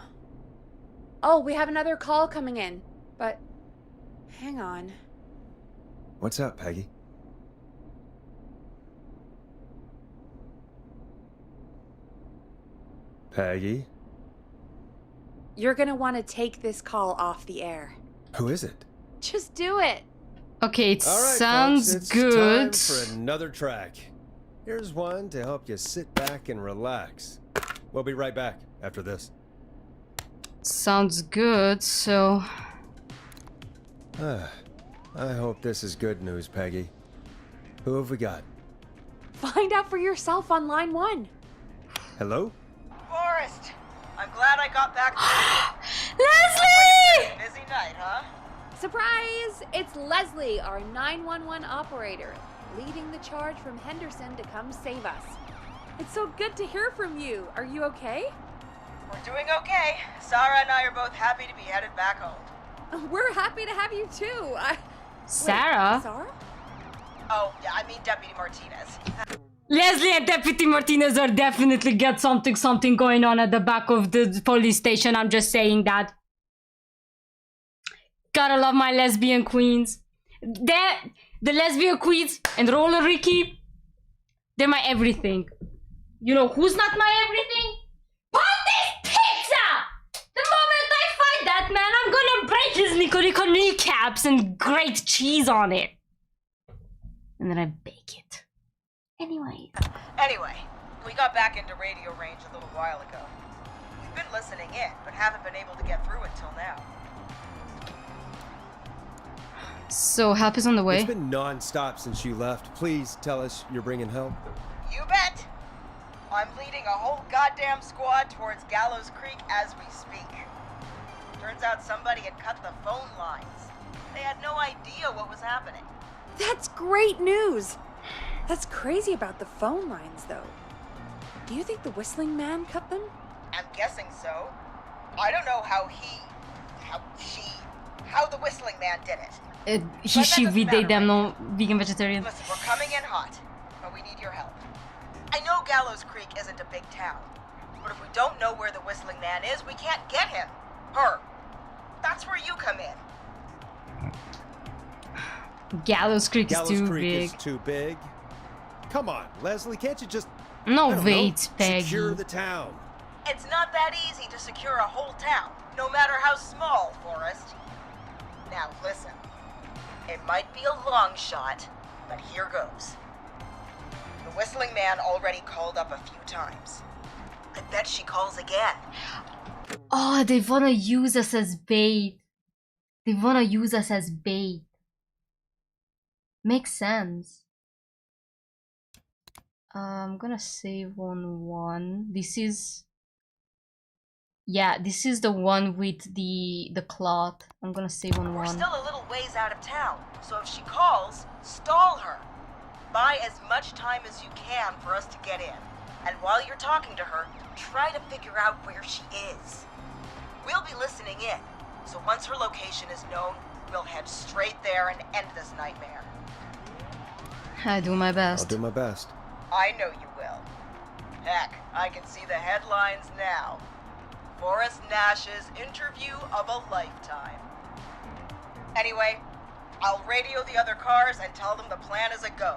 Oh, we have another call coming in, but hang on. What's up, Peggy? Peggy? You're gonna want to take this call off the air. Who is it? Just do it. Okay, it All right, sounds folks, it's good. time for another track. Here's one to help you sit back and relax. We'll be right back after this. Sounds good, so... I hope this is good news, Peggy. Who have we got? Find out for yourself on line 1. Hello? Forrest! I'm glad I got back to Leslie! Busy night, huh? Surprise! It's Leslie, our 911 operator, leading the charge from Henderson to come save us. It's so good to hear from you. Are you okay? We're doing okay. Sarah and I are both happy to be headed back home. We're happy to have you too. Sarah? Wait, Sarah? Oh, yeah, I mean Deputy Martinez. Leslie and Deputy Martinez are definitely got something going on at the back of the police station. I'm just saying that. Gotta love my lesbian queens. The lesbian queens and Roller Ricky, they're my everything. You know who's not my everything? Ponte's Pizza! The moment I find that man, I'm gonna break his Nico kneecaps and grate cheese on it. And then I bake it. Anyway, We got back into radio range a little while ago. We've been listening in, but haven't been able to get through until now. so help is on the way. It's been non-stop since you left. Please tell us you're bringing help. You bet! I'm leading a whole goddamn squad towards Gallows Creek as we speak. Turns out somebody had cut the phone lines. They had no idea what was happening. That's great news. That's crazy about the phone lines, though. Do you think the whistling man cut them? I'm guessing so. I don't know how the whistling man did it. He, she, we, they, them, no, vegan, vegetarian. Listen, we're coming in hot, but we need your help. I know Gallows Creek isn't a big town, but if we don't know where the Whistling Man is, we can't get him. Her. That's where you come in. Gallows Creek is Gallows too Creek big. is too big. Come on, Leslie, can't you just No, I don't wait, know, Peggy. secure the town? It's not that easy to secure a whole town, no matter how small, Forrest. Now listen, it might be a long shot, but here goes. The Whistling Man already called up a few times. I bet she calls again. Oh, they wanna use us as bait. They wanna use us as bait. Makes sense. I'm gonna save on one. This is... Yeah, this is the one with the cloth. I'm gonna save on We're one. still a little ways out of town, so if she calls, stall her. Buy as much time as you can for us to get in. And while you're talking to her, try to figure out where she is. We'll be listening in, so once her location is known, we'll head straight there and end this nightmare. I do my I'll best. do my best. I know you will. Heck, I can see the headlines now. Forrest Nash's interview of a lifetime. Anyway, I'll radio the other cars and tell them the plan is a go.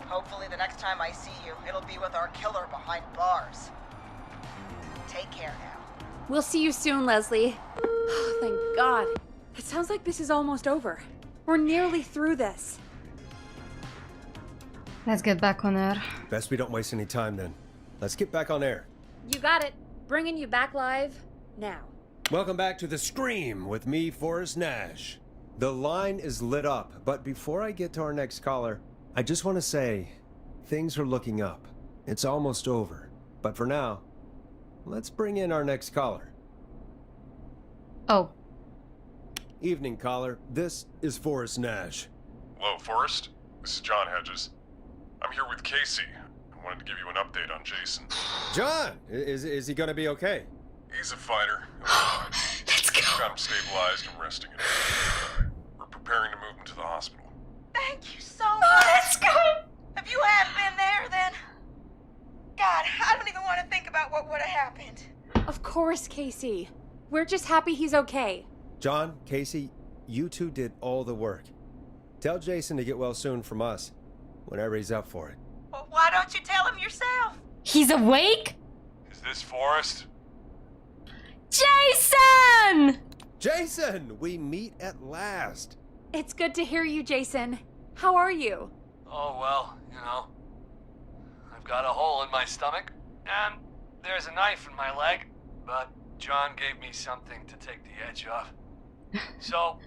Hopefully the next time I see you, it'll be with our killer behind bars. Take care now. We'll see you soon, Leslie. Thank God. It sounds like this is almost over. We're nearly through this. Let's get back on air. Best we don't waste any time then. Let's get back on air. You got it. Bringing you back live now. Welcome back to The Scream with me, Forrest Nash. The line is lit up, but before I get to our next caller, I just want to say, things are looking up. It's almost over. But for now, let's bring in our next caller. Oh. Evening, caller. This is Forrest Nash. Hello, Forrest. This is John Hedges. I'm here with Casey. I wanted to give you an update on Jason. John! Is he gonna be okay? He's a fighter. Let's go. Got him stabilized and resting it. We're preparing to move him to the hospital. Thank you so much. Let's go. If you hadn't been there, then... God, I don't even want to think about what would have happened. Of course, Casey. We're just happy he's okay. John, Casey, you two did all the work. Tell Jason to get well soon from us, whenever he's up for it. Well, why don't you tell him yourself? He's awake? Is this Forrest? Jason! Jason, we meet at last. It's good to hear you, Jason. How are you? Oh, well, you know. I've got a hole in my stomach, and there's a knife in my leg, but John gave me something to take the edge off. So,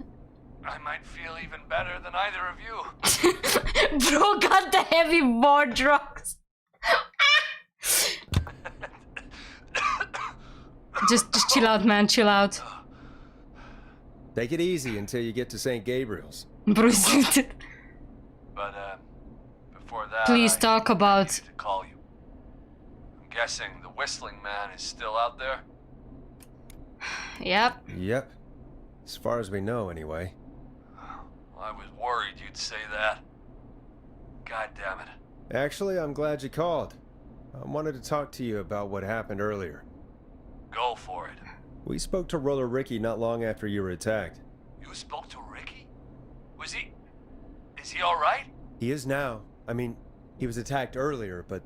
I might feel even better than either of you. Bro got the heavy war drugs. just chill out, man, chill out. Take it easy until you get to St. Gabriel's. Bruce, But, before that, please I talk about... needed to call you. I'm guessing the Whistling Man is still out there? Yep. Yep. As far as we know, anyway. Well, I was worried you'd say that. God damn it. Actually, I'm glad you called. I wanted to talk to you about what happened earlier. Go for it. We spoke to Roller Ricky not long after you were attacked. You spoke to Ricky? Was he... Is he alright? He is now. I mean, he was attacked earlier, but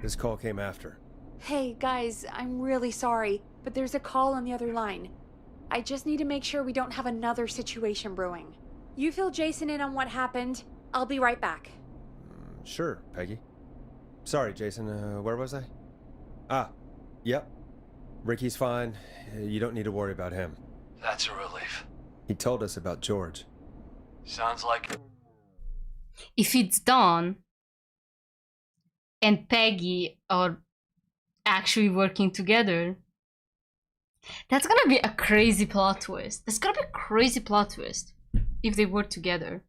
this call came after. Hey, guys, I'm really sorry, but there's a call on the other line. I just need to make sure we don't have another situation brewing. You fill Jason in on what happened. I'll be right back. Sure, Peggy. Sorry, Jason, where was I? Ah, yep. Ricky's fine. You don't need to worry about him. That's a relief. He told us about George. Sounds like... If it's Dawn and Peggy are actually working together, that's gonna be a crazy plot twist. That's gonna be a crazy plot twist if they work together.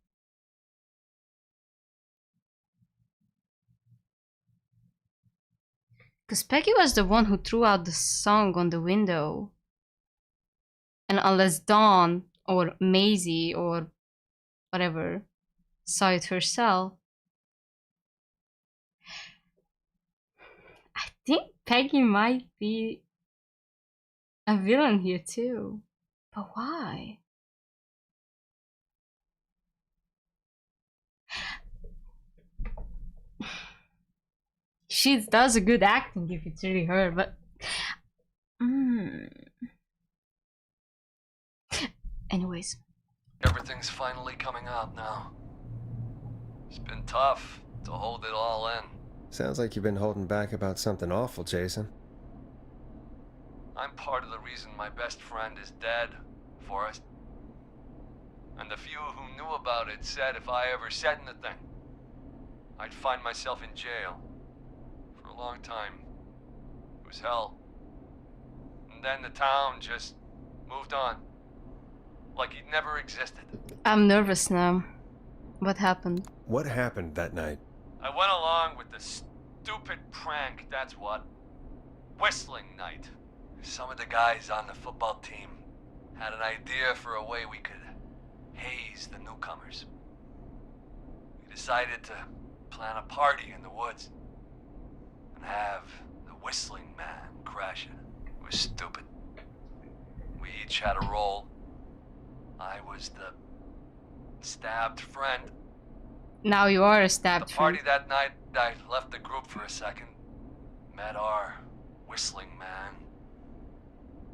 Because Peggy was the one who threw out the song on the window. And unless Dawn or Maisie or whatever saw it herself. think Peggy might be a villain here too. But why? She does a good acting if it's really her, but anyways. Everything's finally coming out now. It's been tough to hold it all in. Sounds like you've been holding back about something awful, Jason. I'm part of the reason my best friend is dead, Forrest. And the few who knew about it said if I ever said anything, I'd find myself in jail. For a long time. It was hell. And then the town just moved on. Like he'd never existed. I'm nervous now. What happened? What happened that night? I went along with the stupid prank, that's what. Whistling night. Some of the guys on the football team had an idea for a way we could haze the newcomers. We decided to plan a party in the woods and have the whistling man crash it. It was stupid. We each had a role. I was the stabbed friend. Now you are a stabbed At the party friend. that night, I left the group for a second. Met our whistling man.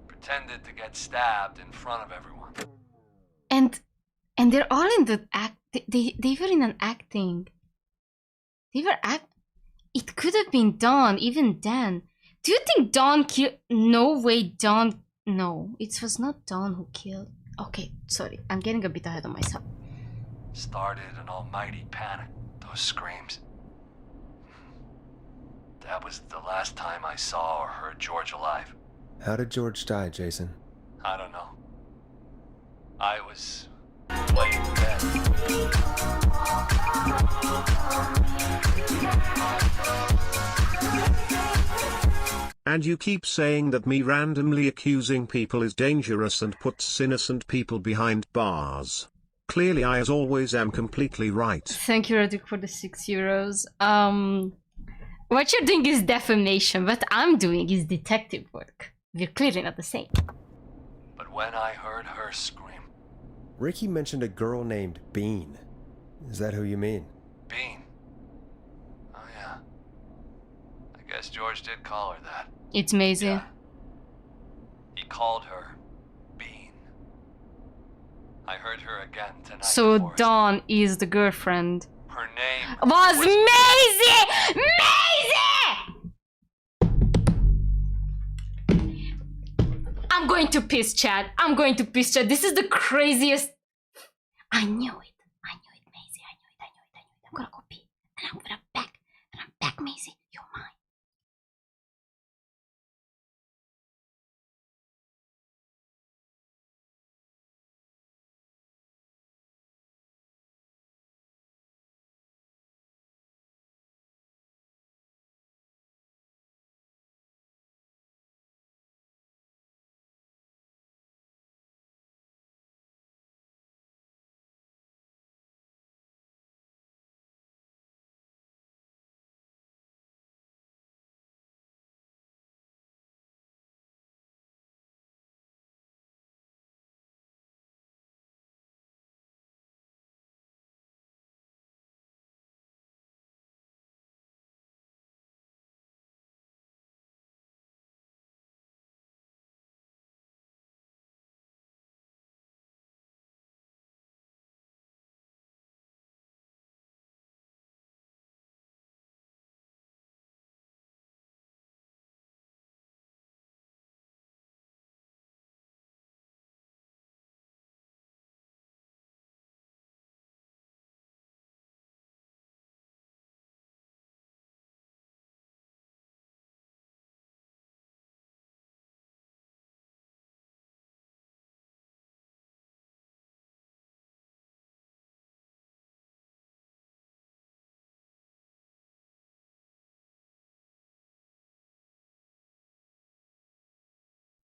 Pretended to get stabbed in front of everyone. And they're all in the act. They were in an acting. They were It could have been Dawn even then. Do you think Dawn killed? No way, Dawn. No, it was not Dawn who killed. Okay, sorry, I'm getting a bit ahead of myself. Started an almighty panic. Those screams. That was the last time I saw or heard George alive. How did George die, Jason? I don't know. I was playing dead. And you keep saying that me randomly accusing people is dangerous and puts innocent people behind bars. Clearly I as always am completely right. Thank you, Raduk, for the €6. What you're doing is defamation. What I'm doing is detective work. We're clearly not the same. But when I heard her scream... Ricky mentioned a girl named Bean. Is that who you mean? Bean? Oh yeah. I guess George did call her that. It's Maisie. Yeah. He called her Bean. I heard her again tonight. So Dawn is the girlfriend. Her name was Maisie! Maisie! I'm going to piss, Chad. I'm going to piss, Chad. This is the craziest. I knew it. I knew it, Maisie. I knew it. I'm gonna go pee. And I'm gonna back. And I'm back, Maisie. You're mine.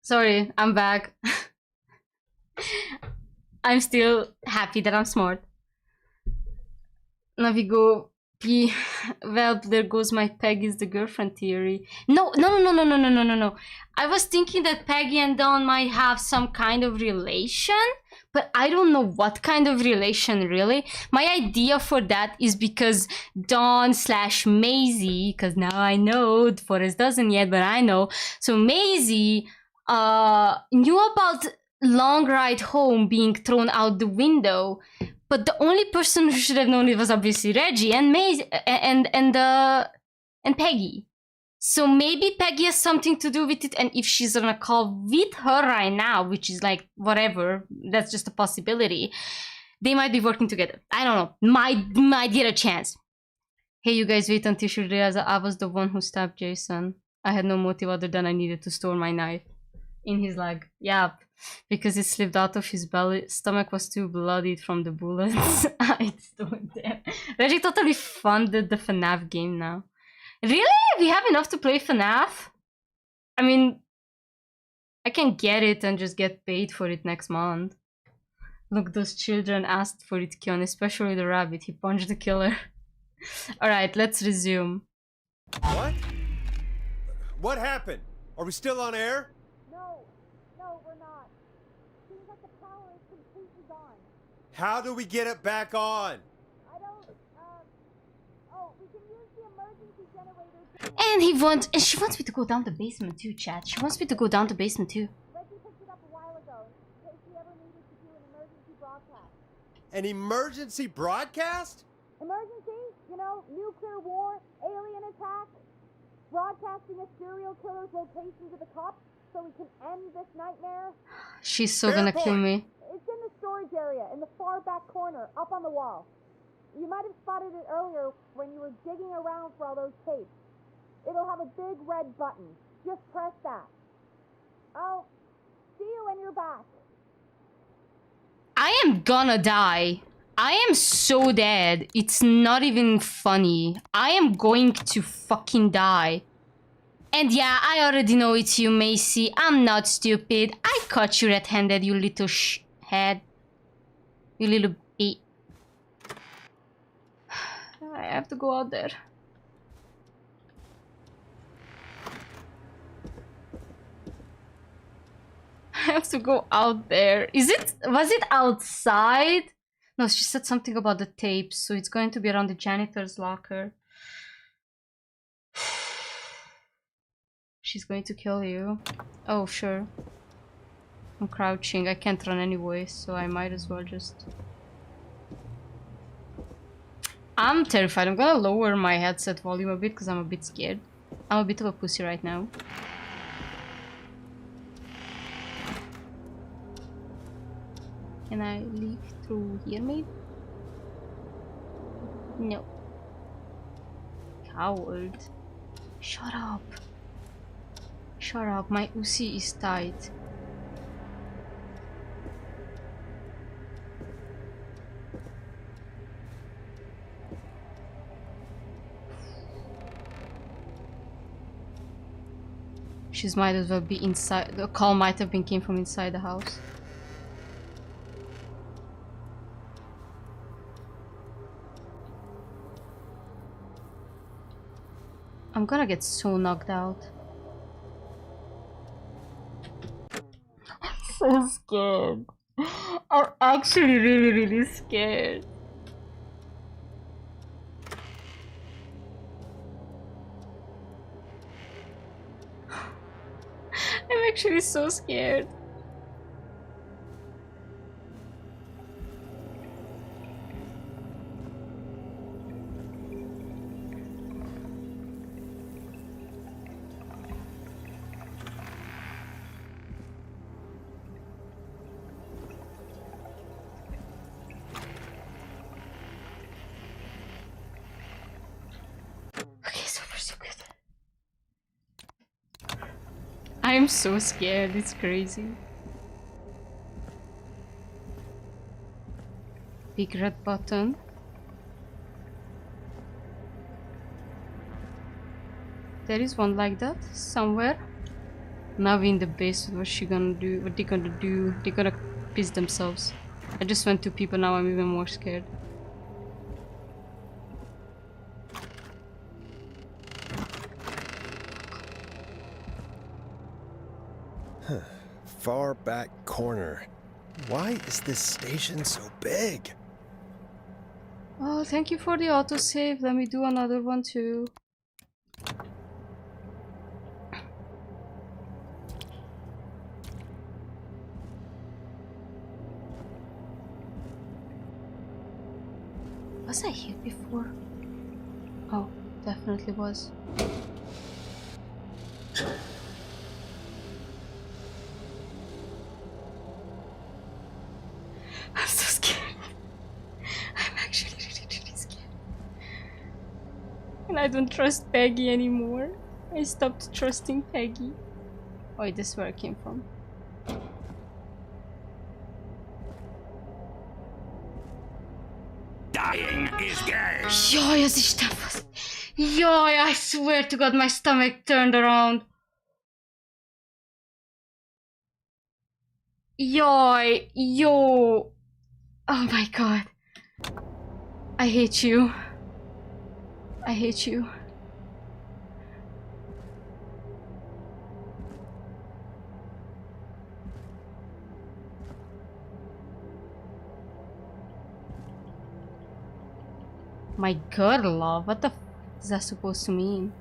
Sorry, I'm back. I'm still happy that I'm smart. Now we go Yeah, well, there goes my Peggy's the girlfriend theory. No. I was thinking that Peggy and Dawn might have some kind of relation, but I don't know what kind of relation really. My idea for that is because Dawn / Maisie, because now I know, Forrest doesn't yet, but I know. So Maisie knew about Long Ride Home being thrown out the window, but the only person who should have known it was obviously Reggie and Maisie and Peggy. So maybe Peggy has something to do with it, and if she's on a call with her right now, which is like whatever, that's just a possibility, they might be working together. I don't know. Might get a chance. Hey, you guys, wait until she realizes I was the one who stabbed Jason. I had no motive other than I needed to store my knife in his leg. Yeah, because it slipped out of his belly. Stomach was too bloodied from the bullets. I don't dare. Reggie totally funded the FNAF game now. Really? We have enough to play FNAF? I mean, I can get it and just get paid for it next month. Look, those children asked for it, Kion, especially the rabbit. He punched the killer. Alright, let's resume. What? What happened? Are we still on air? No, we're not. Seems like the power is completely gone. How do we get it back on? I don't, we can use the emergency generator. And she wants me to go down the basement too, chat. She wants me to go down the basement too. Reggie picked it up a while ago, in case we ever needed to do an emergency broadcast. An emergency broadcast? Emergency? You know, nuclear war, alien attack, broadcasting a serial killer's location to the cops so we can end this nightmare. She's so gonna kill me. It's in the storage area, in the far back corner, up on the wall. You might have spotted it earlier when you were digging around for all those tapes. It'll have a big red button. Just press that. I'll see you when you're back. I am gonna die. I am so dead. It's not even funny. I am going to fucking die. And yeah, I already know it's you, Macy. I'm not stupid. I caught you red-handed, you little head. You little bee. I have to go out there. I have to go out there. Was it outside? No, she said something about the tapes, so it's going to be around the janitor's locker. She's going to kill you. Oh, sure. I'm crouching. I can't run anyway, so I might as well just... I'm terrified. I'm gonna lower my headset volume a bit because I'm a bit scared. I'm a bit of a pussy right now. Can I leave through here, maybe? No. Coward. Shut up. Shut up. My Uzi is tight. She might as well be inside. The call might have came from inside the house. I'm gonna get so knocked out. I'm so scared. I'm actually really scared. I'm actually so scared. I'm so scared, it's crazy. Big red button. There is one like that somewhere. Now in the basement, what's she gonna do? What they gonna do? They're gonna piss themselves. I just went to people, now I'm even more scared. far back corner. Why is this station so big? Oh, thank you for the autosave. Let me do another one too. Was I here before? Oh, definitely was. I'm so scared. I'm actually really scared. And I don't trust Peggy anymore. I stopped trusting Peggy. Oh, wait, this is where I came from. Dyingisgay. Jaj, az Isten fasz. Jaj, I swear to God, my stomach turned around. Jaj, yo. Oh my God. I hate you. I hate you. My God, love. What the f is that supposed to mean?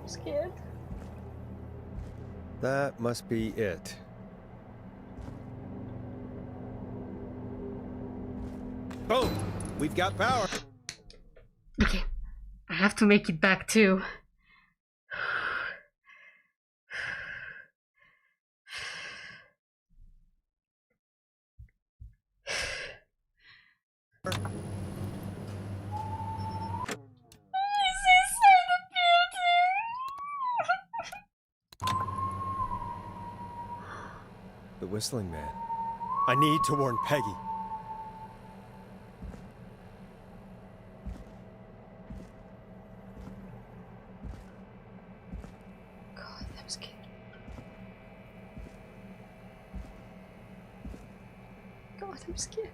I'm scared. That must be it. Boom! We've got power. Okay. I have to make it back too. The whistling man. I need to warn Peggy. God, I'm scared. God, I'm scared.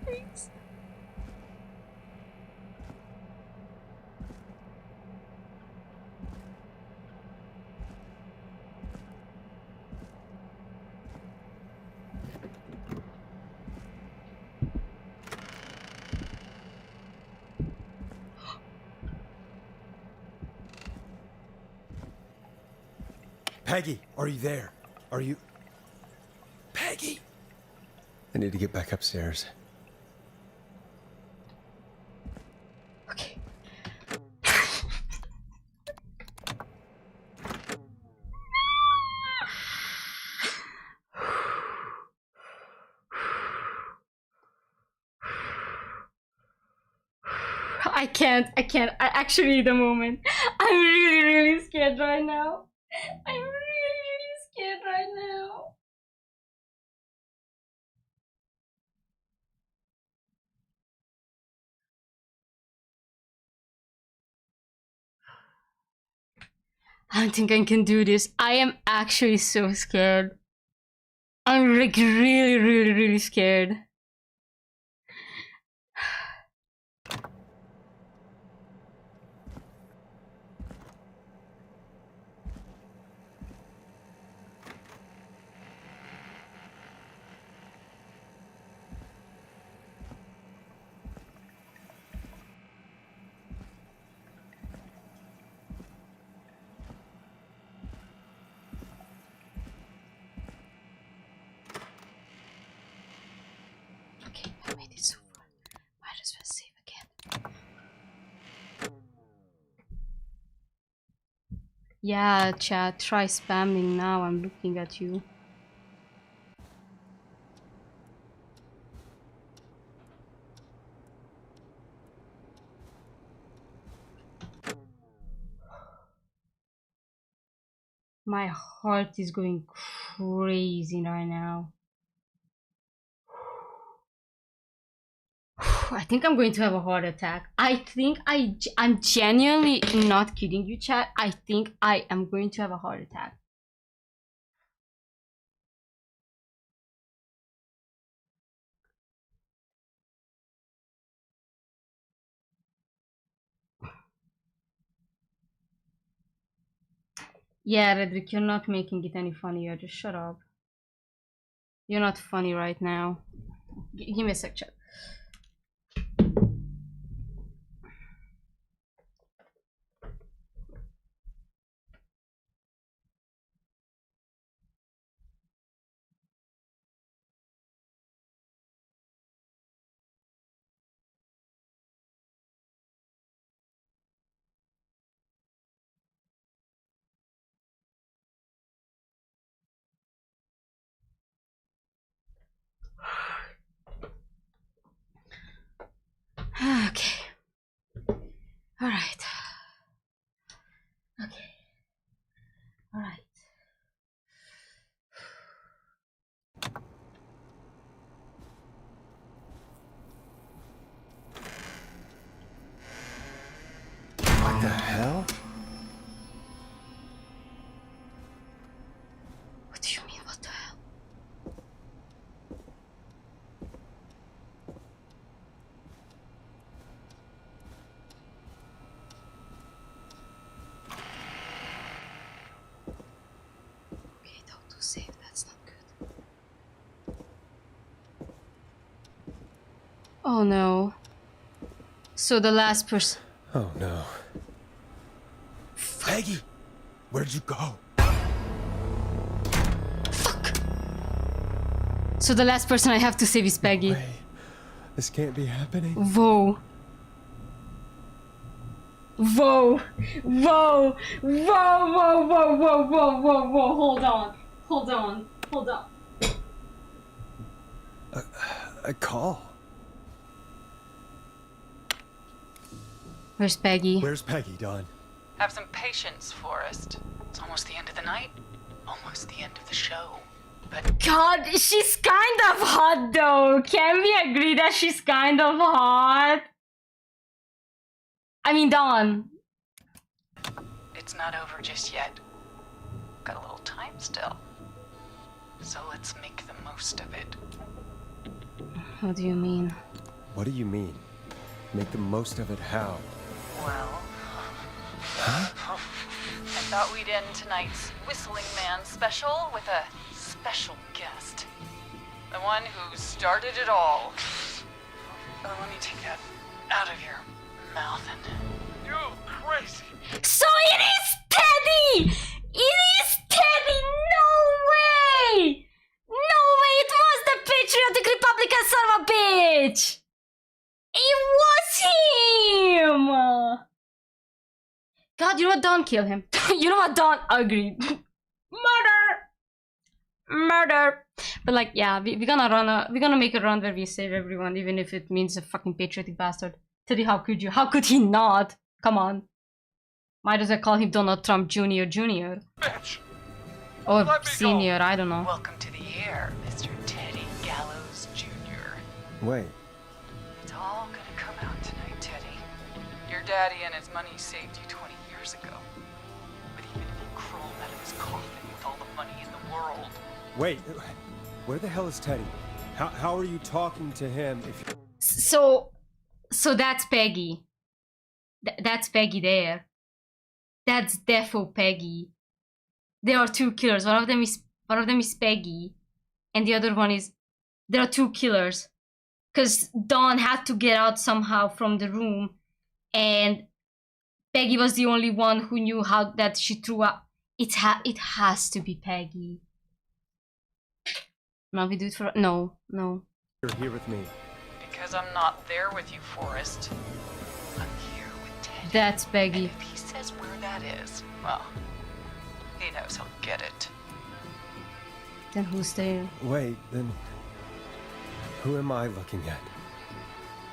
Please. Peggy, are you there? Are you... Peggy! I need to get back upstairs. Okay. I can't. I actually need a moment. I'm really scared right now. I'm really scared right now. I don't think I can do this. I am actually so scared. I'm like really scared. Okay, I made it so far. Might as well save again. Yeah, chat, try spamming now. I'm looking at you. My heart is going crazy right now. I think I'm going to have a heart attack. I think I'm genuinely not kidding you, chat. I think I am going to have a heart attack. Yeah, Redrick, you're not making it any funnier. Just shut up. You're not funny right now. Give me a sec, chat. Okay. All right. Okay. All right. What the hell? What do you mean, what the hell? Okay, don't do save, that's not good. Oh no. So the last person. Oh no. Peggy! Where'd you go? Fuck! So the last person I have to save is Peggy. Wait, this can't be happening. Whoa. Whoa! Whoa! Whoa! Whoa! Whoa! Whoa! Whoa! Whoa! Whoa! Hold on! Hold on! Hold on! A call? Where's Peggy? Where's Peggy, Dawn? Have some patience, Forrest. It's almost the end of the night. Almost the end of the show. But God, she's kind of hot though. Can we agree that she's kind of hot? I mean, Dawn. it's not over just yet. Got a little time still. So let's make the most of it. What do you mean? What do you mean? Make the most of it how? Well, Huh? I thought we'd end tonight's Whistling Man special with a special guest. The one who started it all. Oh, let me take that out of your mouth and... You crazy! So it is Teddy! It is Teddy! No way! No way! It was the Patriotic Republican son of a bitch! It was him! God, you know what? Don't kill him. You know what? Don't agree. Murder! Murder! But like, yeah, we're gonna make a run where we save everyone, even if it means a fucking patriotic bastard. Teddy, how could you? How could he not? Come on. Might as well call him Donald Trump Jr. Jr. Bitch! Or Let me go. Senior, I don't know. Welcome to the air, Mr. Teddy Gallows Jr. Wait, It's all gonna come out tonight, Teddy. Your daddy and his money saved you 20 years ago. But even if you crawl out of his coffin with all the money in the world, wait. Where the hell is Teddy? How are you talking to him if you... So that's Peggy. That's Peggy there. That's defo Peggy. There are two killers. One of them is Peggy, and the other one is... There are two killers. Because Dawn had to get out somehow from the room, and Peggy was the only one who knew how that she threw up. It has to be Peggy. Now we do it for... No. You're here with me. because I'm not there with you, Forrest. I'm here with Teddy. That's Peggy. And if he says where that is, well, he knows he'll get it. Then who's there? Wait, then... Who am I looking at?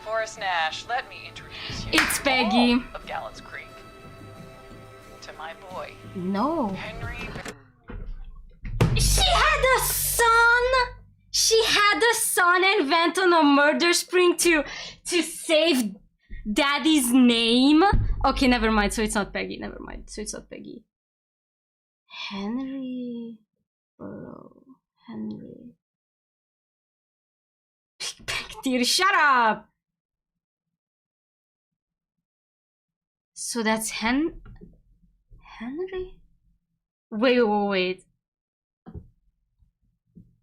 Forrest Nash, let me introduce you. It's Peggy. All of Gallows Creek. To my boy, No. Henry. She had a son. She had a son and went on a murder spree to save Daddy's name. Okay, never mind. So it's not Peggy. Never mind. So it's not Peggy. Henry. Bro. Henry. Dear, shut up. So that's Henry. Wait.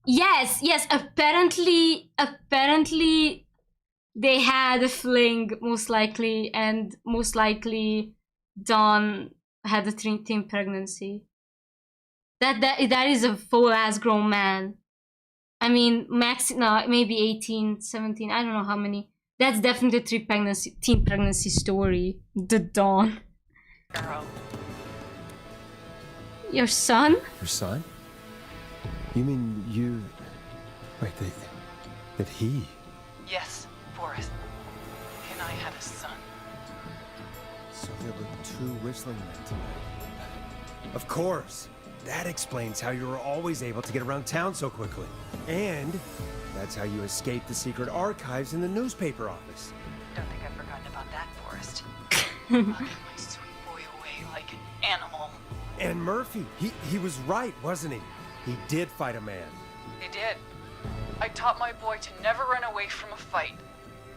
Yes. Apparently they had a fling, most likely, and most likely Dawn had a teen pregnancy. That is a full ass grown man. I mean, maybe 18, 17, I don't know how many. That's definitely a teen pregnancy story. The Dawn. Girl. Your son? Your son? You mean you... Wait, that he... Yes, Forrest. He and I had a son. So there were 2 whistling men tonight. Of course! That explains how you were always able to get around town so quickly. And that's how you escaped the secret archives in the newspaper office. Don't think I've forgotten about that, Forrest. Locking my sweet boy away like an animal. And Murphy, he was right, wasn't he? He did fight a man. He did. I taught my boy to never run away from a fight.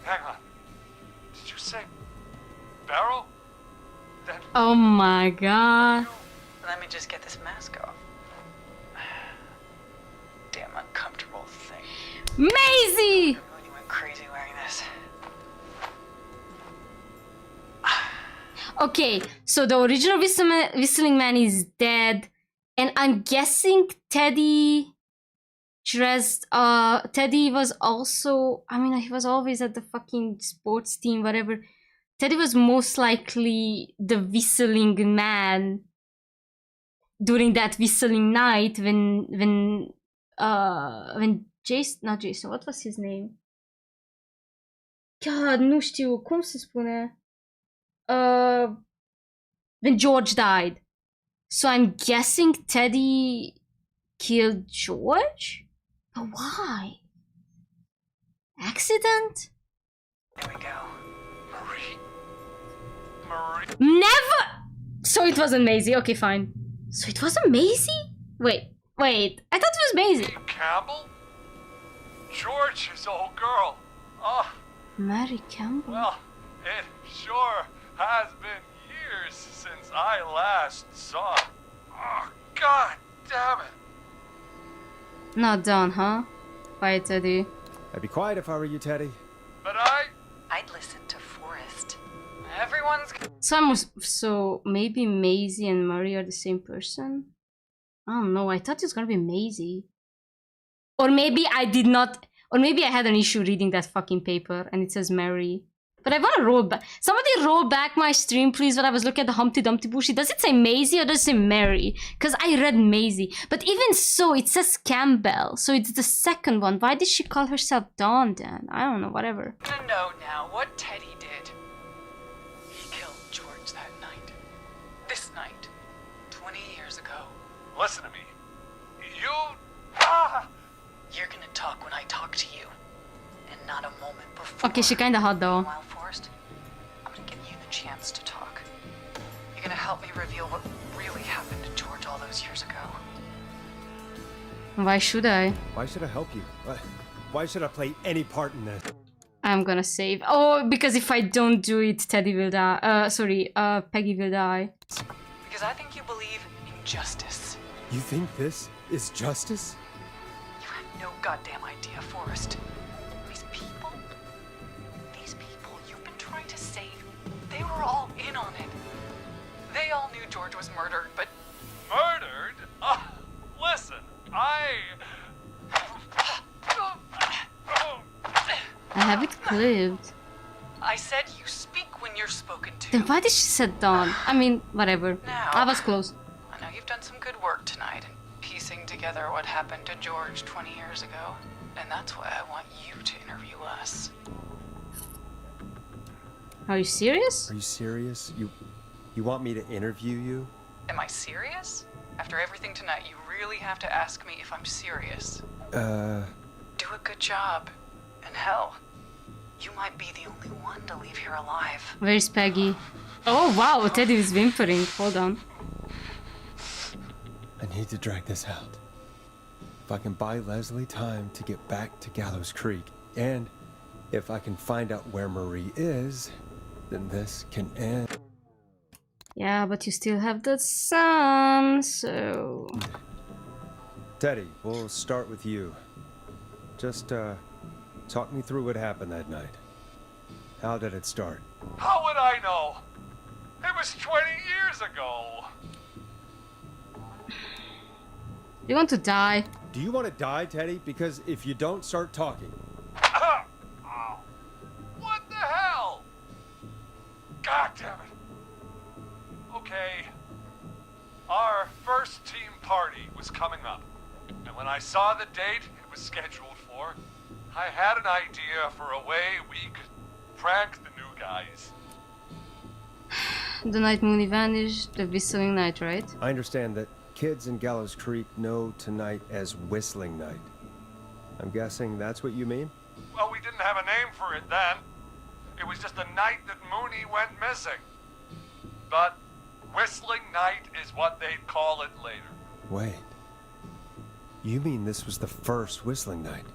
Hang on. Did you say Barrow? That... Oh my god. Let me just get this mask off. Damn uncomfortable thing. Maisie! I really went crazy wearing this. Okay, so the original Whistling Man is dead, and I'm guessing Teddy was also, I mean, he was always at the fucking sports team, whatever. Teddy was most likely the Whistling Man during that whistling night when Jason, not Jason, what was his name? God, nu știu, cum se spune? When George died. So I'm guessing Teddy killed George? But why? Accident? There we go. Marie. Never! So it wasn't Maisie. Okay, fine. So it wasn't Maisie? Wait. I thought it was Maisie. Campbell? George, his old girl. Oh, Mary Campbell? well, it sure has been years since I last saw him. Oh, god damn it. Not done, huh? Bye, Teddy. I'd be quiet if I were you, Teddy. But I'd listen to Forrest. Everyone's... So maybe Maisie and Murray are the same person? I don't know, I thought it was gonna be Maisie. Or maybe I did not, or maybe I had an issue reading that fucking paper and it says Mary. But I wanna roll back. Somebody roll back my stream, please, when I was looking at the Humpty Dumpty bullshit. Does it say Maisie or does it say Mary? Because I read Maisie. But even so, it says Campbell. So it's the second one. Why did she call herself Dawn then? I don't know, whatever. I wanna know now what Teddy did. He killed George that night. This night. 20 years ago. listen to me. You're gonna talk when I talk to you. And not a moment before. Okay, she kinda hot though. Meanwhile, Forrest, I'm gonna give you the chance to talk. You're gonna help me reveal what really happened to George all those years ago. Why should I? Why should I help you? Why should I play any part in this? I'm gonna save. Oh, because if I don't do it, Teddy will die. Peggy will die. Because I think you believe in justice. You think this is justice? You have no goddamn idea, Forrest. These people you've been trying to save, they were all in on it. They all knew George was murdered, but... Murdered? Listen, I have it clipped. I said you speak when you're spoken to. Then why did she sit down? I mean, whatever. Now, I was close. I know you've done some good work tonight in piecing together what happened to George 20 years ago. And that's why I want you to interview us. Are you serious? Are you serious? You want me to interview you? Am I serious? After everything tonight, you really have to ask me if I'm serious. Do a good job. And hell, you might be the only one to leave here alive. Where's Peggy? Oh wow, Teddy is whimpering. Hold on. I need to drag this out. If I can buy Leslie time to get back to Gallows Creek, and if I can find out where Marie is, then this can end. Yeah, but you still have the sun, so... Teddy, we'll start with you. Just, talk me through what happened that night. How did it start? How would I know? It was 20 years ago. You want to die? Do you want to die, Teddy? Because if you don't start talking... Oh. What the hell? God damn it. Okay. Our first team party was coming up. And when I saw the date it was scheduled for, I had an idea for a way we could prank the new guys. The night Mooney vanished, the whistling night, right? I understand that kids in Gallows Creek know tonight as Whistling Night. I'm guessing that's what you mean? Well, we didn't have a name for it then. It was just the night that Mooney went missing. But Whistling Night is what they'd call it later. Wait. You mean this was the first Whistling Night?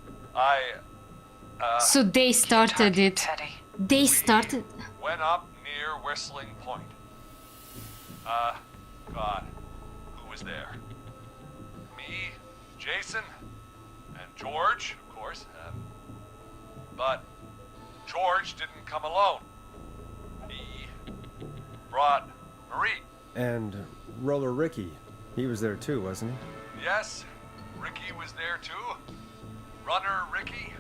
So they started it. Teddy. They started... Went up near Whistling Point. God, who was there? Me, Jason, and George, of course. But George didn't come alone. He brought Marie. And Roller Ricky. He was there too, wasn't he? Yes, Ricky was there too. Runner Ricky,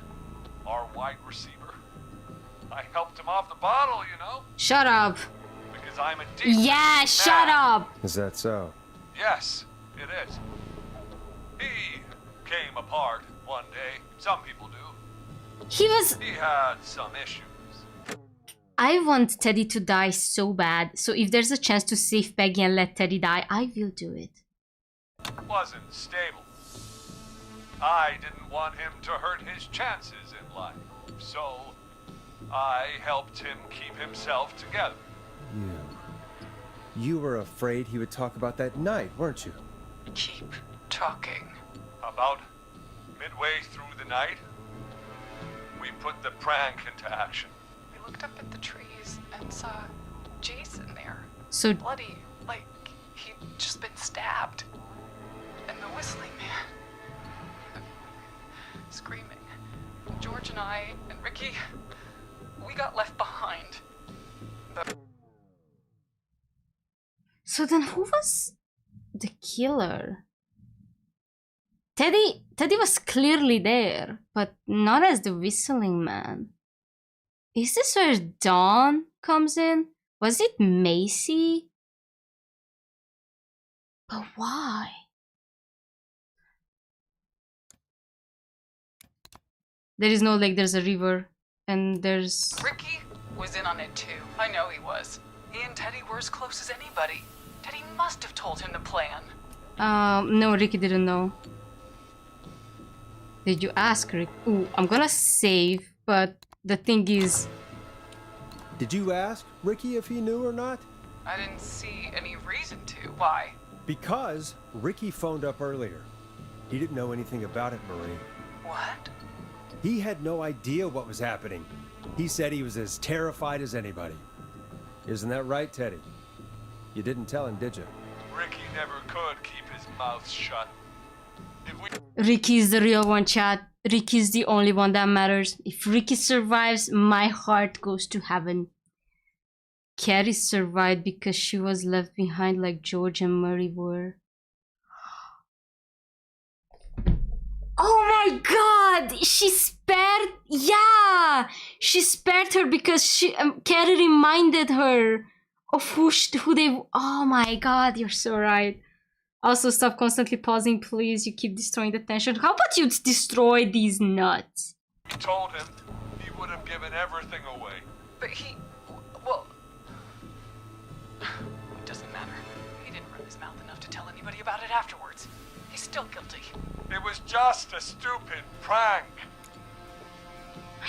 our wide receiver. I helped him off the bottle, you know. Shut up. Because I'm a decent Yeah, shut up. Is that so? Yes, it is. He came apart one day. Some people do. He was... He had some issues. I want Teddy to die so bad. So if there's a chance to save Peggy and let Teddy die, I will do it. Wasn't stable. I didn't want him to hurt his chances in life. So I helped him keep himself together. You were afraid he would talk about that night, weren't you? Keep talking. About midway through the night, we put the prank into action. We looked up at the trees and saw Jason there. So Bloody, like he'd just been stabbed. And the whistling man. Screaming. George and I and Ricky, we got left behind. So then who was the killer? Teddy was clearly there, but not as the whistling man. Is this where Dawn comes in? Was it Macy? But why? There is no lake, there's a river, and there's... Ricky was in on it too. I know he was. He and Teddy were as close as anybody. Teddy must have told him the plan. No, Ricky didn't know. Did you ask Rick? Ooh, I'm gonna save, but the thing is... Did you ask Ricky if he knew or not? I didn't see any reason to. Why? Because Ricky phoned up earlier. He didn't know anything about it, Marie. What? He had no idea what was happening. He said he was as terrified as anybody. Isn't that right, Teddy? You didn't tell him, did you? Ricky never could keep his mouth shut. Ricky's the real one, chat. Ricky's the only one that matters. If Ricky survives, my heart goes to heaven. Carrie survived because she was left behind like George and Murray were. Oh my god! She spared... Yeah! She spared her because she Carrie reminded her of who they... Oh my god, you're so right. Also, stop constantly pausing, please. You keep destroying the tension. How about you destroy these nuts? He told him he would have given everything away. But he... Well... It doesn't matter. He didn't run his mouth enough to tell anybody about it afterwards. He's still guilty. It was just a stupid prank.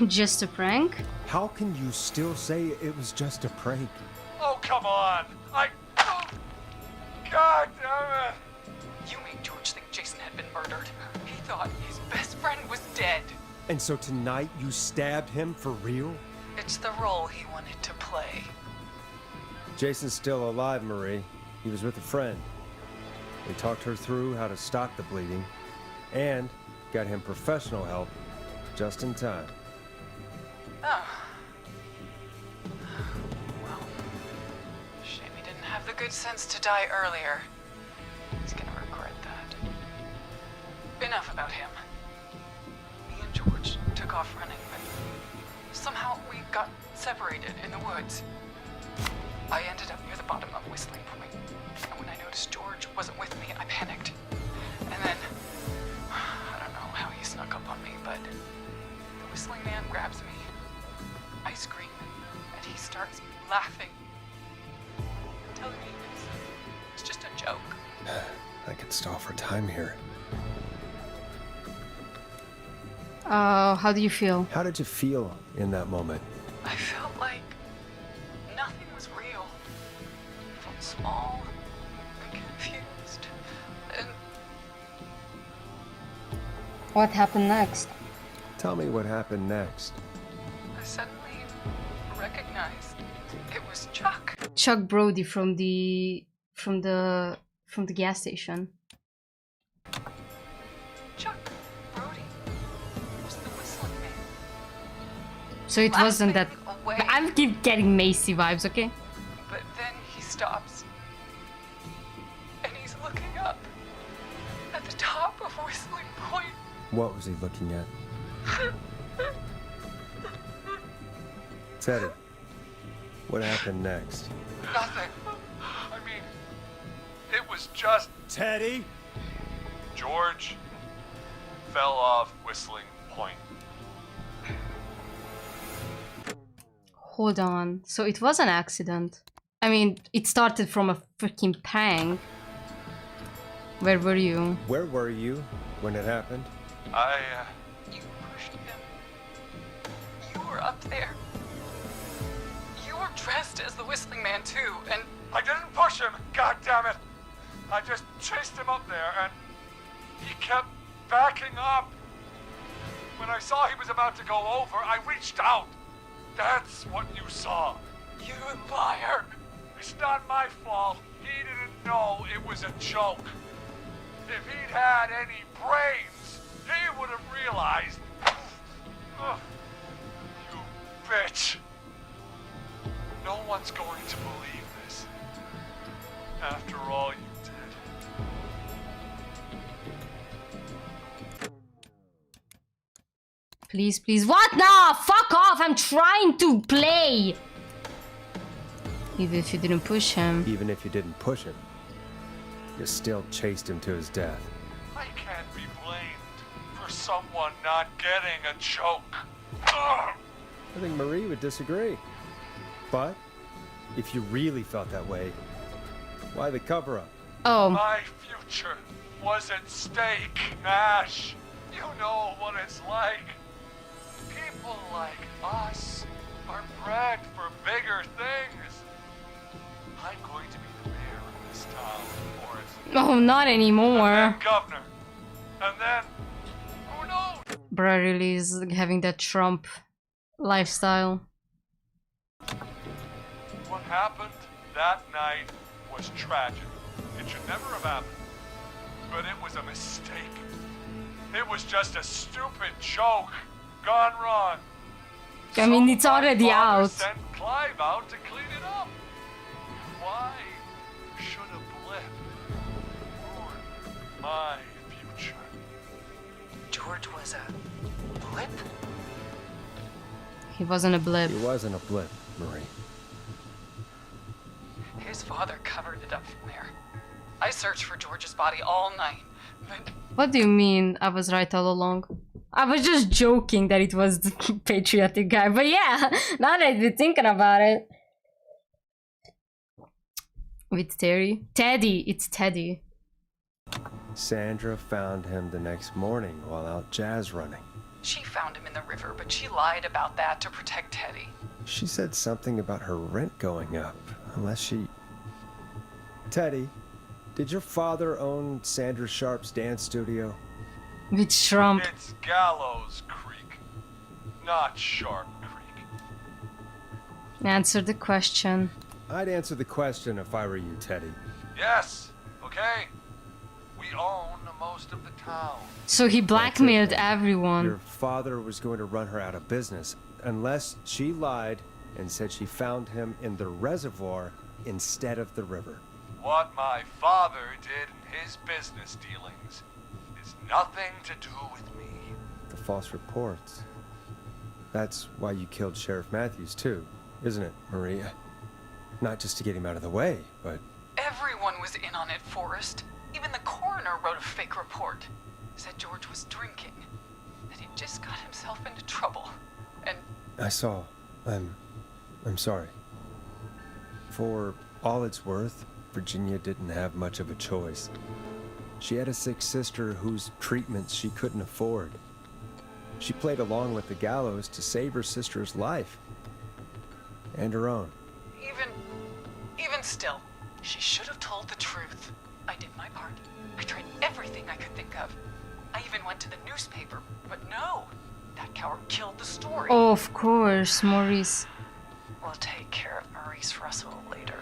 Just a prank? How can you still say it was just a prank? Oh, come on. God damn it. You made George think Jason had been murdered. He thought his best friend was dead. And so tonight you stabbed him for real? It's the role he wanted to play. Jason's still alive, Marie. He was with a friend. They talked her through how to stop the bleeding and got him professional help just in time. Oh. Well, shame he didn't have the good sense to die earlier. He's gonna regret that. Enough about him. Me and George took off running, but somehow we got separated in the woods. I ended up near the bottom of Whistling Point, and when I noticed George wasn't with me, I panicked. And then, I don't know how he snuck up on me, but the Whistling Man grabs me. I scream, and he starts laughing, telling me it's just a joke. I could stall for time here. How do you feel? How did you feel in that moment? I felt like nothing was real. I felt small and confused, and What happened next? Tell me what happened next. I suddenly recognized it was Chuck. Chuck Brody from the gas station. Chuck Brody was the Whistling Man. So it wasn't that. Away. I keep getting Macy vibes, okay? But then he stops. And he's looking up at the top of Whistling Point. What was he looking at? Teddy, what happened next? Nothing. I mean, it was just Teddy? George fell off Whistling Point. Hold on. So it was an accident. I mean, it started from a freaking prank. Where were you? Where were you when it happened? You pushed him. You were up there. You were dressed as the Whistling Man too, and I didn't push him, god damn it! I just chased him up there and he kept backing up. When I saw he was about to go over, I reached out. That's what you saw. you liar. It's not my fault. He didn't know it was a joke. If he'd had any brains, he would have realized. Ugh, you bitch. No one's going to believe this. After all you did. Please, please. What now? Fuck off! I'm trying to play! Even if you didn't push him. Even if you didn't push him, you still chased him to his death. I can't be blamed for someone not getting a joke. Ugh. I think Marie would disagree. But if you really felt that way, why the cover-up? Oh. My future was at stake, Nash. You know what it's like. People like us are bred for bigger things. I'm going to be the mayor of this town, Forrest. Oh, not anymore. And then governor. And then, who knows? Bruh really is having that Trump lifestyle. What happened that night was tragic. It should never have happened. But it was a mistake. It was just a stupid joke gone wrong. I mean, it's already my father out. Sent Clive out to clean it up. Why should a blip ruin my future? George was a blip? He wasn't a blip. He wasn't a blip, Marie. His father covered it up from there. I searched for George's body all night, but What do you mean I was right all along? I was just joking that it was the patriotic guy, but yeah, now that we're thinking about it. With Terry? Teddy, it's Teddy. Sandra found him the next morning while out jazz running. she found him in the river, but she lied about that to protect Teddy. She said something about her rent going up, unless she... Teddy, did your father own Sandra Sharp's dance studio? With Trump. It's Gallows Creek, not Sharp Creek. Answer the question. I'd answer the question if I were you, Teddy. Yes, okay. We own most of the town. So he blackmailed everyone. Your father was going to run her out of business unless she lied and said she found him in the reservoir instead of the river. What my father did in his business dealings is nothing to do with me. The false reports. That's why you killed Sheriff Matthews too, isn't it, Maria? Not just to get him out of the way, but... Everyone was in on it, Forrest. Even the coroner wrote a fake report. Said George was drinking. That he just got himself into trouble. And... I saw. I'm sorry. For all it's worth, Virginia didn't have much of a choice. She had a sick sister whose treatments she couldn't afford. She played along with the gallows to save her sister's life. And her own. Even still, she should have told the truth. I did my part. I tried everything I could think of. I even went to the newspaper, but no. That coward killed the story. Oh, of course, Maurice. We'll take care of Maurice Russell later.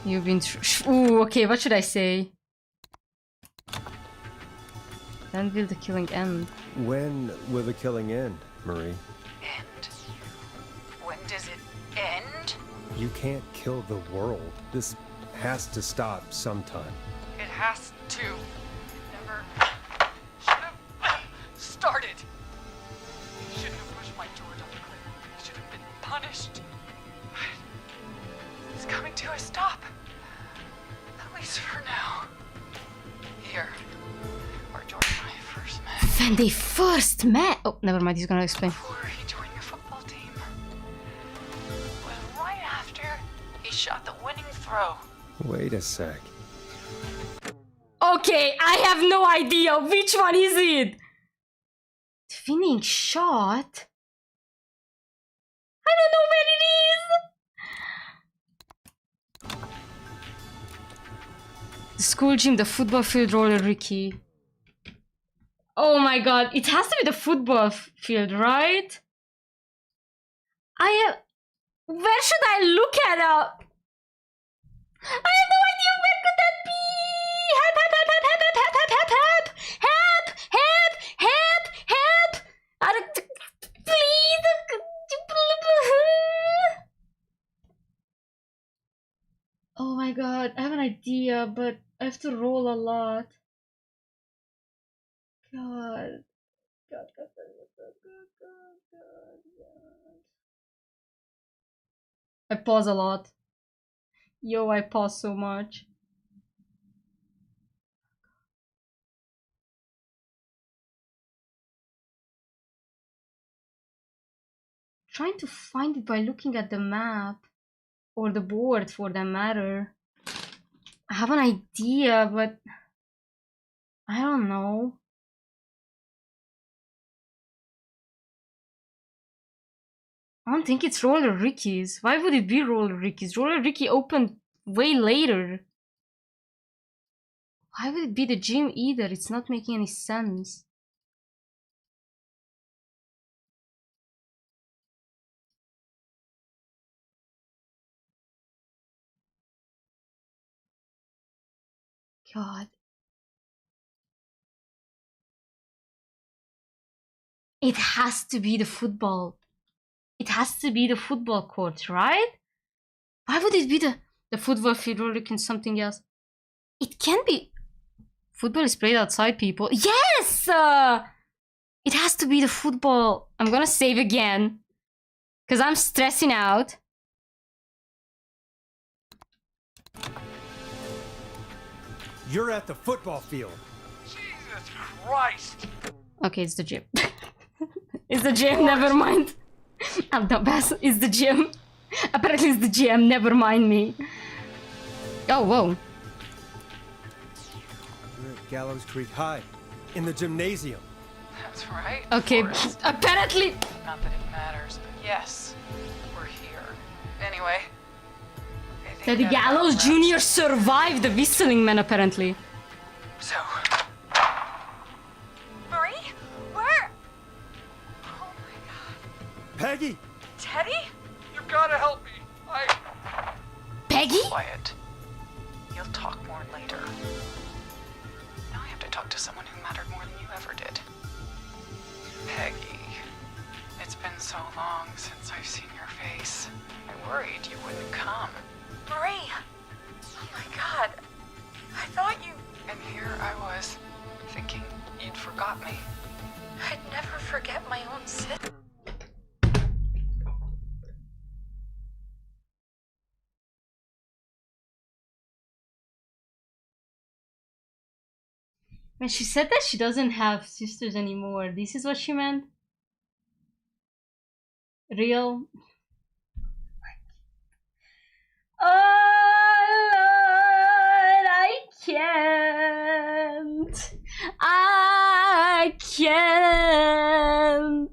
You've been ooh, okay, what should I say? When will the killing end? When will the killing end, Marie? End? When does it end? You can't kill the world. This has to stop sometime. It has to. Never should have started. He shouldn't have pushed my George off the cliff. He should have been punished. It's coming to a stop. At least for now. Here, where George and I first met. When they first met? Oh, never mind, he's gonna explain. Before he joined your football team. It was right after he shot the winning throw. Wait a sec. Okay, I have no idea. Which one is it? The winning shot? I don't know where it is. The school gym, the football field, roller Ricky. Oh my god, it has to be the football field, right? Where should I look at it? I have no idea, where could that be? Help, help, help, help, help, help, help, help, help, help, help, help, help, please. Oh my god, I have an idea, but I have to roll a lot. God. God. I pause a lot. Yo, I pause so much. Trying to find it by looking at the map or the board for that matter. I have an idea, but I don't know. I don't think it's Roller Ricky's. Why would it be Roller Ricky's? Roller Ricky opened way later. Why would it be the gym either? It's not making any sense. God. It has to be the football. It has to be the football court, right? Why would it be the football field or something else? It can be. Football is played outside, people. Yes! It has to be the football. I'm gonna save again. Because I'm stressing out. You're at the football field. Jesus Christ! Okay, it's the gym. It's the gym, never mind. I'm not bad. It's the gym. Apparently it's the gym, never mind me. Oh, whoa. You're at Gallows Creek High, in the gymnasium. That's right. Okay, Forrest. apparently... Not that it matters, but yes, we're here. Anyway. I think The that Gallows about Jr. wraps. survived the whistling man, apparently. So. Marie? Where? Oh Peggy! Teddy? You gotta help me. Peggy? Quiet. You'll talk more later. Now I have to talk to someone who mattered more than you ever did. Peggy. It's been so long since I've seen your face. I worried you wouldn't come. Marie! Oh my god. I thought you... And here I was, thinking you'd forgot me. I'd never forget my own sister. When she said that she doesn't have sisters anymore, this is what she meant? Real? Oh Lord, I can't. I can't.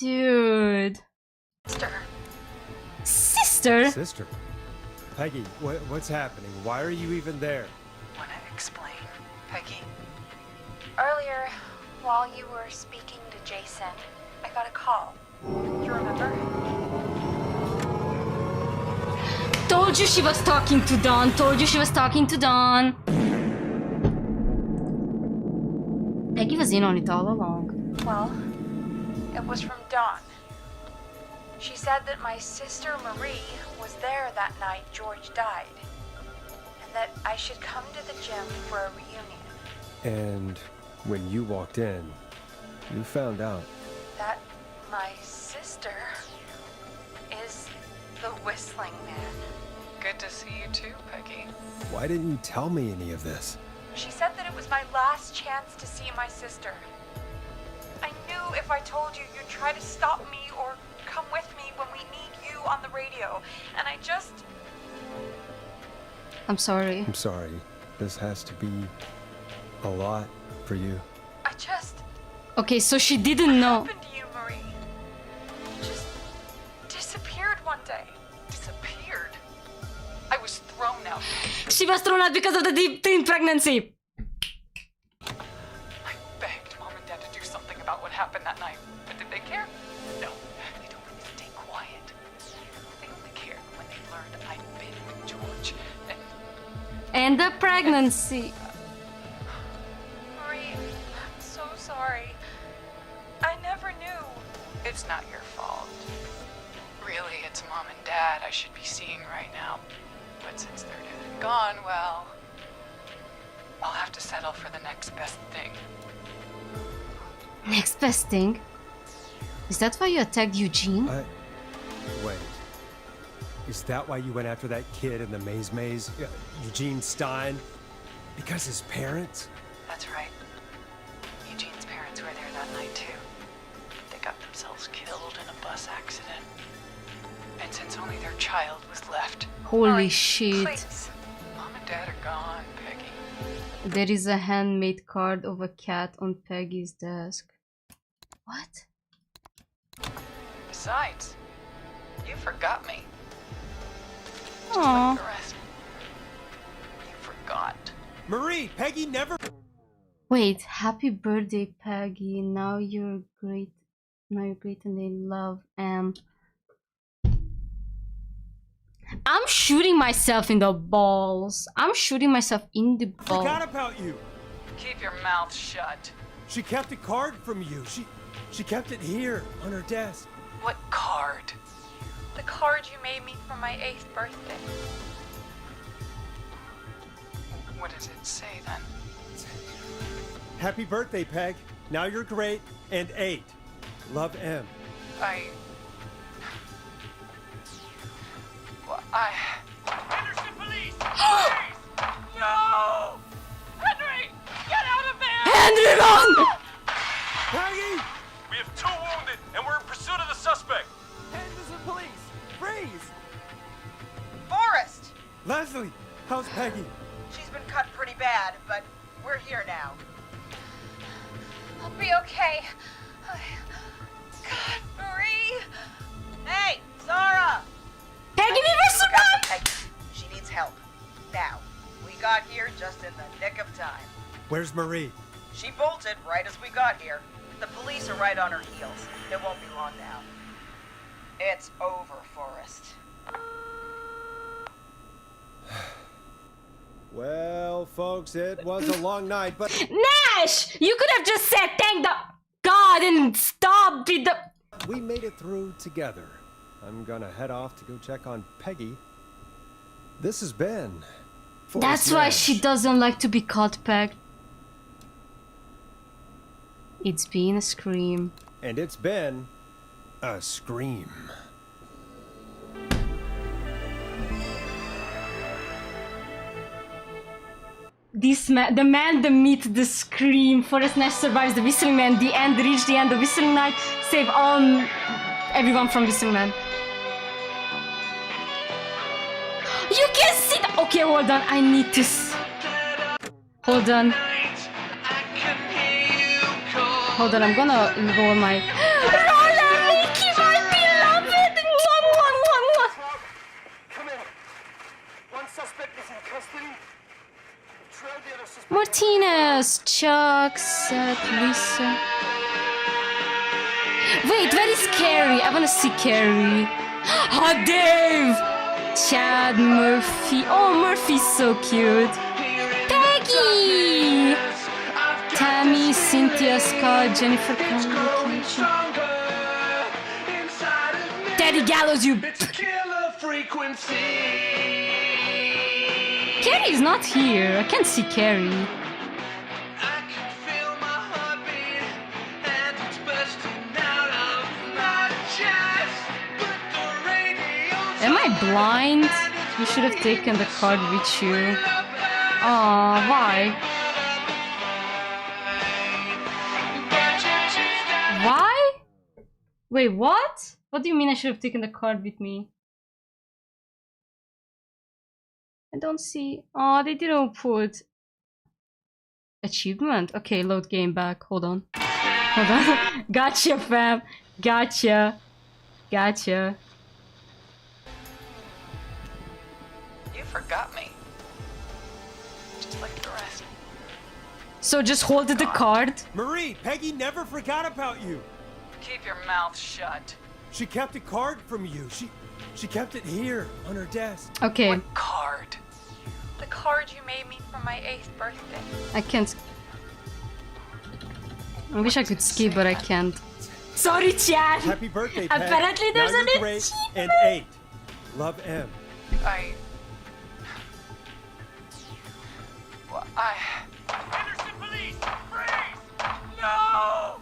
Dude. Sister? Sister? Peggy, what's happening? Why are you even there? Wanna explain, Peggy? Earlier, while you were speaking to Jason, I got a call. You remember? Told you she was talking to Dawn. Told you she was talking to Dawn. Peggy was in on it all along. Well, it was from Dawn. She said that my sister Marie was there that night George died, and that I should come to the gym for a reunion. And when you walked in, you found out. That my sister is the Whistling Man. Good to see you too, Peggy. Why didn't you tell me any of this? She said that it was my last chance to see my sister. I knew if I told you, you'd try to stop me or come with me when we need you on the radio. And I just... I'm sorry. I'm sorry. This has to be a lot for you. I just... Okay, so she didn't know. What happened to you, Marie? You just disappeared one day. Disappeared? I was thrown out. She was thrown out because of the deep teen pregnancy. I begged Mom and Dad to do something about what happened that night. But did they care? No. They told me to stay quiet. They only cared when they learned I'd been with George. And the pregnancy. Marie, I'm so sorry. I never knew. It's not your fault. Really, it's Mom and Dad I should be seeing right now. But since they're dead and gone, well, I'll have to settle for the next best thing. Next best thing? Is that why you attacked Eugene? Wait. Is that why you went after that kid in the maze? Eugene Stein? Because his parents? That's right. Eugene's parents were there that night too. They got themselves killed in a bus accident. And since only their child was left... Holy shit. Please. Mom and Dad are gone, Peggy. There is a handmade card of a cat on Peggy's desk. What? Besides, you forgot me. Just Aww. like the rest. You forgot. Marie, Peggy never... Wait, happy birthday, Peggy. Now you're great and they love I'm shooting myself in the balls. I'm shooting myself in the balls. Forgot about you. Keep your mouth shut. She kept a card from you. She kept it here on her desk. What card? The card you made me for my 8th birthday. What does it say then? Happy birthday, Peg. Now you're great and 8. Love, M. Henderson police! Police! No! Henry! Get out of there! Henry, run! Peggy! We have 2 wounded, and we're in pursuit of the suspect. Henderson police! Freeze! Forrest! Leslie, how's Peggy? She's been cut pretty bad, but we're here now. I'll be okay. God, Marie! Hey, Zara! Peggy, we were Look out survived! for Peggy. She needs help. Now, we got here just in the nick of time. Where's Marie? She bolted right as we got here. The police are right on her heels. It won't be long now. It's over, Forrest. Well, folks, it was a long night, but... Nash! You could have just said thank the God and stop with the... we made it through together. I'm gonna head off to go check on Peggy. This has been... That's why she doesn't like to be caught pegged. It's been a scream. And it's been... a scream. This man, the man that meet the scream. Forrest Nash survives the Whistling Man. The end, reach the end of Whistling Night. Save all everyone from Whistling Man. You can see that. Okay, hold on. I need to. Hold on. Hold on. I'm gonna roll my. Roller Ricky, my beloved. Come in. One suspect is in custody. Martinez, Chuck, Seth, Lisa. Wait, where is Carrie? I wanna see Carrie. Oh, Dave! Chad, Murphy. Oh, Murphy's so cute. Peggy! Tammy, Cynthia, Scott, Jennifer, Daddy Gallows, you. Carrie's not here. I can't see Carrie. Am I blind? You should have taken the card with you. Aw, why? Why? Wait, what? What do you mean I should have taken the card with me? I don't see. Oh, they didn't put achievement. Okay, load game back. Hold on. Hold on. Gotcha, fam. Gotcha. Gotcha. You forgot me. Just like the rest. So just hold the card. Marie, Peggy never forgot about you. Keep your mouth shut. She kept a card from you. She kept it here on her desk. Okay. What card? The card you made me for my 8th birthday. I can't. I wish I could skip, but I can't. Sorry, Chad. Happy birthday, Peg. Apparently there's now an you're great and 8. Love, M. Henderson police! Freeze! No!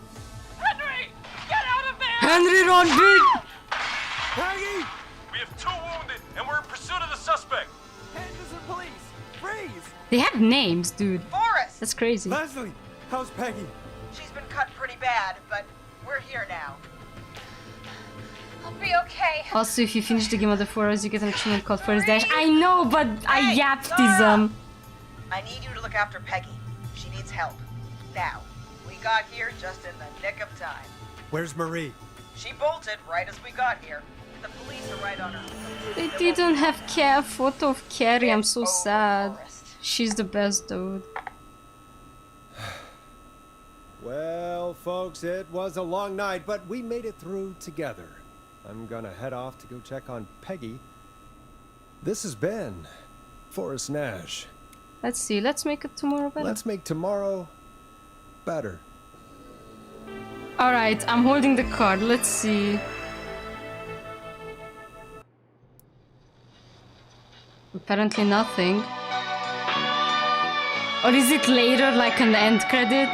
Henry! Get out of there! Henry, run, big! Peggy! We have 2 wounded, and we're in pursuit of the suspect. Henderson police! Freeze! They have names, dude. Forrest! That's crazy. Leslie, how's Peggy? She's been cut pretty bad, but we're here now. I'll be okay. Also, if you finish the game of the Forest, you get an achievement called Forest Dash. I know, but I Hey, yapped Zara! this. I need you to look after Peggy. She needs help. Now. We got here just in the nick of time. Where's Marie? She bolted right as we got here. The police are right on her. They didn't have a photo of Carrie. I'm so sad. She's the best, dude. Well, folks, it was a long night, but we made it through together. I'm gonna head off to go check on Peggy. This has been Forrest Nash. Let's see. Let's make it tomorrow better. Let's make tomorrow better. Alright, I'm holding the card. Let's see. Apparently nothing. Or is it later, like an end credit?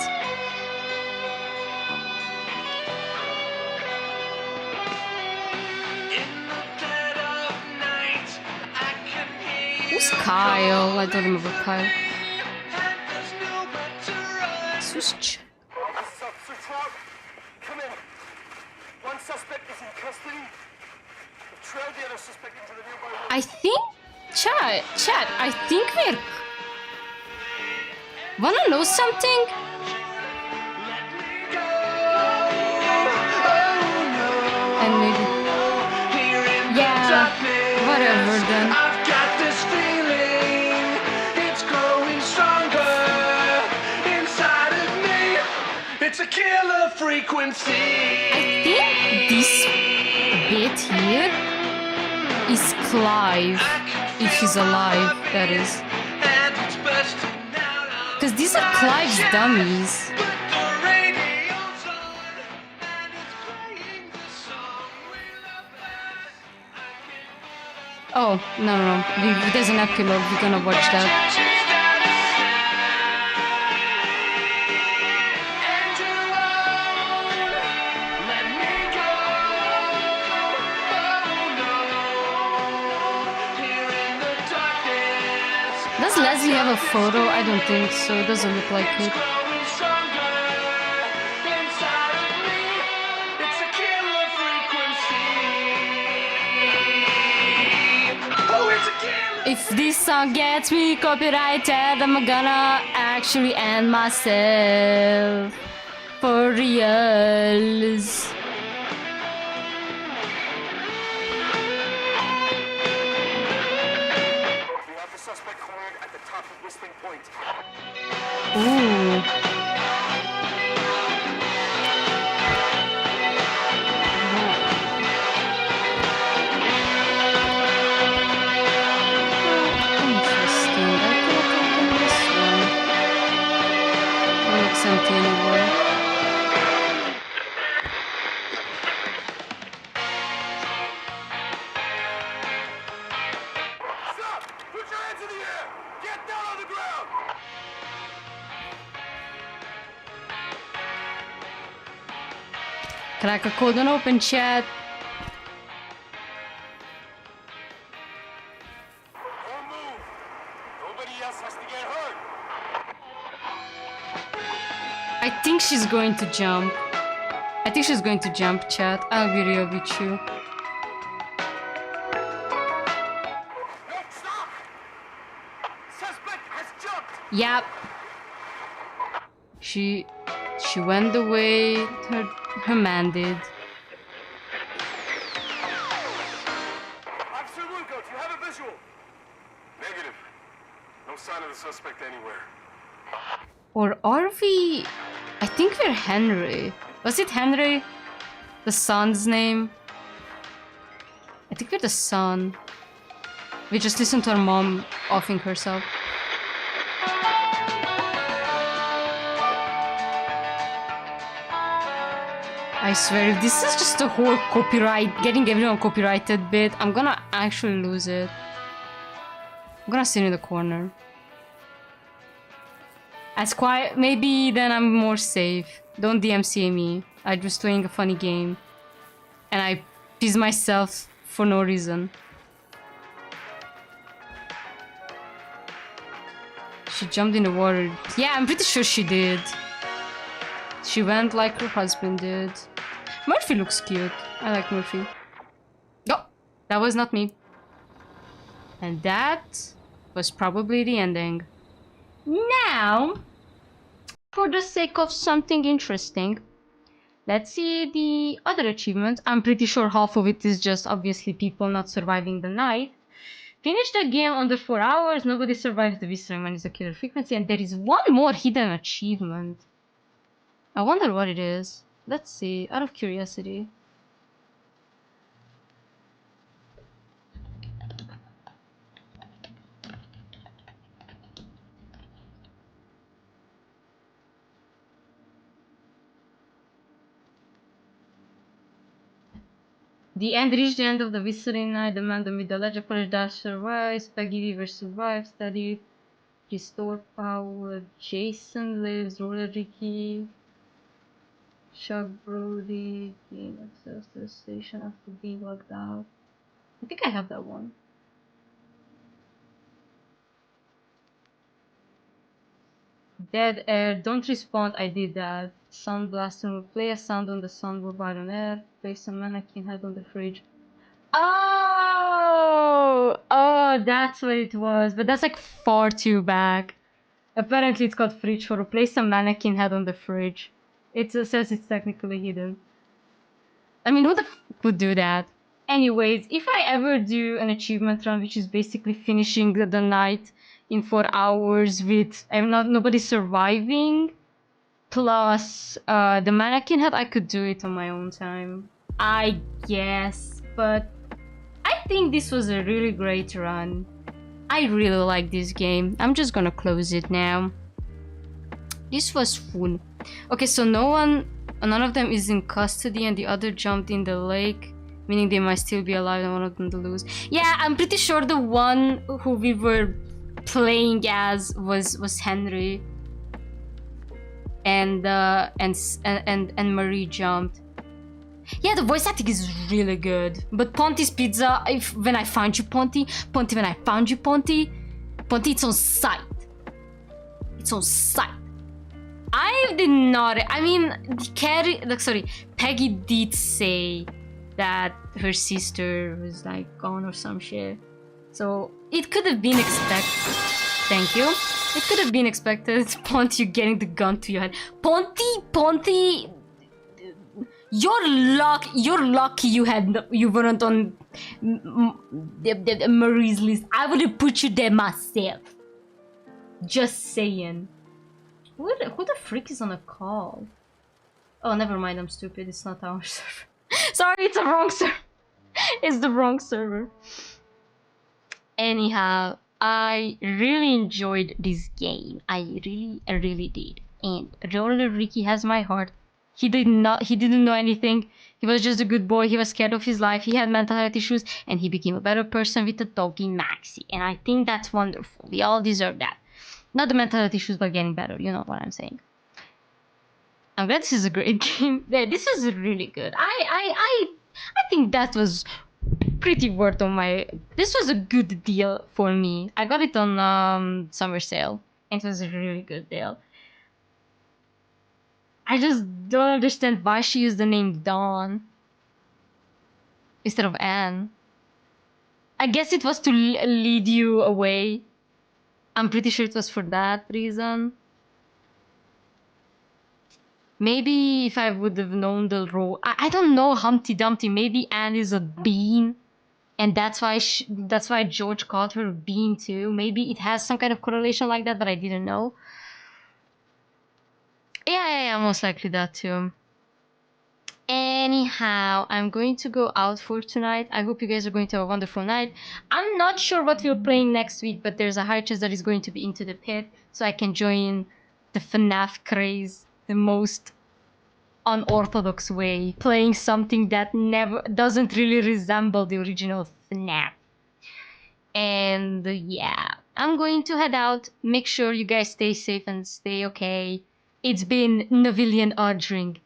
Who's Kyle? I don't remember Kyle. Who's Come in. One suspect is in custody. Trail the other suspect into the nearby road. I think... Chat, I think we're... Wanna know something? And maybe... Yeah, whatever then. I've got this feeling, it's growing stronger. it's a killer frequency. I think this bit here is Clive, if he's alive, that is. Because these are Clive's dummies. Oh, no. There's an epilogue, we're gonna watch that. Does Leslie have a photo? I don't think so. It doesn't look like it. If this song gets me copyrighted, I'm gonna actually end myself. For reals. Ooh. Interesting. I cannot open this one. It looks empty anywhere. Stop! Put your hands in the air! Get down on the ground! Crack a code on open chat. Don't move! Nobody else has to get hurt! I think she's going to jump. I think she's going to jump, chat. I'll be real with you. No, stop! Suspect has jumped! Yep. She went the way her man did. Officer Lugo, do you have a visual? Negative. No sign of the suspect anywhere. Or are we... I think we're Henry. Was it Henry? The son's name? I think we're the son. We just listened to our mom offing herself. I swear, if this is just a whole copyright, getting everyone copyrighted bit, I'm gonna actually lose it. I'm gonna sit in the corner. As quiet, maybe then I'm more safe. Don't DMCA me. I'm just playing a funny game. And I piss myself for no reason. She jumped in the water. Yeah, I'm pretty sure she did. She went like her husband did. Murphy looks cute. I like Murphy. Oh, that was not me. And that was probably the ending. Now, for the sake of something interesting, let's see the other achievements. I'm pretty sure half of it is just obviously people not surviving the night. Finish the game under 4 hours. Nobody survives the visceral man is a killer frequency. And there is one more hidden achievement. I wonder what it is. Let's see, out of curiosity. The end reached the end of the whistling night. The man with the ledger polish dash survives. Peggy Weaver survives. Steady. Restore power. Jason lives. Roller Ricky. Chuck Brody. Gain access to the station after being locked out. I think I have that one. Dead air. Don't respond. I did that. Sound blaster will play a sound on the soundboard while on air. Place a mannequin head on the fridge. Oh, that's what it was. But that's like far too back. Apparently, it's called fridge for replace a mannequin head on the fridge. It says it's technically hidden. I mean, who the f would do that? Anyways, if I ever do an achievement run, which is basically finishing the night in 4 hours with nobody surviving, Plus, the mannequin head, I could do it on my own time, I guess. But I think this was a really great run. I really like this game. I'm just gonna close it now. This was fun. Okay, so none of them is in custody and the other jumped in the lake, meaning they might still be alive and one of them to lose. Yeah, I'm pretty sure the one who we were playing as was Henry. And Marie jumped. Yeah, the voice acting is really good. But Ponty's Pizza, when I found you, Ponty, when I found you, Ponty, it's on site. It's on site. I did not. I mean, Peggy did say that her sister was like gone or some shit. So it could have been expected. Thank you. It could have been expected. Ponty, you getting the gun to your head. Ponty. You're lucky you weren't on Marie's list. I would have put you there myself. Just saying. Who the freak is on a call? Oh, never mind. I'm stupid. It's not our server. Sorry, it's the wrong server. It's the wrong server. Anyhow, I really enjoyed this game. I really did. And Roller Ricky has my heart. He didn't know anything. He was just a good boy. He was scared of his life. He had mental health issues and he became a better person with a doggy Maxie. And I think that's wonderful. We all deserve that. Not the mental health issues, but getting better. You know what I'm saying. I'm glad this is a great game. Yeah, this is really good. I think that was pretty worth on my... This was a good deal for me. I got it on summer sale. It was a really good deal. I just don't understand why she used the name Dawn instead of Anne. I guess it was to lead you away. I'm pretty sure it was for that reason. Maybe if I would have known the role, I don't know, Humpty Dumpty. Maybe Anne is a bean, and that's why George called her a bean too. Maybe it has some kind of correlation like that, but I didn't know. Yeah, most likely that too. Anyhow, I'm going to go out for tonight. I hope you guys are going to have a wonderful night. I'm not sure what we're playing next week, but there's a high chance that is going to be Into the Pit, so I can join the FNAF craze the most unorthodox way, playing something that doesn't really resemble the original FNAF. And yeah, I'm going to head out. Make sure you guys stay safe and stay okay. It's been Navillian Ordring.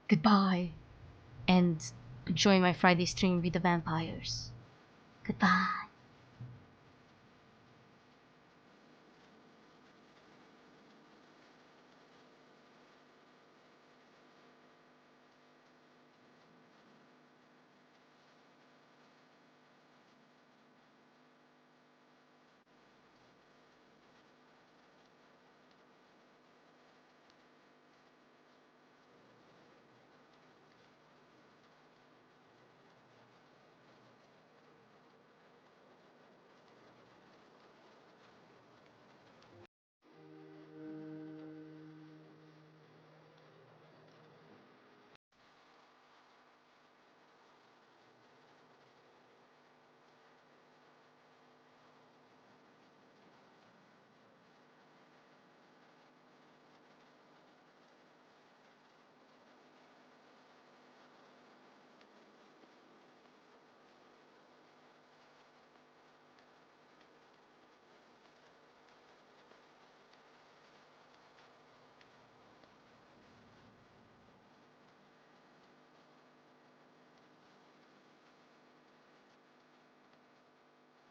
Goodbye. And enjoy my Friday stream with the vampires. Goodbye.